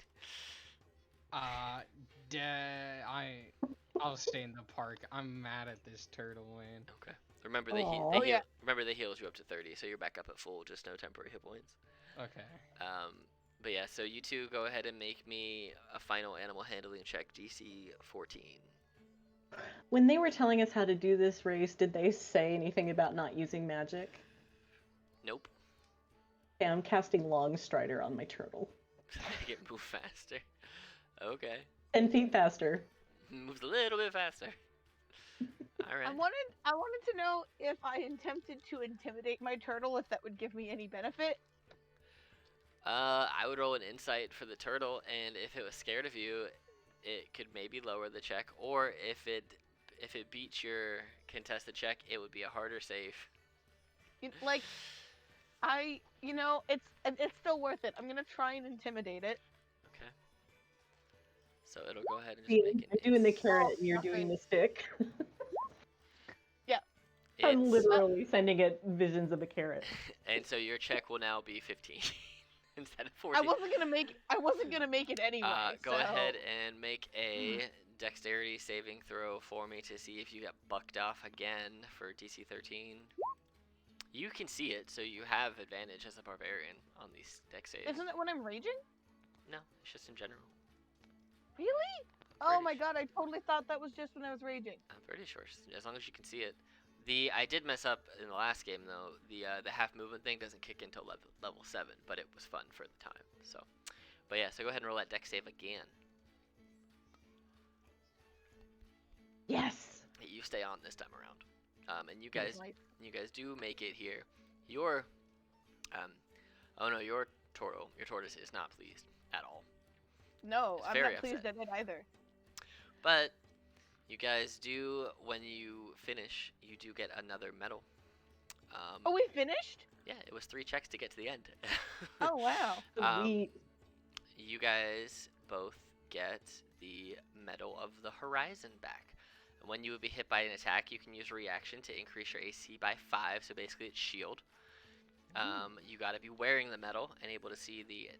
I'll stay in the park. I'm mad at this turtle, man. Okay. Remember Aw. remember they heals you up to 30, so you're back up at full, just no temporary hit points. Okay. But yeah, so you two go ahead and make me a final animal handling check, DC 14. When they were telling us how to do this race, did they say anything about not using magic? Nope. Yeah, I'm casting Long Strider on my turtle. Make it move faster. Okay. 10 feet faster. Moves a little bit faster. All right. I wanted to know if I attempted to intimidate my turtle, if that would give me any benefit. I would roll an insight for the turtle, and if it was scared of you, it could maybe lower the check, or if it beats your contested check, it would be a harder save. It's still worth it. I'm gonna try and intimidate it. Okay. So it'll go ahead and just make it. I'm doing the carrot, and you're doing the stick. Yeah. I'm literally sending it visions of a carrot. And so your check will now be 15 instead of 14. I wasn't gonna make it anyway. Go ahead and make a dexterity saving throw for me to see if you get bucked off again for DC 13. You can see it, so you have advantage as a barbarian on these dex saves. Isn't it when I'm raging? No, it's just in general. Really? Oh Pretty my sure. god, I totally thought that was just when I was raging. I'm pretty sure, as long as you can see it. I did mess up in the last game though. The half movement thing doesn't kick until level 7, but it was fun for the time. So, but yeah, so go ahead and roll that dex save again. Yes. You stay on this time around, and you guys do make it here. Your your tortoise is not pleased at all. No, It's I'm very not pleased upset. at it either. But you guys do, when you finish, you do get another medal. Oh, we finished? Yeah, it was 3 checks to get to the end. Oh wow. Sweet. You guys both get the Medal of the Horizon back. And when you would be hit by an attack, you can use a reaction to increase your AC by 5, so basically it's shield. You gotta be wearing the medal and able to see the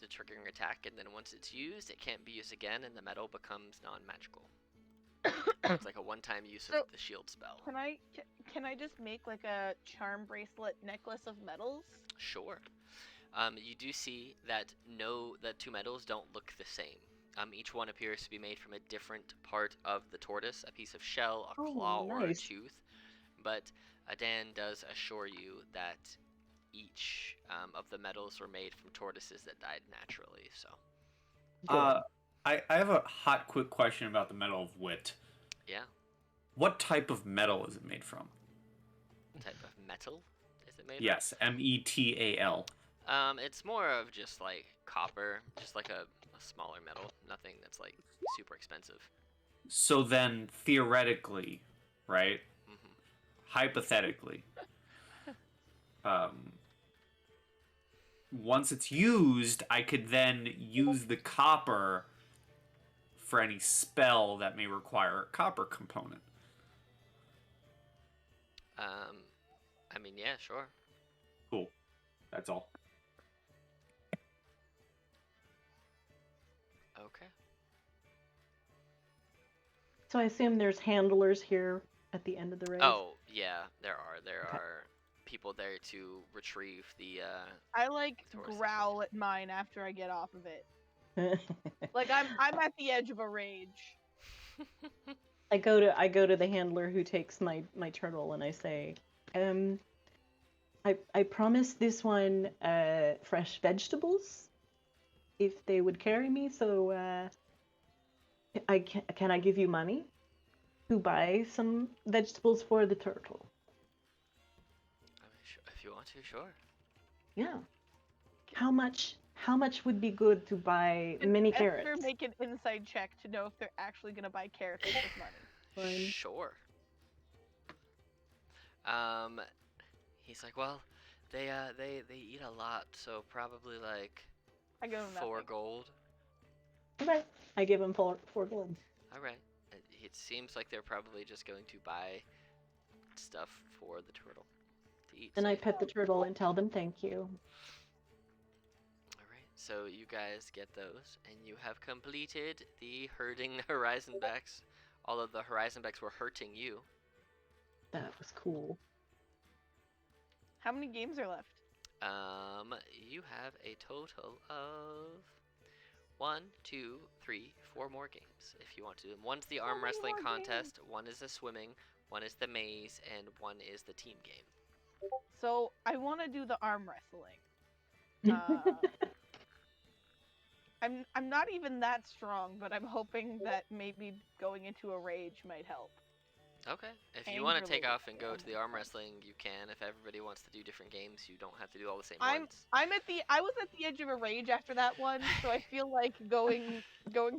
triggering attack, and then once it's used, it can't be used again, and the medal becomes non-magical. It's like a one-time use of the shield spell. Can I just make like a charm bracelet necklace of medals? Sure. You do see that the 2 medals don't look the same. Each one appears to be made from a different part of the tortoise, a piece of shell, a claw, or a nice. tooth. But Adan does assure you that each of the medals were made from tortoises that died naturally. So. I have a hot, quick question about the Medal of Wit. Yeah. What type of metal is it made from? What type of metal is it made? Yes, metal. It's more of just like copper, just like a smaller metal. Nothing that's like super expensive. So then, theoretically, right? Mm-hmm. Hypothetically, once it's used, I could then use the copper for any spell that may require a copper component. I mean, yeah, sure. Cool. That's all. Okay. So I assume there's handlers here at the end of the race. Oh, yeah, there are. There are people there to retrieve the, I like tortoises. growl at mine after I get off of it. Like I'm at the edge of a rage. I go to the handler who takes my turtle and I say, I promised this one fresh vegetables if they would carry me. So can I give you money to buy some vegetables for the turtle? I mean, if you want to, sure. Yeah. How much how much would be good to buy Can mini Esther carrots? make an insight check to know if they're actually gonna buy carrots with this money? Fine. Sure. He's like, well, they eat a lot, so probably like I go 4 nothing. gold. Okay. I give him four gold. All right. It seems like they're probably just going to buy stuff for the turtle to eat. Then I pet the turtle and tell them thank you. All right. So you guys get those, and you have completed the herding horizonbacks. All of the horizonbacks were hurting you. That was cool. How many games are left? You have a total of 1, 2, 3, 4 more games if you want to. One's the arm many wrestling more contest, one is the swimming, one is the maze, and one is the team game. So I want to do the arm wrestling. I'm not even that strong, but I'm hoping that maybe going into a rage might help. Okay. If you want to take Angrily off and go to the arm arm wrestling. wrestling, you can. If everybody wants to do different games, you don't have to do all the same I ones. was at the edge of a rage after that one, so I feel like going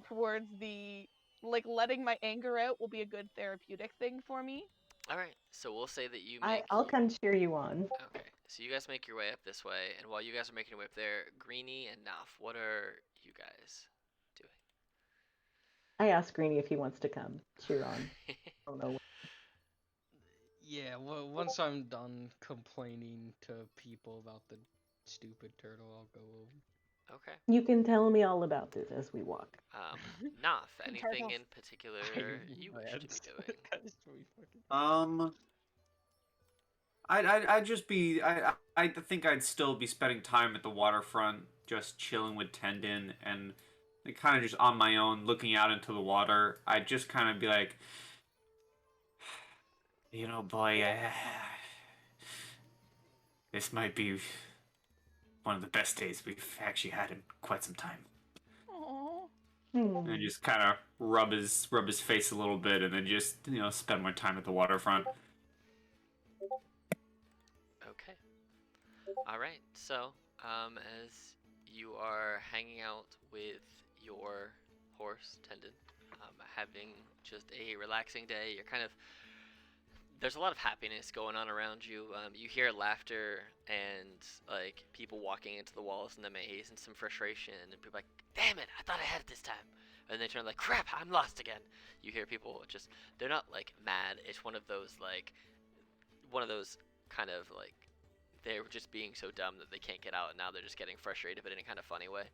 towards the like letting my anger out will be a good therapeutic thing for me. All right. So we'll say that you make. I'll come cheer you on. Okay. So you guys make your way up this way, and while you guys are making your way up there, Greenie and Naf, what are you guys doing? I asked Greenie if he wants to come cheer on. Oh no. Yeah, well, once I'm done complaining to people about the stupid turtle, I'll go over. Okay. You can tell me all about it as we walk. Naf, The anything turtles. in particular you wish to be doing? I'd just be I think I'd still be spending time at the waterfront, just chilling with Tendon and kind of just on my own, looking out into the water. I'd just kind of be like, you know, boy, this might be one of the best days we've actually had in quite some time. Aww. And just kind of rub his face a little bit, and then just spend my time at the waterfront. Okay. All right. So, as you are hanging out with your horse, Tendon, having just a relaxing day, you're kind of there's a lot of happiness going on around you. You hear laughter and like people walking into the walls in the maze and some frustration and people like, "Damn it! I thought I had it this time." And they turn like, "Crap! I'm lost again." You hear people just they're not like mad. It's one of those kind of like they're just being so dumb that they can't get out and now they're just getting frustrated but in a kind of funny way.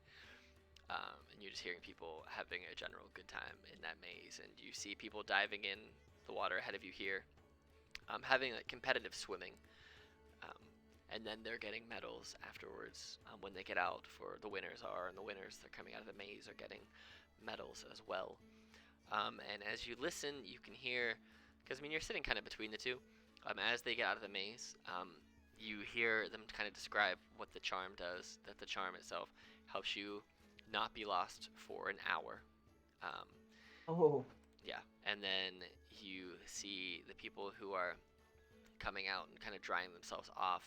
And you're just hearing people having a general good time in that maze, and you see people diving in the water ahead of you here. Having like competitive swimming, and then they're getting medals afterwards when they get out for the winners and the winners that are coming out of the maze are getting medals as well. And as you listen, you can hear, because I mean you're sitting kind of between the two. As they get out of the maze, you hear them kind of describe what the charm does. That the charm itself helps you not be lost for an hour. Oh. Yeah, and then you see the people who are coming out and kind of drying themselves off.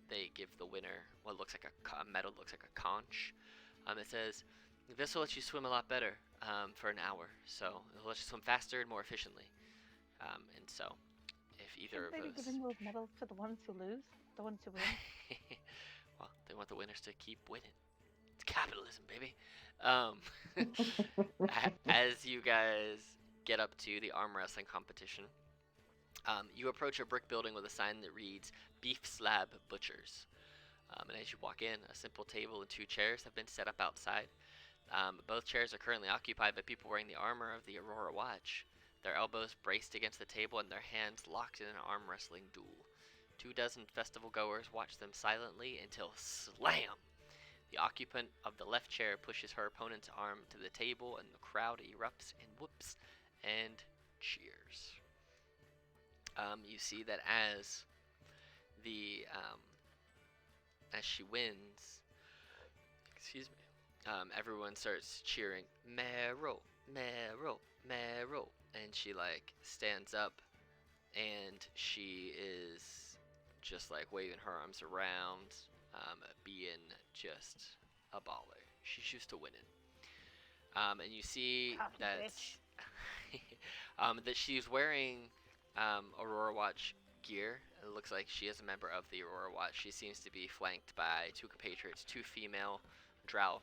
They give the winner what looks like a medal, looks like a conch. It says, "This will let you swim a lot better for an hour, so it'll let you swim faster and more efficiently." And so, if either Shouldn't they of be those, giving those medals to the ones who lose? The ones who win? well, they want the winners to keep winning. It's capitalism, baby. As you guys get up to the arm wrestling competition, you approach a brick building with a sign that reads Beef Slab Butchers. And as you walk in, a simple table and 2 chairs have been set up outside. Both chairs are currently occupied by people wearing the armor of the Aurora Watch, their elbows braced against the table and their hands locked in an arm wrestling duel. 24 festival goers watch them silently until slam! The occupant of the left chair pushes her opponent's arm to the table, and the crowd erupts in whoops and cheers. You see that as she wins, excuse me, everyone starts cheering, "Meryl, Meryl, Meryl," and she like stands up, and she is just like waving her arms around, being just a baller. She's used to winning. And you see Cocky that that she's wearing Aurora Watch gear. It looks like she is a member of the Aurora Watch. She seems to be flanked by 2 compatriots, 2 female drow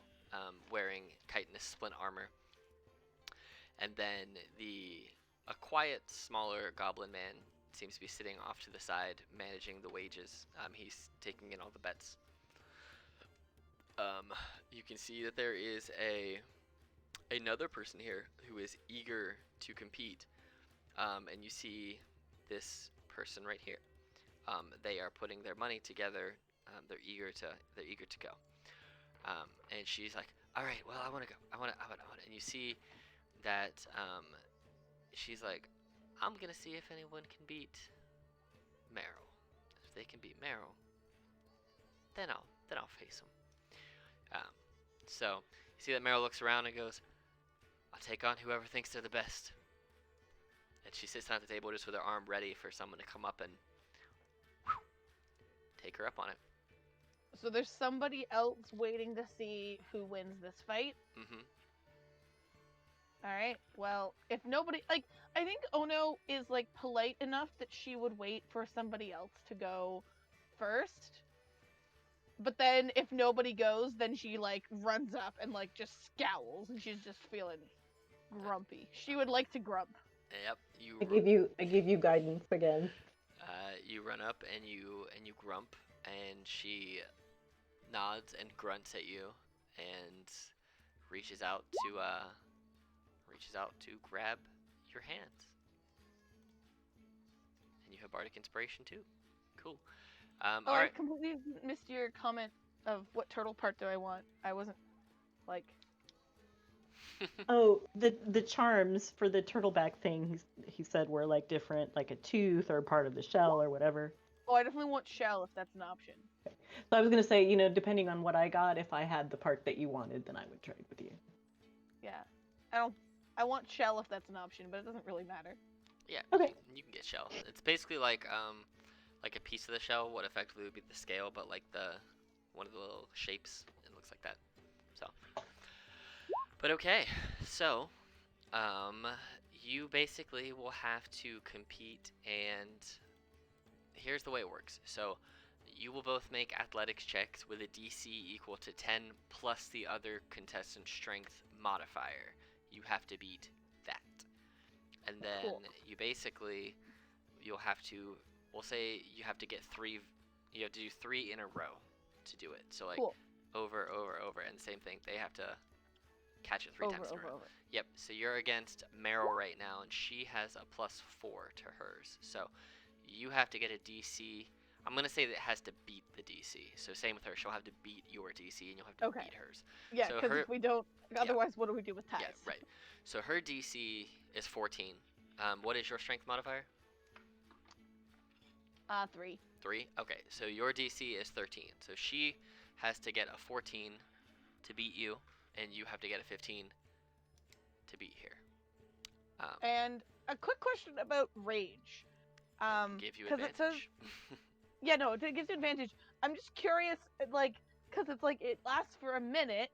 wearing chitinous splint armor. And then a quiet, smaller goblin man seems to be sitting off to the side, managing the wages. He's taking in all the bets. You can see that there is another person here who is eager to compete. And you see this person right here. They are putting their money together. They're eager to go. And she's like, "All right, well, I want to go. I want to." And you see that she's like, "I'm gonna see if anyone can beat Meryl. If they can beat Meryl, then I'll face them." So you see that Meryl looks around and goes, "I'll take on whoever thinks they're the best." And she sits down at the table just with her arm ready for someone to come up and take her up on it. So there's somebody else waiting to see who wins this fight. Mm-hmm. All right. Well, if nobody I think Ono is polite enough that she would wait for somebody else to go first. But then if nobody goes, then she runs up and just scowls and she's just feeling grumpy. She would like to grump. Yep. I give you guidance again. You run up and you grump, and she nods and grunts at you and reaches out to grab your hands. And you have bardic inspiration too. Cool. All I right. completely missed your comment of what turtle part do I want. I wasn't Oh, the charms for the turtleback thing he said were different, like a tooth or part of the shell or whatever. Oh, I definitely want shell if that's an option. So I was gonna say, depending on what I got, if I had the part that you wanted, then I would trade with you. Yeah. I want shell if that's an option, but it doesn't really matter. Yeah. Okay. You can get shell. It's basically like a piece of the shell, what effectively would be the scale, but one of the little shapes. It looks like that. So. But okay, so you basically will have to compete, and here's the way it works. So you will both make athletics checks with a DC equal to 10 plus the other contestant's strength modifier. You have to beat that. And then Cool. you'll have to, we'll say you have to get 3, you have to do 3 in a row to do it. So Cool. over, and same thing, they have to catch it 3 times in a row. Over. Yep, so you're against Meryl right now, and she has a +4 to hers. So you have to get a DC. I'm going to say that it has to beat the DC. So same with her. She'll have to beat your DC, and you'll have to Okay. beat hers. Yeah, So because if we don't, otherwise, what do we do with ties? Yeah, right. So her DC is 14. What is your strength modifier? 3. 3? Okay, so your DC is 13. So she has to get a 14 to beat you, and you have to get a 15 to beat here. And a quick question about rage. Give you 'cause advantage. it says, yeah, no, it gives you advantage. I'm just curious, because it's it lasts for a minute,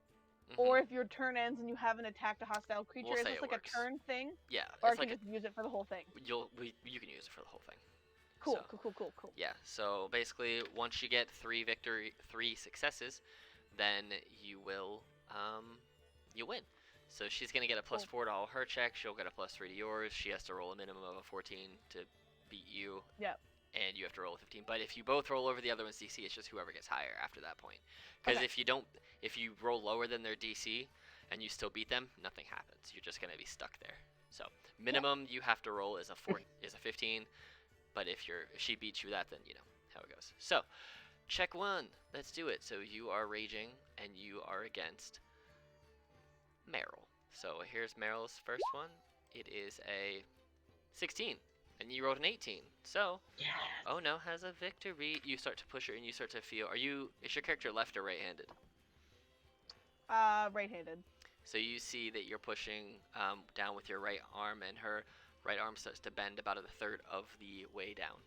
Mhm. or if your turn ends and you haven't attacked a hostile creature, We'll is say this it a works. turn thing? Yeah, Or I it's can like just use it for the whole thing? you can use it for the whole thing. Cool, So- cool. Yeah, so basically, once you get 3 successes, then you will, you win. So she's gonna get a Cool. +4 to all her checks. She'll get a +3 to yours. She has to roll a minimum of a 14 to beat you. Yep. And you have to roll a 15. But if you both roll over the other one's DC, it's just whoever gets higher after that point. Because Okay. if you roll lower than their DC and you still beat them, nothing happens. You're just gonna be stuck there. So minimum you have to roll is a 15. But if she beats you that, then you know how it goes. So, check 1. Let's do it. So you are raging, and you are against Meryl. So here's Meryl's first one. It is a 16, and you rolled an 18. So, Ono has a victory. You start to push her, and you start to feel. Is your character left or right-handed? Right-handed. So you see that you're pushing down with your right arm, and her right arm starts to bend about a third of the way down.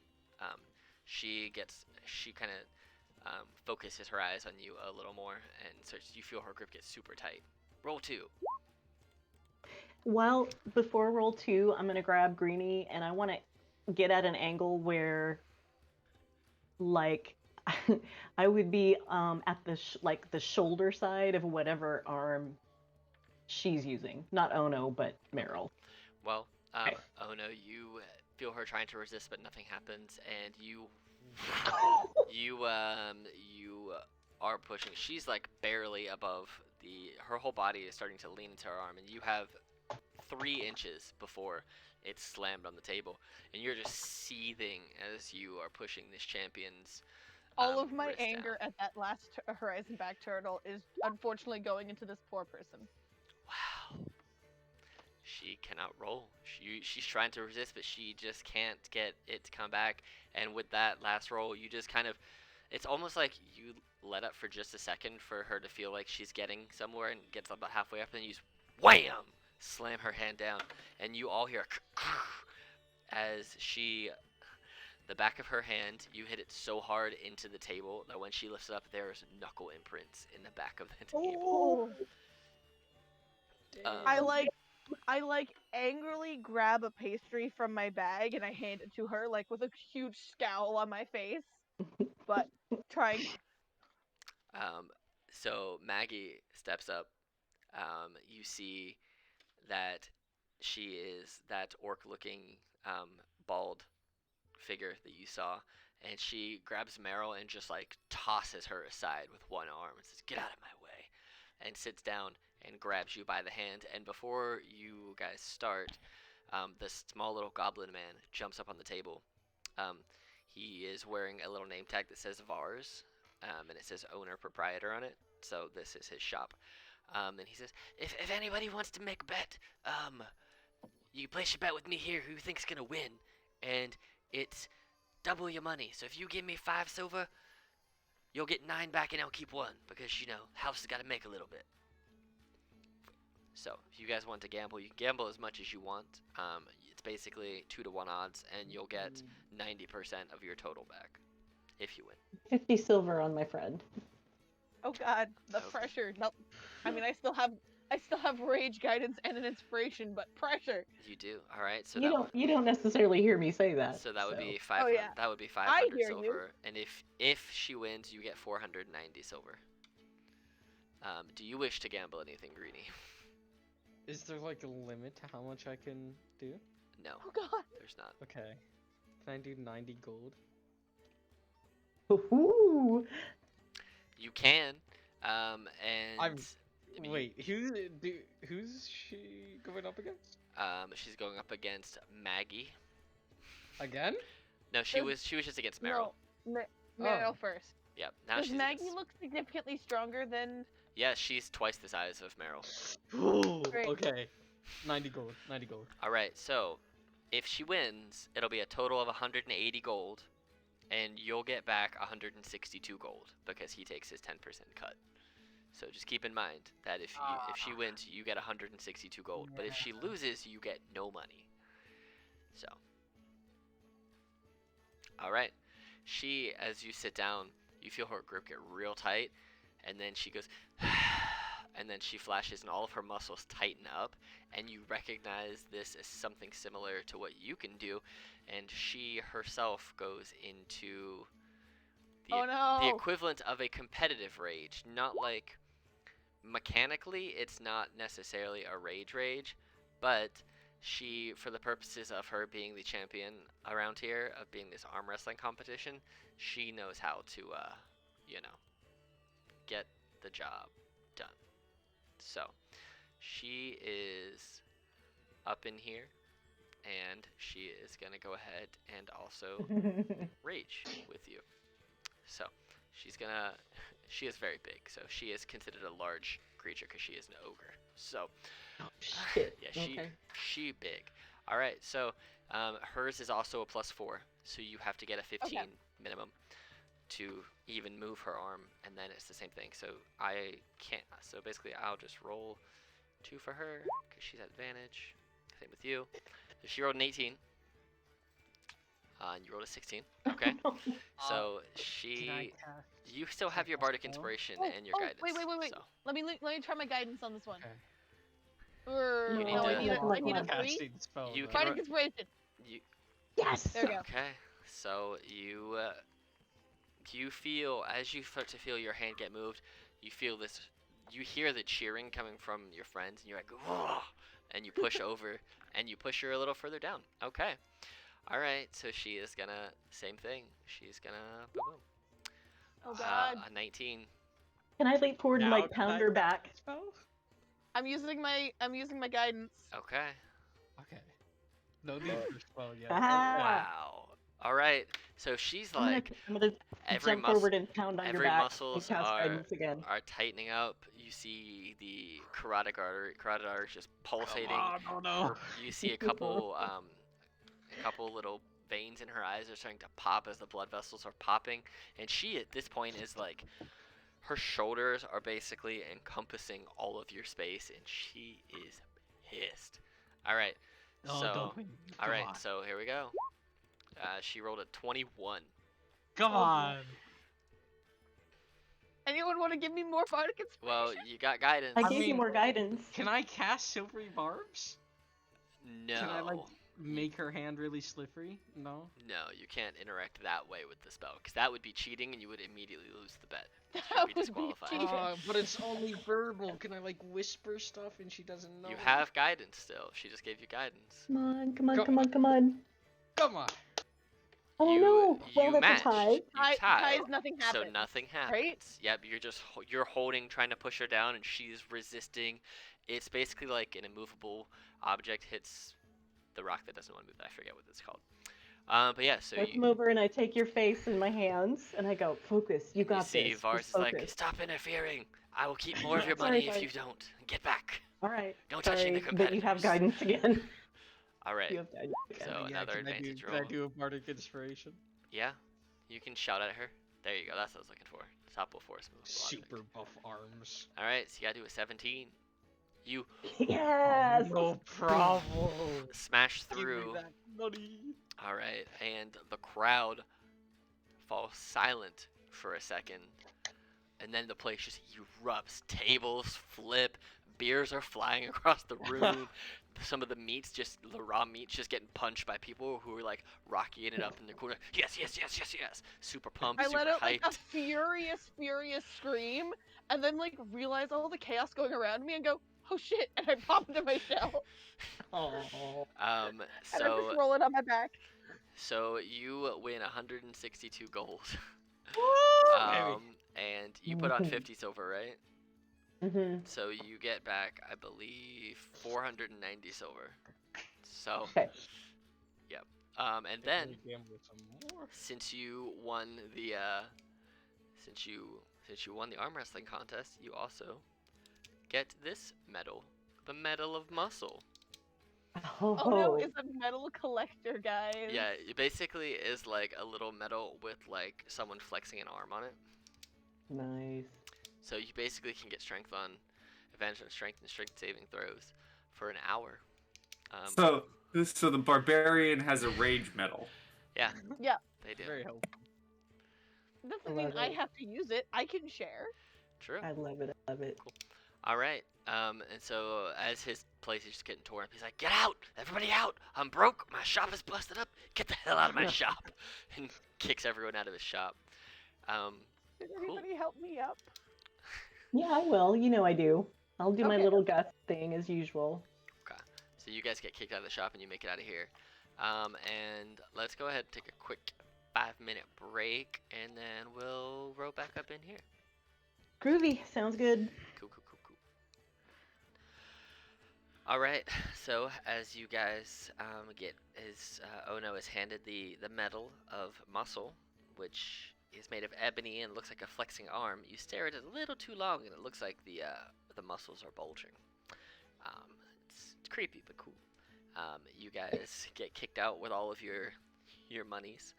She kind of focuses her eyes on you a little more, and starts. You feel her grip get super tight. Roll 2. Well, before roll 2, I'm gonna grab Greenie, and I want to get at an angle where, like, I would be at the like the shoulder side of whatever arm she's using. Not Ono, but Meryl. Well, Okay. Ono, you feel her trying to resist, but nothing happens, and you are pushing. She's like barely above her whole body is starting to lean into her arm, and you have 3 inches before it's slammed on the table, and you're just seething as you are pushing this champion's All of my wrist anger down. at that last Horizon back turtle is unfortunately going into this poor person. Wow. She cannot roll. She's trying to resist, but she just can't get it to come back. And with that last roll, you just kind of, it's almost like you let up for just a second for her to feel like she's getting somewhere, and gets about halfway up, and you just wham, slam her hand down, and you all hear as the back of her hand, you hit it so hard into the table that when she lifts it up, there's knuckle imprints in the back of the table. I like angrily grab a pastry from my bag and I hand it to her, like with a huge scowl on my face, but trying. So Maggie steps up. You see that she is that orc-looking bald figure that you saw, and she grabs Meryl and just like tosses her aside with one arm and says, "Get out of my way," and sits down and grabs you by the hand. And before you guys start, this small little goblin man jumps up on the table. He is wearing a little name tag that says Vars, and it says owner proprietor on it. So this is his shop. And he says, if anybody wants to make a bet, you place your bet with me here. Who you think's gonna win? And it's double your money. So if you give me 5 silver, you'll get 9 back, and I'll keep 1 because house has got to make a little bit. So if you guys want to gamble, you can gamble as much as you want. It's basically 2 to 1 odds, and you'll get 90% of your total back if you win. 50 silver on my friend. Oh God, the Okay. pressure. No, I mean I still have rage guidance and an inspiration, but pressure. You do. All right. So You don't necessarily hear me say that. So that would be 500. Oh, yeah. That would be I 500 hear you. silver, and if she wins, you get 490 silver. Do you wish to gamble anything, Greenie? Is there like a limit to how much I can do? No, Oh God. there's not. Okay. Can I do 90 gold? Ooh. You can, and Wait, who's she going up against? she's going up against Maggie. Again? No, she Does- was just against Meryl. No, Meryl Oh. first. Yep. Now Does she's Maggie against. look significantly stronger than? Yeah, she's twice the size of Meryl. Ooh, Great. okay. 90 gold. 90 gold. All right. So, if she wins, it'll be a total of 180 gold, and you'll get back 162 gold because he takes his 10% cut. So just keep in mind that if she wins, you get 162 gold. But if she loses, you get no money. So. All right. She, as you sit down, you feel her grip get real tight, and then she goes, and then she flashes, and all of her muscles tighten up, and you recognize this as something similar to what you can do, and she herself goes into Oh no. the equivalent of a competitive rage. Not like mechanically, it's not necessarily a rage, but she, for the purposes of her being the champion around here, of being this arm wrestling competition, she knows how to, get the job done. So, she is up in here, and she is going to go ahead and also rage with you. So, she is very big, so she is considered a large creature because she is an ogre. So, Shit. yeah, Okay. she big. All right, so hers is also a +4, so you have to get a 15 minimum to even move her arm, and then it's the same thing. So I can't. So basically, I'll just roll 2 for her because she's at advantage. Same with you. So she rolled an 18. And you rolled a 16. Okay. So Can I she, cast? you still have check your my bardic spell? inspiration Oh, and your oh, guidance. wait. So Let me try my guidance on this one. Okay. You need No, to- I need Come on, I need a come on. 3. Casting spell. You though. can- Bardic inspiration. you Yes. There we go. okay? So you feel, as you start to feel your hand get moved, you feel this. You hear the cheering coming from your friends, and you're like, "Whoa!" And you push over, and you push her a little further down. Okay. All right. So she is gonna same thing. She's gonna boom. Oh god. A 19. Can I leap forward and Now like can I pound her cast back? Spell? I'm using my guidance. Okay. Okay. No need for spell yet. Ah. Wow. All right. So she's like I'm gonna every jump muscle. forward and pound on your Every back muscles and cast are guidance again. tightening up. You see the carotid artery just pulsating. Oh no. You see a couple little veins in her eyes are starting to pop as the blood vessels are popping, and she at this point is like, her shoulders are basically encompassing all of your space, and she is pissed. All right. Oh, So don't win. all right. Come on. So here we go. She rolled a 21. Come on. Anyone want to give me more bardic inspiration? Well, you got guidance. I I gave you mean- more guidance. Can I cast silvery barbs? No. Can I like make her hand really slippery? No. No, you can't interact that way with the spell, because that would be cheating, and you would immediately lose the bet. That She'd be would be disqualified. cheating. But it's only verbal. Can I like whisper stuff and she doesn't know? You have guidance still. She just gave you guidance. Come on, come on, Go- come on, come on. Come on. Oh you, no! Well, you that's matched. a tie. You tied. Ties, nothing So happens. nothing happens. right? Yep, you're holding, trying to push her down, and she's resisting. It's basically like an immovable object hits the rock that doesn't want to move. I forget what it's called. But yeah, so I come over and I take your face in my hands and I go, focus. You got see this. Vars Just is like, focus. stop interfering. I will keep more of your Sorry, money if sorry. you don't. Get back. All right. No touching the Sorry, but you have competitors. guidance again. All right. You have guidance again. So another can advantage Can roll. I do a bardic inspiration? Yeah, you can shout at her. There you go. That's what I was looking for. Topple force move. Super buff arms. All right, so you gotta do a 17. You Yes. No problem. smash Give me through. that money. All right, and the crowd falls silent for a second, and then the place just erupts. Tables flip, beers are flying across the room. Some of the raw meat's just getting punched by people who are like rocking it up in the corner. Yes, yes, yes, yes, yes. Super pumped, I super let out like hyped. a furious scream, and then like realize all the chaos going around me, and go, "Oh shit!" And I pop into my shell, Oh. and I'm So just rolling on my back. so you win 162 gold. Baby. And you put on Mhm. 50 silver, right? Mhm. So you get back, I believe, 490 silver. So, Okay. and then Gamble some more. since you won the since you won the arm wrestling contest, you also get this medal, the Medal of Muscle. Oh, Oh no, it's a metal collector, guys. Yeah, it basically is like a little medal with like someone flexing an arm on it. Nice. So you basically can get strength on advantage on strength and strength saving throws for an hour. So the barbarian has a rage medal. Yeah. Yeah. They do. Very helpful. Doesn't I mean love I it. have to use it. I can share. True. I love it. I love it. All right. And so as his place is just getting torn up, he's like, "Get out! Everybody out! I'm broke. My shop is busted up. Get the hell out of my shop!" And kicks everyone out of his shop. Did Cool. anybody help me up? Yeah, I will. You know I do. I'll do my Okay. little Gus thing as usual. So you guys get kicked out of the shop and you make it out of here. And let's go ahead and take a quick 5-minute break, and then we'll row back up in here. Groovy. Sounds good. Cool. All right. So as you guys get Ono is handed the medal of muscle, which is made of ebony and looks like a flexing arm. You stare at it a little too long, and it looks like the muscles are bulging. It's creepy but cool. You guys get kicked out with all of your monies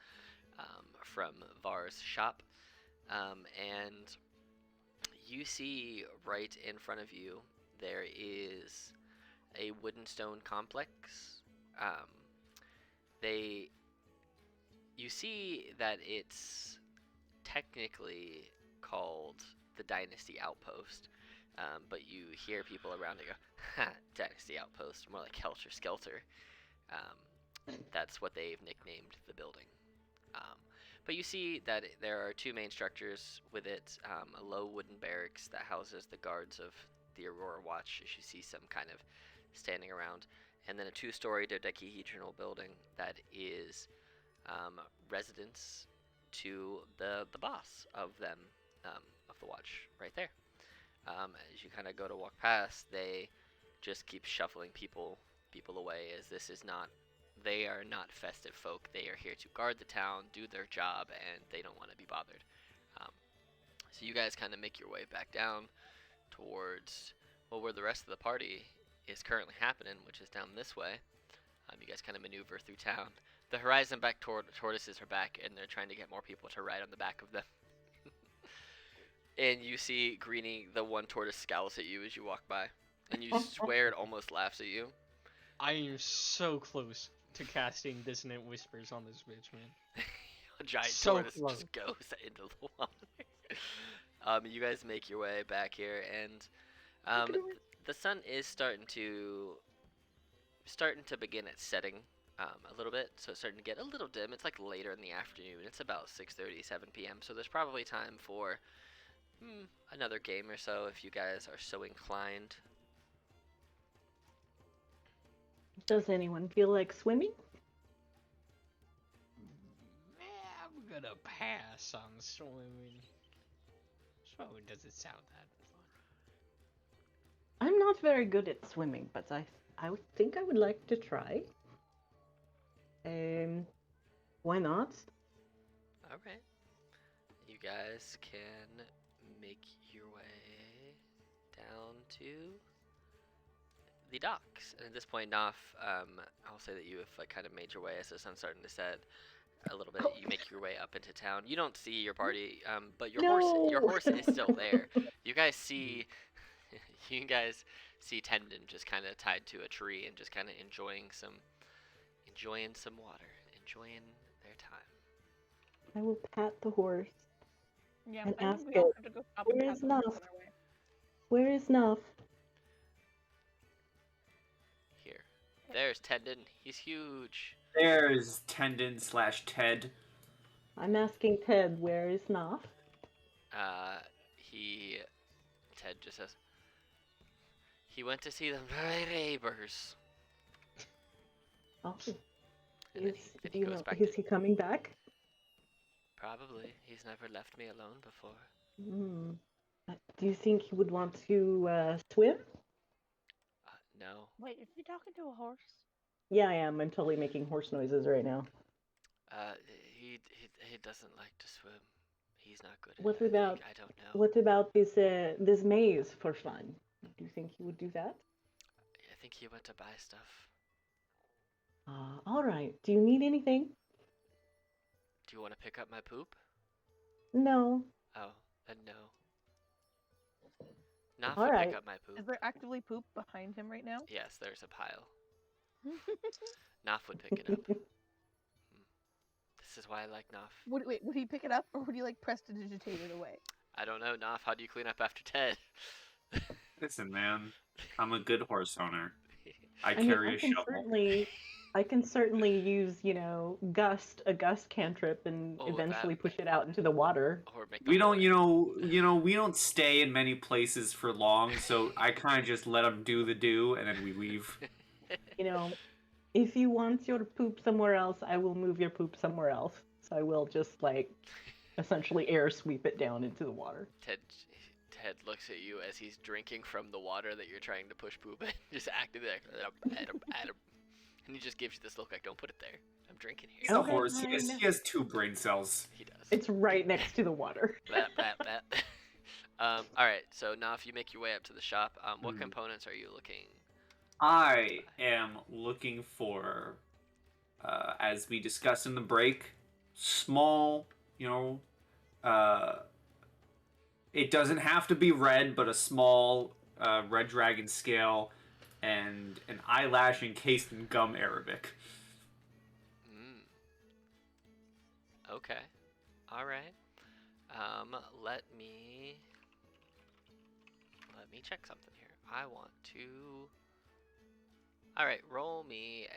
from Var's shop, and you see right in front of you there is a wooden stone complex. you see that it's technically called the Dynasty Outpost, but you hear people around it go, "Ha, Dynasty Outpost," more like Helter Skelter. That's what they've nicknamed the building. Um, but you see that there are two main structures with it, a low wooden barracks that houses the guards of the Aurora Watch, as you see some kind of standing around, and then a two-story dodecahedral building that is residence to the boss of them, of the watch, right there. As you kind of go to walk past, they just keep shuffling people away, as this is not, they are not festive folk. They are here to guard the town, do their job, and they don't want to be bothered. Um, so you guys kind of make your way back down towards, well, where the rest of the party is currently happening, which is down this way. You guys kind of maneuver through town. The horizon back tortoises are back, and they're trying to get more people to ride on the back of them. And you see Greenie, the one tortoise, scowls at you as you walk by, and you swear it almost laughs at you. I am so close to casting Dissonant Whispers on this bitch, man. A giant So tortoise close. just goes into the water. You guys make your way back here, and the sun is starting to begin its setting a little bit, so it's starting to get a little dim. It's like later in the afternoon. It's about 6:30, 7 p.m. So there's probably time for another game or so if you guys are so inclined. Does anyone feel like swimming? I'm gonna pass on swimming. Swimming doesn't sound that fun. I'm not very good at swimming, but I would think I would like to try. Why not? All right. You guys can make your way down to the docks. And at this point, Naf, I'll say that you have kind of made your way as the sun's starting to set a little bit. You make your way up into town. You don't see your party, but your horse is still there. You guys see Tendon just kind of tied to a tree and just kind of enjoying some water, enjoying their time. I will pat the horse. Yeah, And I ask think we all it, have to go stop "Where and is pat the horse Nuff? on our way." Where is Nuff? Here. There's Tendon. He's huge. There's Tendon/Ted. I'm asking Ted, where is Nuff? Ted just says, he went to see the neighbors. Oh, And then do he you goes know, back is to, he coming back? probably. He's never left me alone before. Do you think he would want to swim? No. Wait, is he talking to a horse? Yeah, I am. I'm totally making horse noises right now. He doesn't like to swim. He's not good at What it. about I don't know. What about this maze for fun? Do you think he would do that? I think he went to buy stuff. All right. Do you need anything? Do you want to pick up my poop? No. Oh, then no. Not All to right. pick up my poop. Is there actively poop behind him right now? Yes, there's a pile. Naf would pick it up. This is why I like Naf. Would he pick it up, or would he like prestidigitate it away? I don't know, Naf. How do you clean up after Ted? Listen, man, I'm a good horse owner. I I mean, carry a shovel. I can certainly use, a gust cantrip and Oh, eventually that- push it out into the water. Or make the We don't, horse- we don't stay in many places for long, so I kind of just let them do the do, and then we leave. If you want your poop somewhere else, I will move your poop somewhere else. So I will just essentially air sweep it down into the water. Ted looks at you as he's drinking from the water that you're trying to push poop in. Just actively and he just gives you this look like, don't put it there. I'm drinking He's here. a Okay, horse. fine. He has 2 brain cells. He does. It's right next to the water. That. Alright, so now if you make your way up to the shop, what Hmm. components are you looking? I am looking for, as we discussed in the break, small, it doesn't have to be red, but a small red dragon scale and an eyelash encased in gum Arabic. Okay. All right. Let me check something here. I want to. All right, roll me.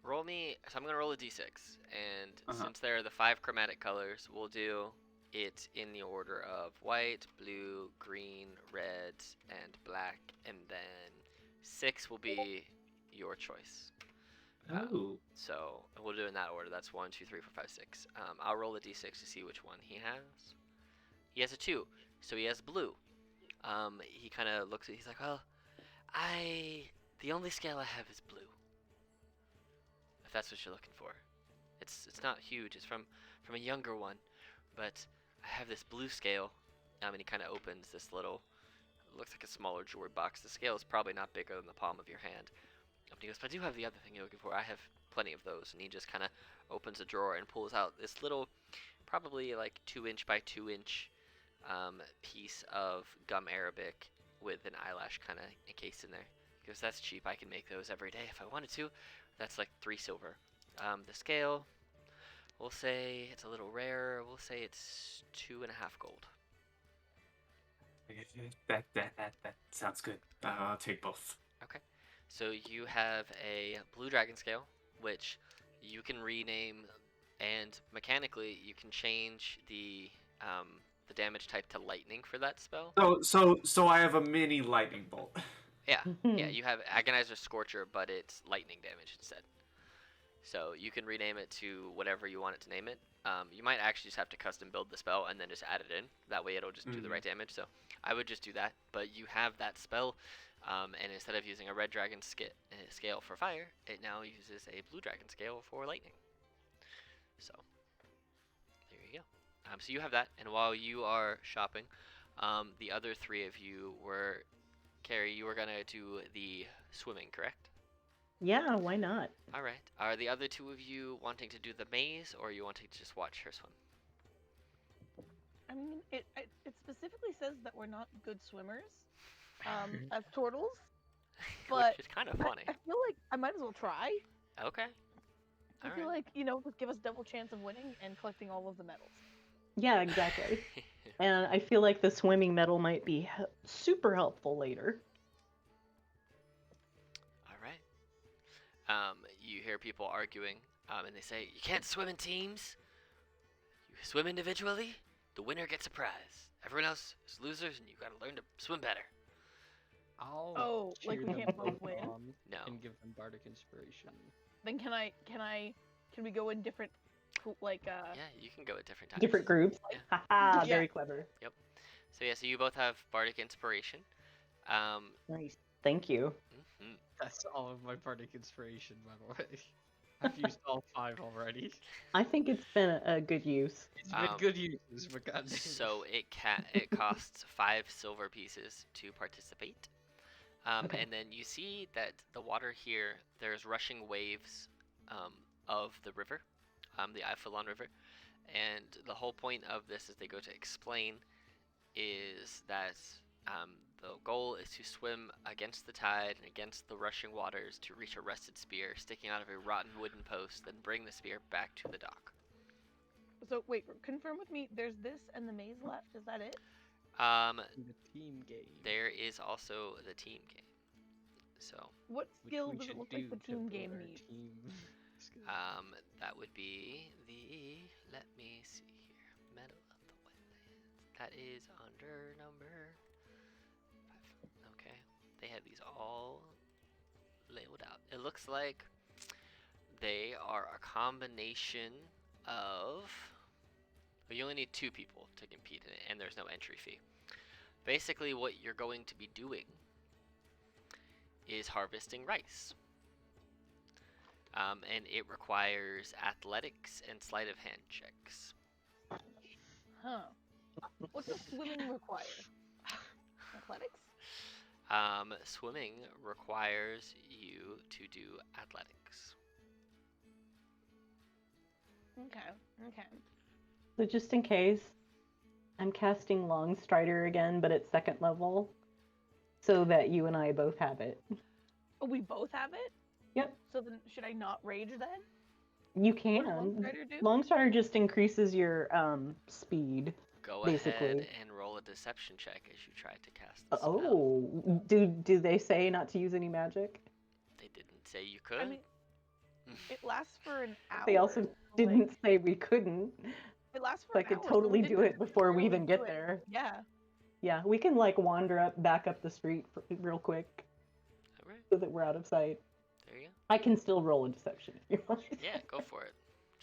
So I'm gonna roll a d6, and since there are the 5 chromatic colors, we'll do it in the order of white, blue, green, red, and black, and then 6 will be your choice. Oh. So we'll do it in that order. That's 1, 2, 3, 4, 5, 6. I'll roll a d6 to see which one he has. He has a 2, so he has blue. He kind of looks at. He's like, well, the only scale I have is blue. If that's what you're looking for, it's not huge. It's from a younger one, but I have this blue scale. And he kind of opens this little. Looks like a smaller jewelry box. The scale is probably not bigger than the palm of your hand. And he goes, but I do have the other thing you're looking for. I have plenty of those. And he just kind of opens a drawer and pulls out this little, probably like 2-inch by 2-inch piece of gum Arabic with an eyelash kind of encased in there. He goes, that's cheap. I can make those every day if I wanted to. That's like 3 silver. The scale, we'll say it's a little rarer. We'll say it's 2.5 gold. That sounds good. I'll take both. Okay. So you have a blue dragon scale, which you can rename, and mechanically you can change the damage type to lightning for that spell. So I have a mini lightning bolt. Yeah, yeah. You have Agonizer Scorcher, but it's lightning damage instead. So you can rename it to whatever you want it to name it. You might actually just have to custom build the spell and then just add it in. That way it'll just do the right damage. So I would just do that. But you have that spell, and instead of using a red dragon scale for fire, it now uses a blue dragon scale for lightning. So there you go. So you have that, and while you are shopping, the other 3 of you were, Carrie, you were gonna do the swimming, correct? Yeah, why not? All right. Are the other 2 of you wanting to do the maze, or are you wanting to just watch her swim? I mean, it specifically says that we're not good swimmers, as turtles. But Which is kind of funny. I feel like I might as well try. Okay. I feel like, would give us double chance of winning and collecting all of the medals. Yeah, exactly. And I feel like the swimming medal might be super helpful later. All right. You hear people arguing, and they say, you can't swim in teams. You swim individually, the winner gets a prize. Everyone else is losers, and you gotta learn to swim better. I'll like cheer we them can't both both win? on No. and give them bardic inspiration. Then can we go in different, like, Yeah, you can go at different times. Different groups. Yeah. Haha, Yeah. very clever. So yeah, so you both have bardic inspiration. Nice. Thank you. Mhm. That's all of my bardic inspiration, by the way. I've used all 5 already. I think it's been a good use. It's been good uses, but goddamn. So it costs 5 silver pieces to participate. Okay. And then you see that the water here, there's rushing waves of the river, the Ifalon River. And the whole point of this, as they go to explain, is that the goal is to swim against the tide and against the rushing waters to reach a rusted spear sticking out of a rotten wooden post, then bring the spear back to the dock. So wait, confirm with me. There's this and the maze left. Is that it? The team game. There is also the team game. So What which skill we does it should look like the do to team build game our needs? team skills. that would be the, let me see here, Meadow of the Wetlands. That is under number 5. Okay, they have these all labeled out. It looks like they are a combination of, well, you only need 2 people to compete in it, and there's no entry fee. Basically, what you're going to be doing is harvesting rice. And it requires athletics and sleight of hand checks. Huh. What does swimming require? Athletics? Swimming requires you to do athletics. Okay. So just in case, I'm casting Long Strider again, but at 2nd level, so that you and I both have it. Oh, we both have it? Yep. So then, should I not rage then? You What does can. Longstrider do? Longstrider just increases your speed. Go Basically. ahead and roll a deception check as you try to cast the spell. Oh, do they say not to use any magic? They didn't say you could. I mean, it lasts for an hour. They also so, didn't like, say we couldn't. it lasts for So I an could hour, totally so we do didn't it before we necessarily even get do it. there. Yeah. Yeah, we can like wander back up the street real quick All right, so that we're out of sight. there you go. I can still roll a deception if you want. Yeah, go for it.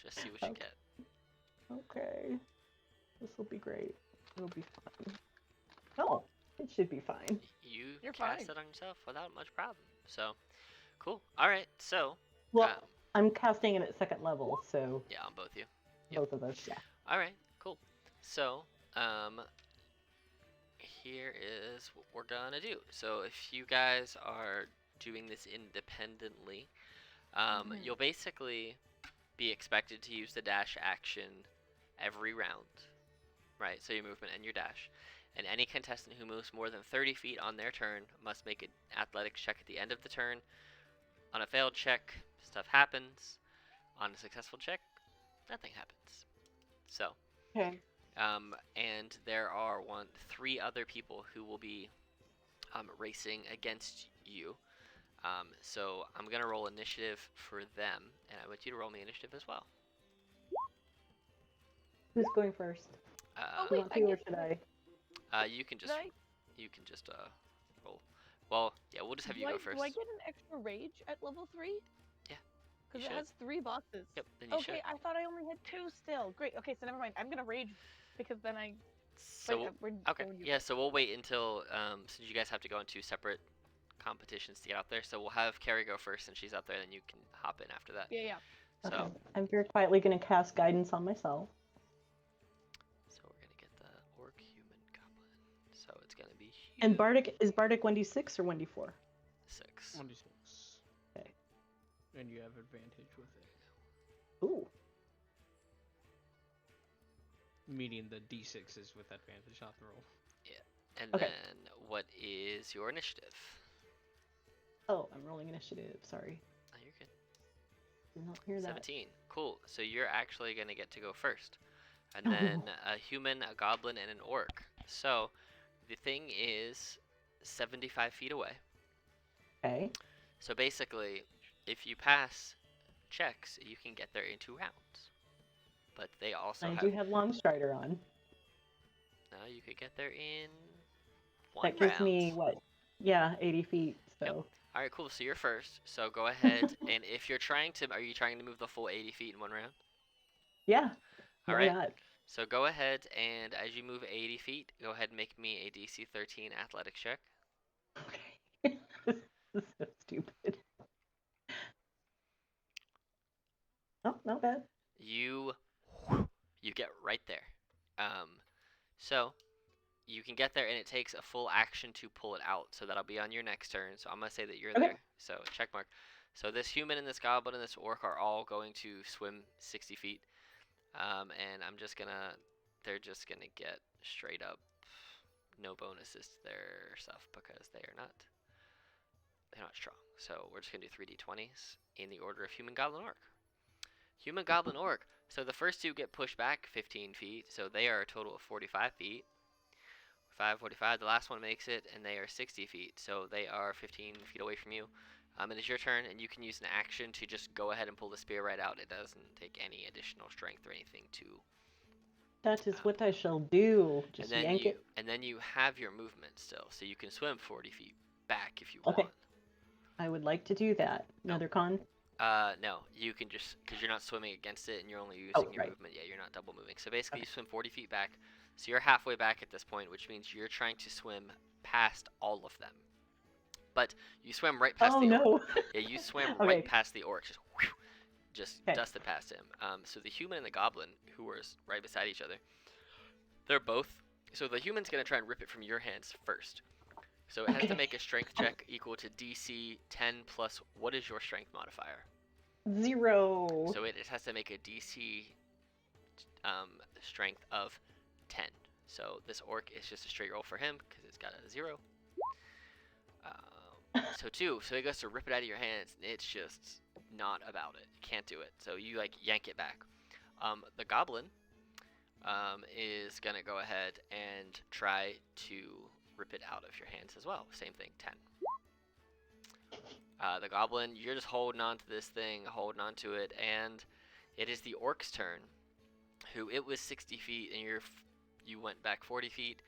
Just see what you Okay. get. Okay. This will be great. It'll be fun. Oh, it should be fine. You You're cast fine. it on yourself without much problem. So, cool. All right, so Well, um, I'm casting it at second level, so yeah, on both of you. Yep. both of us, yeah. All right, cool. So, here is what we're gonna do. So, if you guys are doing this independently, you'll basically be expected to use the dash action every round, right? So your movement and your dash. And any contestant who moves more than 30 feet on their turn must make an athletics check at the end of the turn. On a failed check, stuff happens. On a successful check, nothing happens. So, Okay. and there are 3 other people who will be racing against you. So I'm gonna roll initiative for them, and I want you to roll me initiative as well. Who's going first? Oh, Do you wait, want I to, or guess- should I? You can Did just I, roll. Well, yeah, we'll just have you go first. do I get an extra rage at level 3? Yeah, Because you it should. has 3 bosses. Yep, then you Okay, should. I thought I only had 2 still. Great. Okay, so never mind. I'm gonna rage because then I. So Wait, okay, yeah. So we'll wait until since you guys have to go on 2 separate competitions to get out there. So we'll have Carrie go first, and she's out there, then you can hop in after that. Yeah. So Okay. I'm very quietly going to cast guidance on myself. so we're gonna get the orc, human, goblin. So it's gonna be And huge. Bardic is Bardic 1d6 or 1d4? 6. 1d6. Okay. And you have advantage with it. Ooh. Meaning the d6 is with advantage, not the roll. And Okay. then what is your initiative? Oh, I'm rolling initiative. Sorry. Oh, you're good. Did not hear that. 17. Cool. So you're actually gonna get to go first, and Oh. then a human, a goblin, and an orc. So the thing is 75 feet away. Okay. So basically, if you pass checks, you can get there in 2 rounds. But they also I have. do have Longstrider on. No, you could get there in 1 That gives round. me, what? Yeah, 80 feet, so. Yep. All right, cool. So you're first. So go ahead, and if you're trying to, are you trying to move the full 80 feet in 1 round? Yeah. All why right. not? So go ahead, and as you move 80 feet, go ahead and make me a DC 13 athletics check. Okay. This is so stupid. Oh, not bad. You get right there. So you can get there, and it takes a full action to pull it out. So that'll be on your next turn. So I'm gonna say that you're Okay. there. So check mark. So this human and this goblin and this orc are all going to swim 60 feet. And they're just gonna get straight up no bonuses to their stuff because they're not strong. So we're just gonna do 3d20s in the order of human, goblin, orc. Human, goblin, orc. So the first 2 get pushed back 15 feet, so they are a total of 45 feet. 45. The last one makes it, and they are 60 feet, so they are 15 feet away from you. It is your turn, and you can use an action to just go ahead and pull the spear right out. It doesn't take any additional strength or anything to. That is what I shall do. And Just then yank you it. and then you have your movement still, so you can swim 40 feet back if you Okay. want. I would like to do that. Another con? No, you can just, because you're not swimming against it and you're only using your right. movement. Yeah, you're not double moving. So basically, Okay. you swim 40 feet back. So you're halfway back at this point, which means you're trying to swim past all of them. But you swim right past Oh, the orc. no. Yeah, you swam Okay. right past the orc. Just, whew, just Okay. dusted past him. So the human and the goblin, who were right beside each other, they're both. So the human's going to try and rip it from your hands first. So it has to Okay. make a strength check equal to DC 10 plus, what is your strength modifier? 0. So it has to make a DC strength of 10. So this orc is just a straight roll for him because it's got a 0. So 2. So he goes to rip it out of your hands, and it's just not about it. You can't do it. So you like yank it back. The goblin is gonna go ahead and try to rip it out of your hands as well. Same thing, 10. The goblin, you're just holding on to this thing, holding on to it, and it is the orc's turn. Who it was 60 feet, and you went back 40 feet.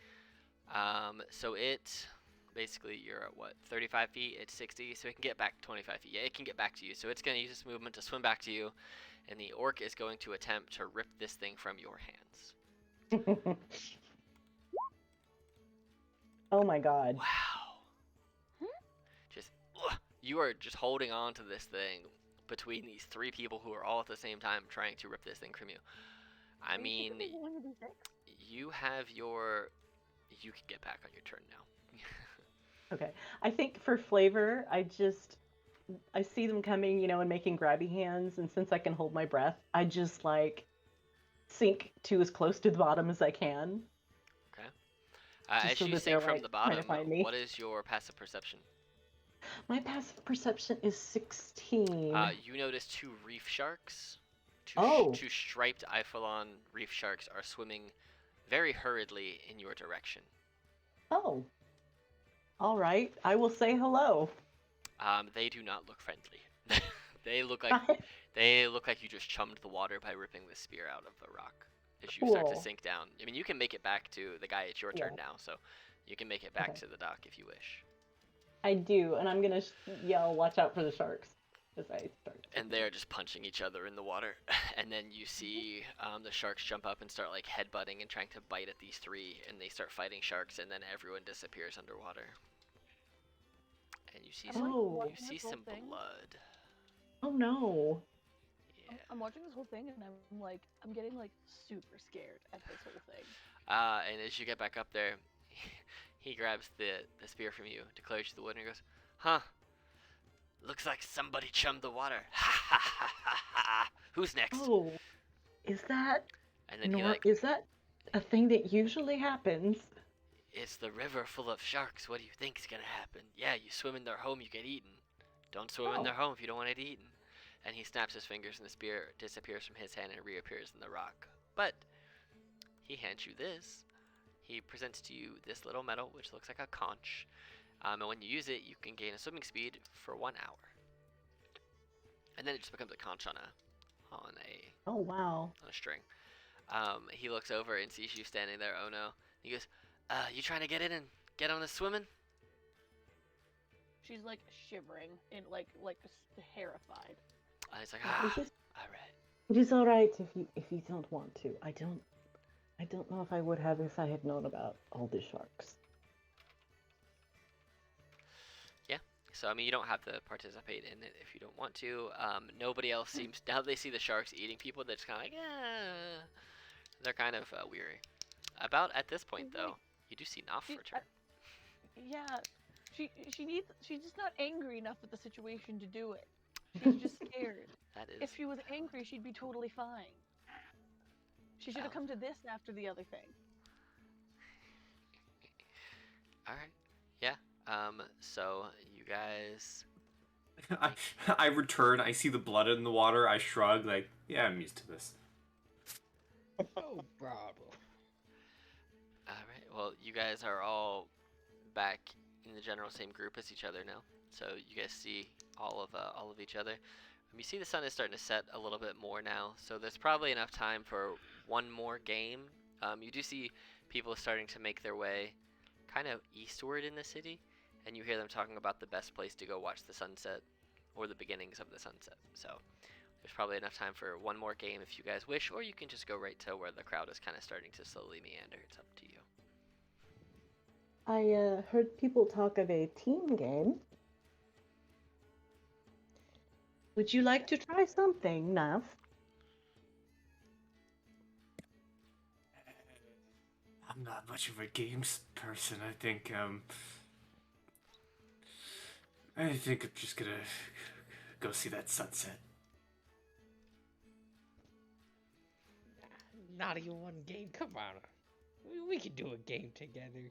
So it basically you're at what 35 feet. It's 60, so it can get back 25 feet. Yeah, it can get back to you. So it's gonna use this movement to swim back to you, and the orc is going to attempt to rip this thing from your hands. Oh my god. Wow. Just you are just holding on to this thing between these three people who are all at the same time trying to rip this thing from you. I mean, you have your. You can get back on your turn now. Okay. I think for flavor, I see them coming, you know, and making grabby hands, and since I can hold my breath, I just like sink to as close to the bottom as I can. Okay. Just As so you that sink they're, from like, the trying to bottom, find me. what is your passive perception? My passive perception is 16. You notice two reef sharks. Oh. Two striped Iphalon reef sharks are swimming very hurriedly in your direction. Oh. All right. I will say hello. They do not look friendly. They look like you just chummed the water by ripping the spear out of the rock as you start to Cool. sink down. I mean, you can make it back to the guy. It's your turn Yeah. now, so you can make it back Okay. to the dock if you wish. I do, and I'm gonna yell, "Watch out for the sharks!" as I start. And they're just punching each other in the water. And then you see the sharks jump up and start like headbutting and trying to bite at these three, and they start fighting sharks, and then everyone disappears underwater. And you see some, Oh. you see some blood. Oh no. Yeah. I'm watching this whole thing and I'm getting like super scared at this whole thing. And as you get back up there, he grabs the spear from you, declares you the winner, and goes, "Huh? Looks like somebody chummed the water. Ha ha ha ha ha! Who's next?" Oh. Is that And then he is that a thing that usually happens? "It's the river full of sharks. What do you think's gonna happen? Yeah, you swim in their home, you get eaten. Don't swim in their home if you don't want it eaten." And he snaps his fingers, and the spear disappears from his hand and reappears in the rock. But he hands you this. He presents to you this little medal, which looks like a conch. And when you use it, you can gain a swimming speed for 1 hour. And then it just becomes a conch on Oh wow. a string. He looks over and sees you standing there. Oh no! He goes, "You trying to get in and get on the swimming?" She's like shivering and like terrified. He's like, It's just- all right. It is all right if you don't want to. I don't know if I would have if I had known about all the sharks. So, I mean, you don't have to participate in it if you don't want to. Nobody else seems... Now they see the sharks eating people, they're just kind of like, They're kind of weary. About at this point, though, you do see Naf return. Yeah, she's just not angry enough at the situation to do it. She's just scared. That is... If she was angry, she'd be totally fine. She should have come to this after the other thing. Alright. Yeah. So, you guys... I return. I see the blood in the water. I shrug, like, yeah, I'm used to this. Oh, bravo. Alright, well, you guys are all back in the general same group as each other now. So, you guys see all of each other. You see the sun is starting to set a little bit more now, so there's probably enough time for one more game. You do see people starting to make their way kind of eastward in the city, and you hear them talking about the best place to go watch the sunset, or the beginnings of the sunset. So there's probably enough time for one more game if you guys wish, or you can just go right to where the crowd is kind of starting to slowly meander. It's up to you. I heard people talk of a team game. Would you like to try something, Nav? I'm not much of a games person. I think I'm just gonna go see that sunset. Not even one game. Come on. We can do a game together.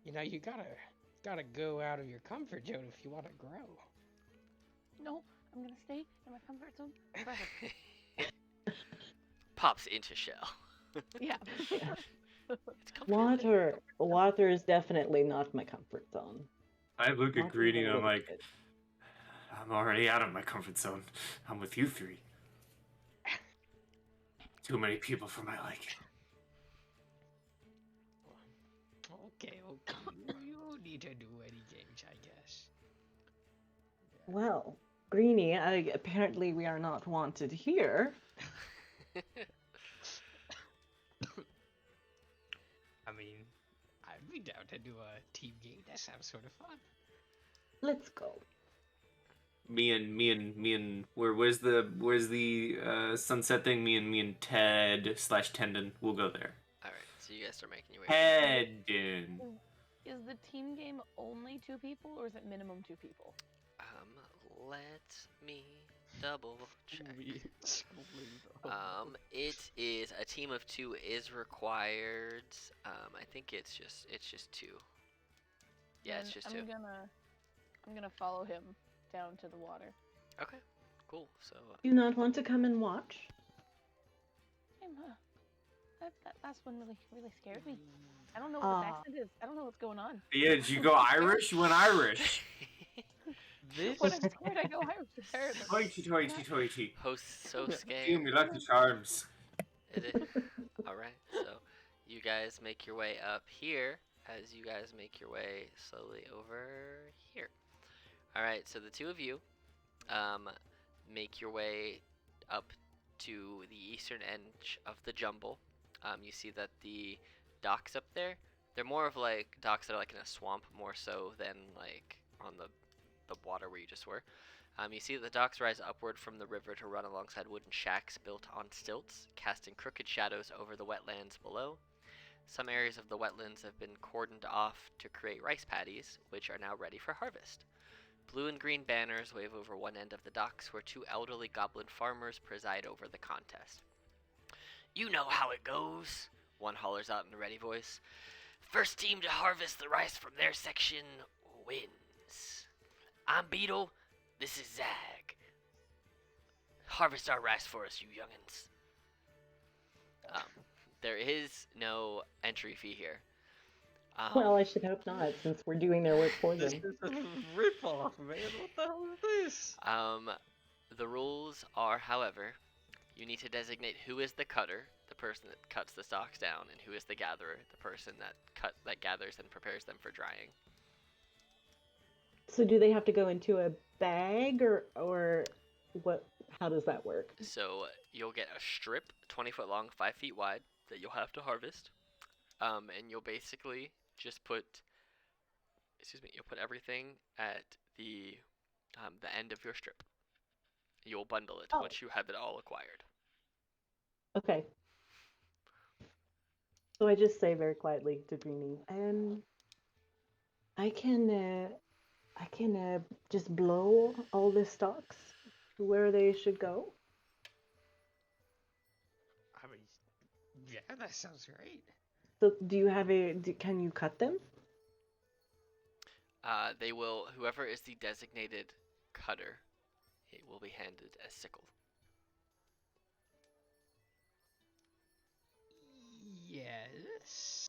You know, you gotta go out of your comfort zone if you want to grow. No, I'm gonna stay in my comfort zone forever. Pops into shell. Yeah. It's comfort. Water is definitely not my comfort zone. I look at Not Greedy even and a I'm little like, bit. I'm already out of my comfort zone. I'm with you three. Too many people for my liking. Okay. You don't need to do any games, I guess. Well, Greenie, apparently we are not wanted here. I mean, I'd be down to do a team game. That sounds sort of fun. Let's go. Me and where's the sunset thing? Me and Ted / Tendon. We'll go there. All right, so you guys are making your way. Tendon. Is the team game only 2 people, or is it minimum 2 people? Let me double check. We explained all. It is a team of 2 is required. I think it's just 2. Yeah, it's Then just 2. I'm gonna follow him down to the water. Okay, cool. So Do you not want to come and watch? That last one really scared me. I don't know what this accent is. I don't know what's going on. Yeah, did you go Irish? You went Irish. This When I'm scared, I go Irish. Apparently. Toity. host so scared. Give me Lucky Charms. It is. All right, so you guys make your way up here as you guys make your way slowly over here. All right, so the 2 of you make your way up to the eastern edge of the jumble. You see that the docks up there, they're more of like docks that are like in a swamp more so than like on the water where you just were. You see that the docks rise upward from the river to run alongside wooden shacks built on stilts, casting crooked shadows over the wetlands below. Some areas of the wetlands have been cordoned off to create rice paddies, which are now ready for harvest. Blue and green banners wave over one end of the docks where 2 elderly goblin farmers preside over the contest. You know how it goes, one hollers out in a ready voice. First team to harvest the rice from their section wins. I'm Beetle, this is Zag. Harvest our rice for us, you youngins. There is no entry fee here. Well, I should hope not, since we're doing their work for This them. is a ripoff, man. What the hell is this? The rules are, however, you need to designate who is the cutter, the person that cuts the stalks down, and who is the gatherer, the person that gathers and prepares them for drying. So do they have to go into a bag or what? How does that work? So you'll get a strip, 20 foot long, 5 feet wide, that you'll have to harvest. And you'll basically just put everything at the end of your strip. You'll bundle it once you have it all acquired. Okay. So I just say very quietly to Greenie, I can just blow all the stalks to where they should go. I mean, yeah, that sounds great. So do you have can you cut them? They will, whoever is the designated cutter, it will be handed a sickle. Yes.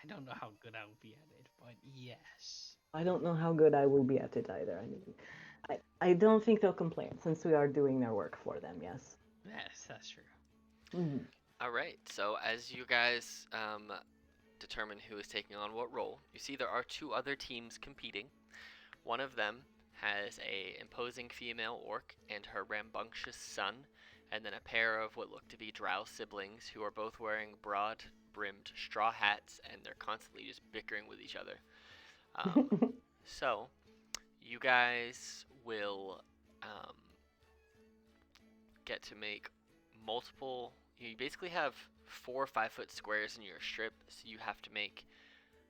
I don't know how good I will be at it, but yes. I don't know how good I will be at it either. I mean, I don't think they'll complain since we are doing their work for them, yes. Yes, that's true. Mhm. All right, so as you guys determine who is taking on what role, you see there are 2 other teams competing. One of them has a imposing female orc and her rambunctious son, and then a pair of what look to be drow siblings who are both wearing broad-brimmed straw hats, and they're constantly just bickering with each other. So, you guys will get to make multiple. You basically have 4 5-foot squares in your strip, so you have to make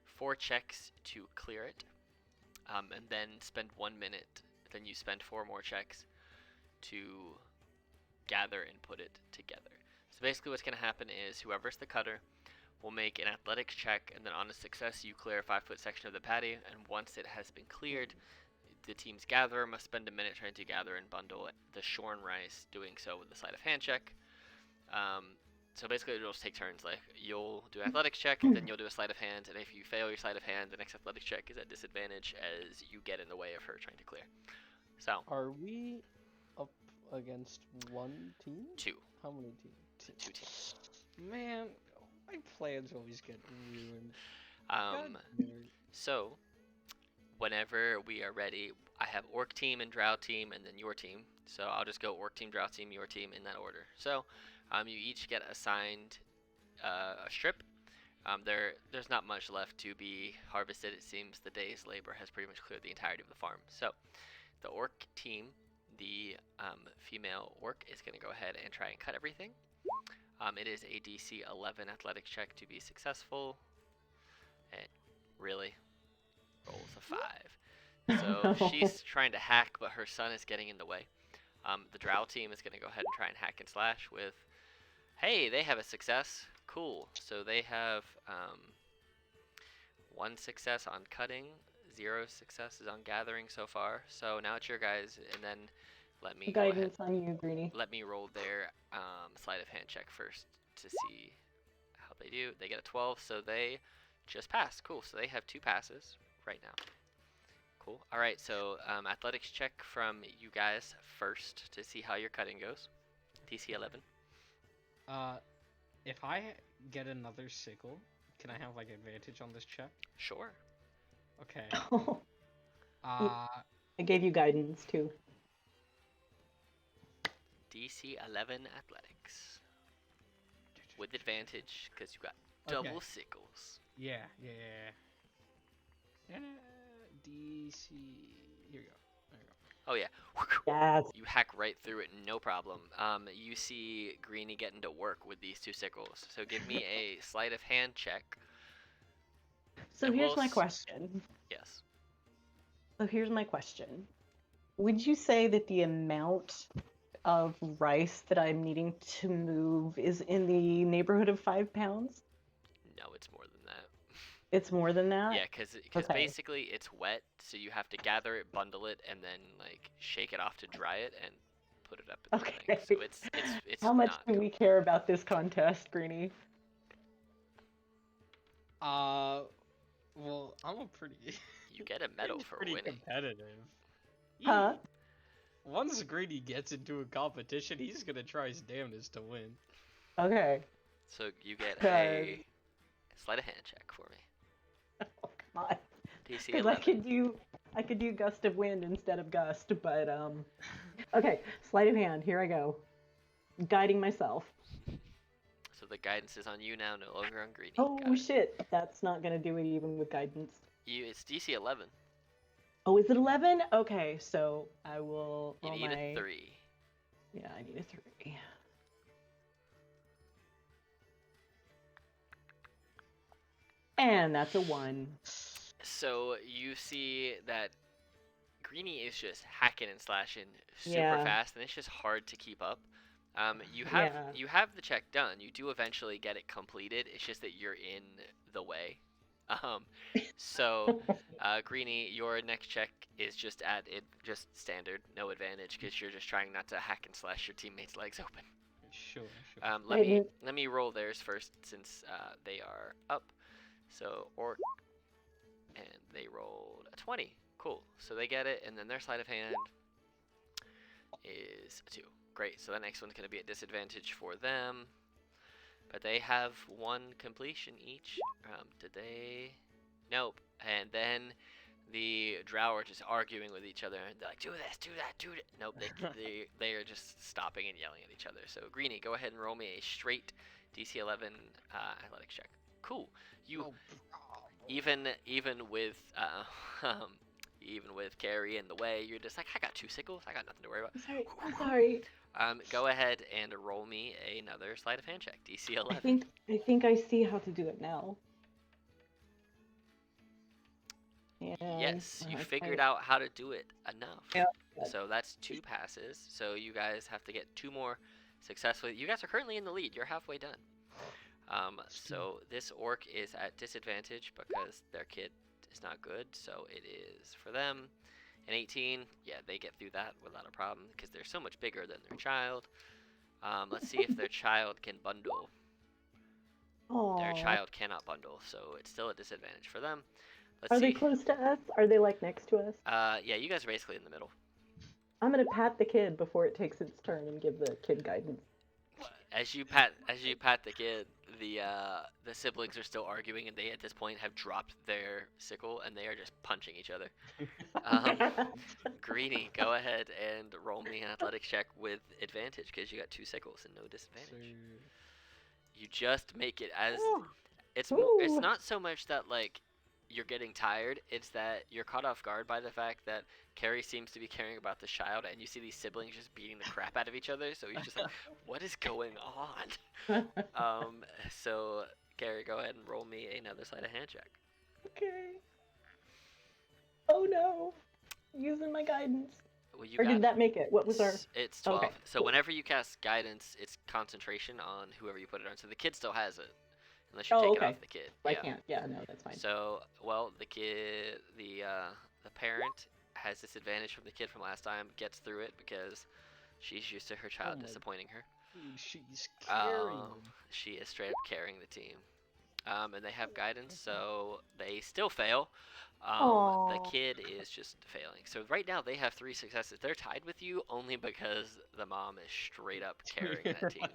4 checks to clear it, and then spend 1 minute. Then you spend 4 more checks to gather and put it together. So basically what's going to happen is whoever's the cutter will make an athletics check, and then on a success you clear a 5-foot section of the patty, and once it has been cleared, the team's gatherer must spend a minute trying to gather and bundle the shorn rice, doing so with a sleight of hand check. So basically, it'll just take turns. Like, you'll do an athletics check, then you'll do a sleight of hand, and if you fail your sleight of hand, the next athletics check is at disadvantage as you get in the way of her trying to clear. So, Are we up against one team? 2. How many teams? 2 teams. Man, my plans always get ruined. So, whenever we are ready, I have Orc team and Drow team, and then your team. So I'll just go Orc team, Drow team, your team in that order. So, you each get assigned a strip. There's not much left to be harvested. It seems the day's labor has pretty much cleared the entirety of the farm. So, the Orc team, the female Orc, is going to go ahead and try and cut everything. It is a DC 11 athletics check to be successful. It really rolls a 5. So she's trying to hack, but her son is getting in the way. The Drow team is going to go ahead and try and hack and slash with, hey, they have a success. Cool. So they have 1 success on cutting, 0 successes on gathering so far. So now it's your guys, and then let me Guidance on you, Greenie. let me roll their sleight of hand check first to see how they do. They get a 12, so they just passed. Cool. So they have 2 passes right now. Cool. All right. So athletics check from you guys first to see how your cutting goes. DC 11. If I get another sickle, can I have like advantage on this check? Sure. Okay. I gave you guidance too. DC 11 athletics with advantage because you got double sickles. Yeah. DC. Here we go. There we go. Oh yeah. Yes. You hack right through it, no problem. You see Greenie getting to work with these 2 sickles. So give me a sleight of hand check. So And here's we'll my question. Yes. So here's my question. Would you say that the amount of rice that I'm needing to move is in the neighborhood of 5 pounds? No, it's more than that. It's more than that? Yeah, because Okay. basically it's wet, so you have to gather it, bundle it, and then like shake it off to dry it and put it up in the Okay. thing. So it's How much not do we care about this contest, Greenie? Well, I'm a pretty. You get a medal for pretty winning. competitive. Huh? Once Greedy gets into a competition, he's gonna try his damnedest to win. Okay. So you get Okay. a sleight of hand check for me. Oh, come on. DC Because 11. I could do gust of wind instead of gust, but okay, sleight of hand. Here I go. Guiding myself. So the guidance is on you now, no longer on Greenie. Oh Got it. shit! That's not gonna do it even with guidance. It's DC 11. Oh, is it 11? Okay, so I will. You roll need my... a 3. Yeah, I need a 3. And that's a 1. So you see that Greenie is just hacking and slashing super Yeah. fast, and it's just hard to keep up. You Yeah. have the check done. You do eventually get it completed. It's just that you're in the way. So Greenie, your next check is just just standard, no advantage, because you're just trying not to hack and slash your teammates' legs open. Sure. Let me roll theirs first since they are up. So Orc, and they rolled a 20. Cool. So they get it, and then their sleight of hand is a 2. Great. So the next one's gonna be at disadvantage for them, but they have 1 completion each. Did they? Nope. And then the Drow are just arguing with each other. They're like, do this, do that, do it. Nope. They are just stopping and yelling at each other. So Greenie, go ahead and roll me a straight DC 11 athletics check. Cool. You even with even with Carrie in the way, you're just like, I got 2 sickles. I got nothing to worry about. I'm sorry. Go ahead and roll me another sleight of hand check. DC 11. I think I see how to do it now. And Yes, you I figured tried- out how to do it enough. Yep. So that's 2 passes. So you guys have to get 2 more successfully. You guys are currently in the lead. You're halfway done. So this orc is at disadvantage because their kid is not good. So it is for them. An 18, yeah, they get through that without a problem because they're so much bigger than their child. Let's see if their child can bundle. Their Aww. child cannot bundle, so it's still a disadvantage for them. Let's Are see. they close to us? Are they like next to us? Yeah, you guys are basically in the middle. I'm gonna pat the kid before it takes its turn and give the kid guidance. As you pat the kid, the siblings are still arguing, and they at this point have dropped their sickle, and they are just punching each other. Greenie, go ahead and roll me an athletics check with advantage because you got 2 sickles and no disadvantage. You just make it as it's Ooh. not so much that like you're getting tired, it's that you're caught off guard by the fact that Carrie seems to be caring about the child, and you see these siblings just beating the crap out of each other, so he's just like, what is going on? So Carrie, go ahead and roll me another sleight of hand check. Okay. Oh no. Using my guidance. Well, you Or got did that make it? What was our... It's 12. Okay, So cool. whenever you cast guidance, it's concentration on whoever you put it on. So the kid still has it, unless you Oh, take it okay. off the kid. I Yeah. can't. Yeah, no, that's fine. So, well, the kid, the parent has this advantage from the kid from last time, gets through it because she's used to her child my- disappointing her. She's carrying. She is straight up carrying the team. And they have guidance, so they still fail. The Aw. kid is just failing. So right now they have 3 successes. They're tied with you only because the mom is straight up carrying that team.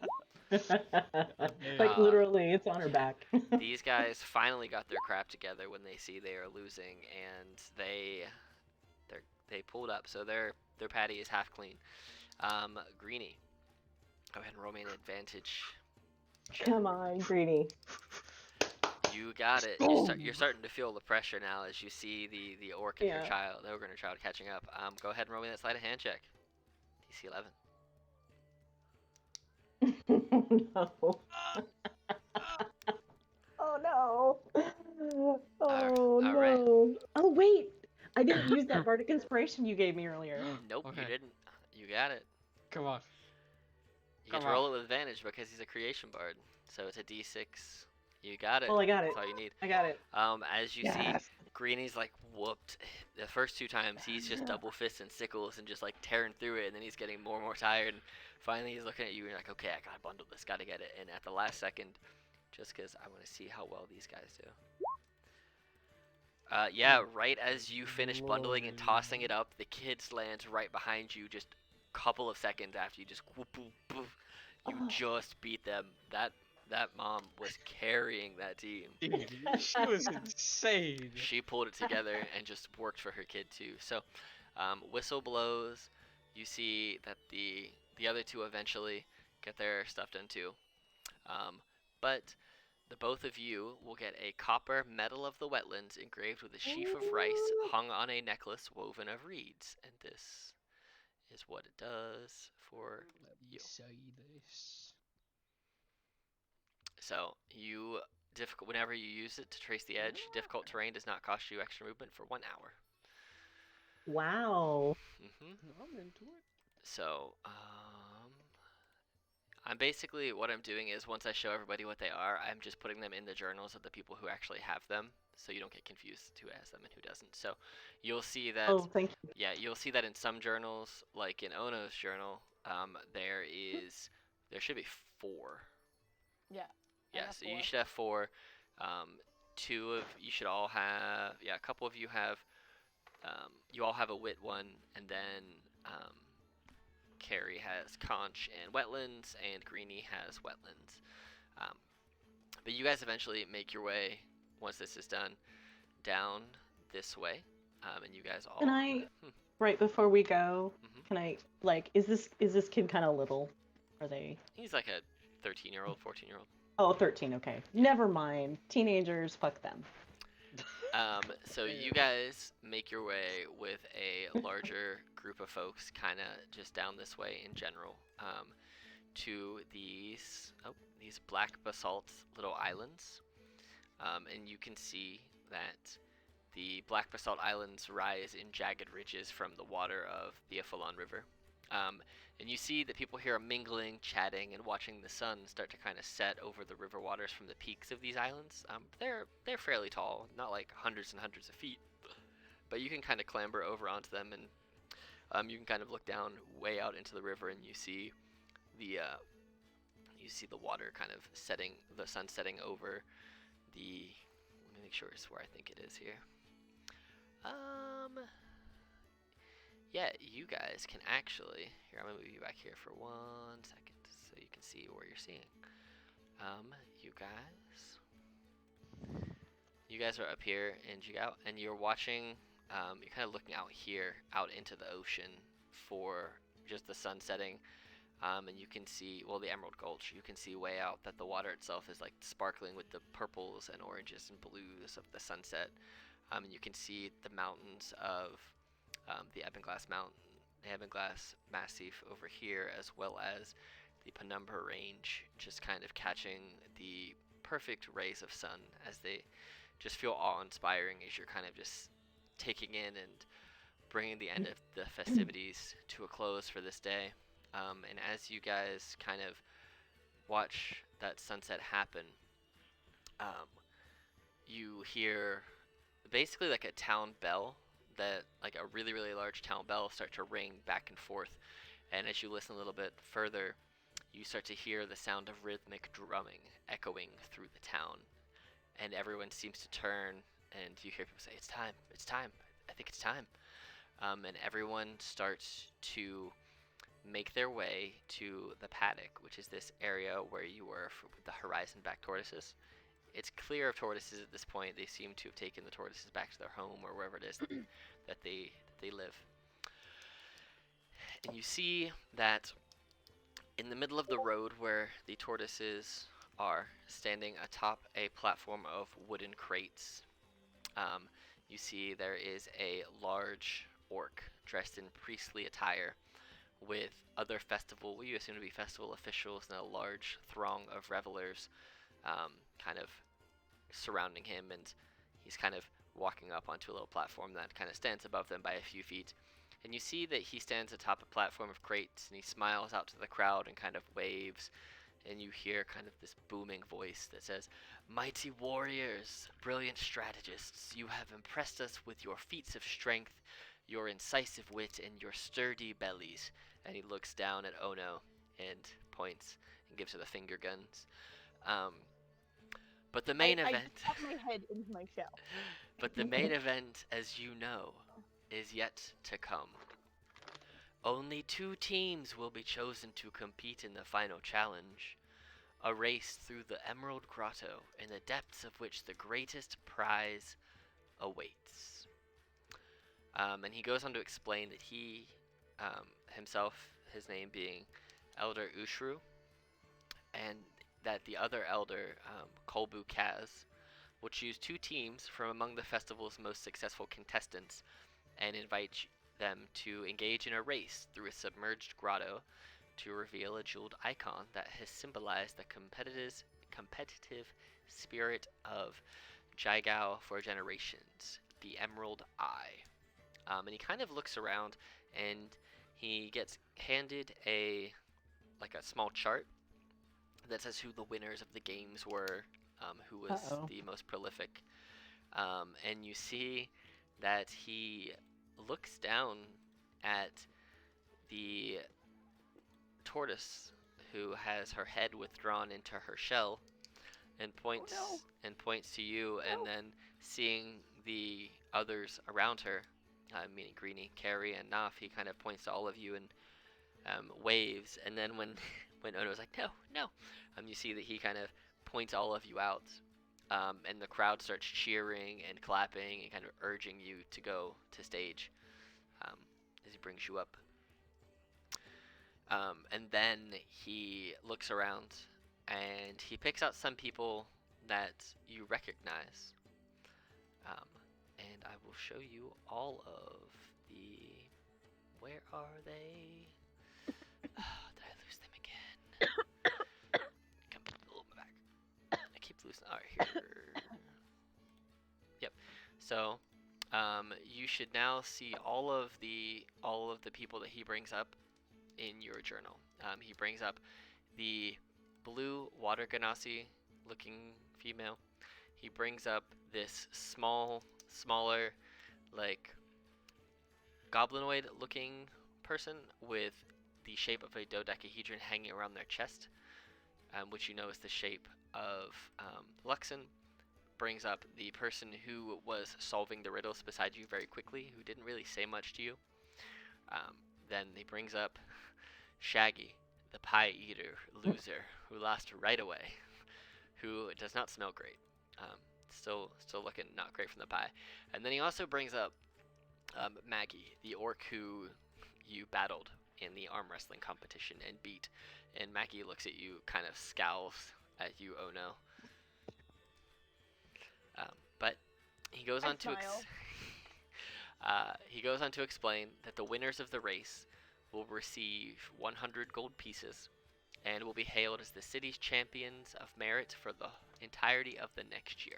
Like literally, it's on her back. These guys finally got their crap together when they see they are losing, and they pulled up. So their patty is half clean. Greenie, go ahead and roll me an advantage. Come on, Greenie. You got it. You're starting to feel the pressure now as you see the orc and her child, the ogre and her child catching up. Go ahead and roll me that sleight of hand check. DC 11. No. Oh no. Oh Alright. no. Oh wait. I didn't use that bardic inspiration you gave me earlier. Nope, you Okay. didn't. You got it. Come on. You get to Come roll it with advantage because he's a creation bard. So it's a D6. You got it. Well, I got it. That's all you need. I got it. As you see, Yes. Greenie's like whooped. The first 2 times he's just double fists and sickles and just like tearing through it, and then he's getting more and more tired. And finally he's looking at you and you're like, okay, I gotta bundle this, gotta get it. And at the last second, just because I want to see how well these guys do. Yeah, right as you finish bundling and tossing it up, the kid lands right behind you just a couple of seconds after you just whoop, whoop, whoop. You Oh. just beat them. That mom was carrying that team. Dude, she was insane. She pulled it together and just worked for her kid too. So, whistle blows. You see that the other 2 eventually get their stuff done too. But the both of you will get a copper medal of the wetlands engraved with a sheaf of rice hung on a necklace woven of reeds. And this is what it does for Let me you. say this. So whenever you use it to trace the edge, difficult terrain does not cost you extra movement for 1 hour. Wow. I'm into it. So, I'm basically, what I'm doing is once I show everybody what they are, I'm just putting them in the journals of the people who actually have them, so you don't get confused who has them and who doesn't. So, you'll see that, Oh, thank you. yeah, you'll see that in some journals, like in Ono's journal, there should be 4. Yeah. I Yeah, have so you 4. should have 4. You should all have, yeah, a couple of you have, you all have a wit one, and then Carrie has conch and wetlands, and Greenie has wetlands. But you guys eventually make your way, once this is done, down this way, and you guys all. Can I, right before we go, Mhm. can I, like, is this kid kind of little? Are they? He's like a 13-year-old, 14-year-old. Oh, 13, okay. Never mind. Teenagers, fuck them. So you guys make your way with a larger group of folks, kind of just down this way in general, to these black basalt little islands, and you can see that the black basalt islands rise in jagged ridges from the water of the Afolon River. And you see that people here are mingling, chatting, and watching the sun start to kind of set over the river waters from the peaks of these islands. They're fairly tall, not like hundreds and hundreds of feet, but you can kind of clamber over onto them, and you can kind of look down way out into the river, and you see the water kind of setting, the sun setting over the. Let me make sure it's where I think it is here. Yeah, you guys can actually. Here, I'm gonna move you back here for 1 second so you can see where you're seeing. You guys are up here in Jigow, and you're watching. You're kind of looking out here, out into the ocean for just the sun setting. And you can see, well, the Emerald Gulch. You can see way out that the water itself is like sparkling with the purples and oranges and blues of the sunset. And you can see the mountains of the Ebonglass Massif over here, as well as the Penumbra Range, just kind of catching the perfect rays of sun as they just feel awe-inspiring as you're kind of just taking in and bringing the end of the festivities to a close for this day. And as you guys kind of watch that sunset happen, you hear basically like a town bell, that like a really, really large town bell start to ring back and forth. And as you listen a little bit further, you start to hear the sound of rhythmic drumming echoing through the town. And everyone seems to turn, and you hear people say, it's time, I think it's time. And everyone starts to make their way to the paddock, which is this area where you were with the horizon back tortoises. It's clear of tortoises at this point. They seem to have taken the tortoises back to their home or wherever it is that they live. And you see that in the middle of the road where the tortoises are, standing atop a platform of wooden crates, you see there is a large orc dressed in priestly attire, with other what you assume to be festival officials, and a large throng of revelers kind of surrounding him, and he's kind of walking up onto a little platform that kind of stands above them by a few feet. And you see that he stands atop a platform of crates, and he smiles out to the crowd and kind of waves, and you hear kind of this booming voice that says, "Mighty warriors, brilliant strategists, you have impressed us with your feats of strength, your incisive wit, and your sturdy bellies." And he looks down at Ono and points and gives her the finger guns. But the main event. I pop my head into my shell. But the main event, as you know, is yet to come. Only 2 teams will be chosen to compete in the final challenge, a race through the Emerald Grotto, in the depths of which the greatest prize awaits. And he goes on to explain that he himself, his name being Elder Ushru, and that the other elder, Kolbu Kaz, will choose 2 teams from among the festival's most successful contestants and invite them to engage in a race through a submerged grotto to reveal a jeweled icon that has symbolized the competitive spirit of Jigow for generations, the Emerald Eye. And he kind of looks around, and he gets handed a small chart that says who the winners of the games were, who was the most prolific. And you see that he looks down at the tortoise who has her head withdrawn into her shell, and points to you, and then seeing the others around her, meaning Greenie, Carrie, and Naf, he kind of points to all of you and waves. And then when Ono's like, no, you see that he kind of points all of you out, and the crowd starts cheering and clapping and kind of urging you to go to stage as he brings you up. And then he looks around and he picks out some people that you recognize. And I will show you all of the... Where are they? Did I lose them again? Come a little bit back. I keep losing... Alright, here. Yep. So, you should now see all of the people that he brings up in your journal. He brings up the blue water ganassi looking female. He brings up this smaller, like goblinoid-looking person with the shape of a dodecahedron hanging around their chest, which you know is the shape of Luxon, brings up the person who was solving the riddles beside you very quickly, who didn't really say much to you. Then he brings up Shaggy, the pie eater loser, who lost right away, who does not smell great. Still looking not great from the pie. And then he also brings up Maggie, the orc who you battled in the arm wrestling competition and beat. And Maggie looks at you, kind of scowls at you, oh no. But he goes on to he goes on to explain that the winners of the race will receive 100 gold pieces and will be hailed as the city's champions of merit for the entirety of the next year.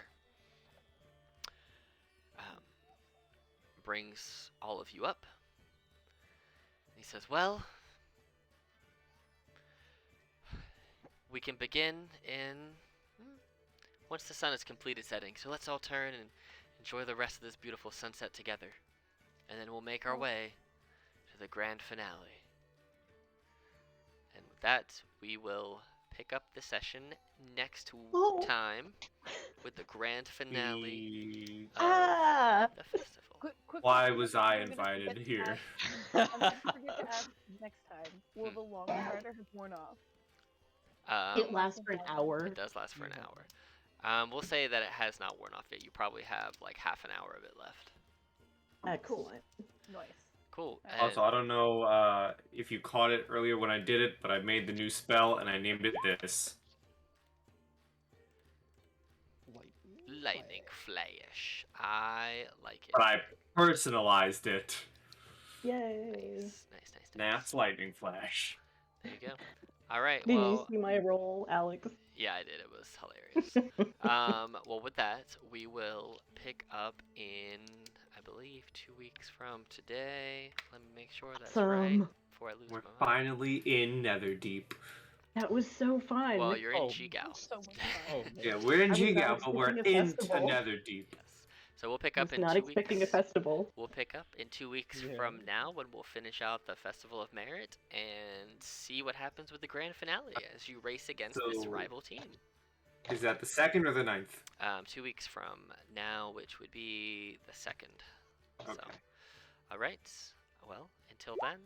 Brings all of you up. He says, well, we can begin in once the sun has completed setting, so let's all turn and enjoy the rest of this beautiful sunset together. And then we'll make our way to the grand finale. And with that, we will pick up the session next time with the grand finale of the festival. Quick Why question, was I'm I gonna invited forget to here? I'm gonna forget to ask next time. Will the long strider have worn off? It lasts for an hour. It does last for an hour. We'll say that it has not worn off yet. You probably have like half an hour of it left. Excellent. Nice. Cool. Also, I don't know if you caught it earlier when I did it, but I made the new spell and I named it this. Lightning Flash. I like it. But I personalized it. Yay. Nice. Nat's Lightning Flash. There you go. All right. Did Well, you see my roll, Alex? yeah, I did. It was hilarious. Well, with that, we will pick up in, I believe, 2 weeks from today. Let me make sure that's right before I lose We're my mind. finally in Netherdeep. That was so fun. Well, you're in Oh. Jigow. So much Oh, fun. Yeah, we're in I was not Jigow, but we're expecting a into festival. Netherdeep. Yes. So we'll pick I up was in not 2 expecting weeks. a festival. We'll pick up in 2 weeks Yeah. from now when we'll finish out the Festival of Merit and see what happens with the grand finale as you race against this So- rival team. Is that the 2nd or the 9th? 2 weeks from now, which would be the 2nd. So, Okay. all right. Well, until then,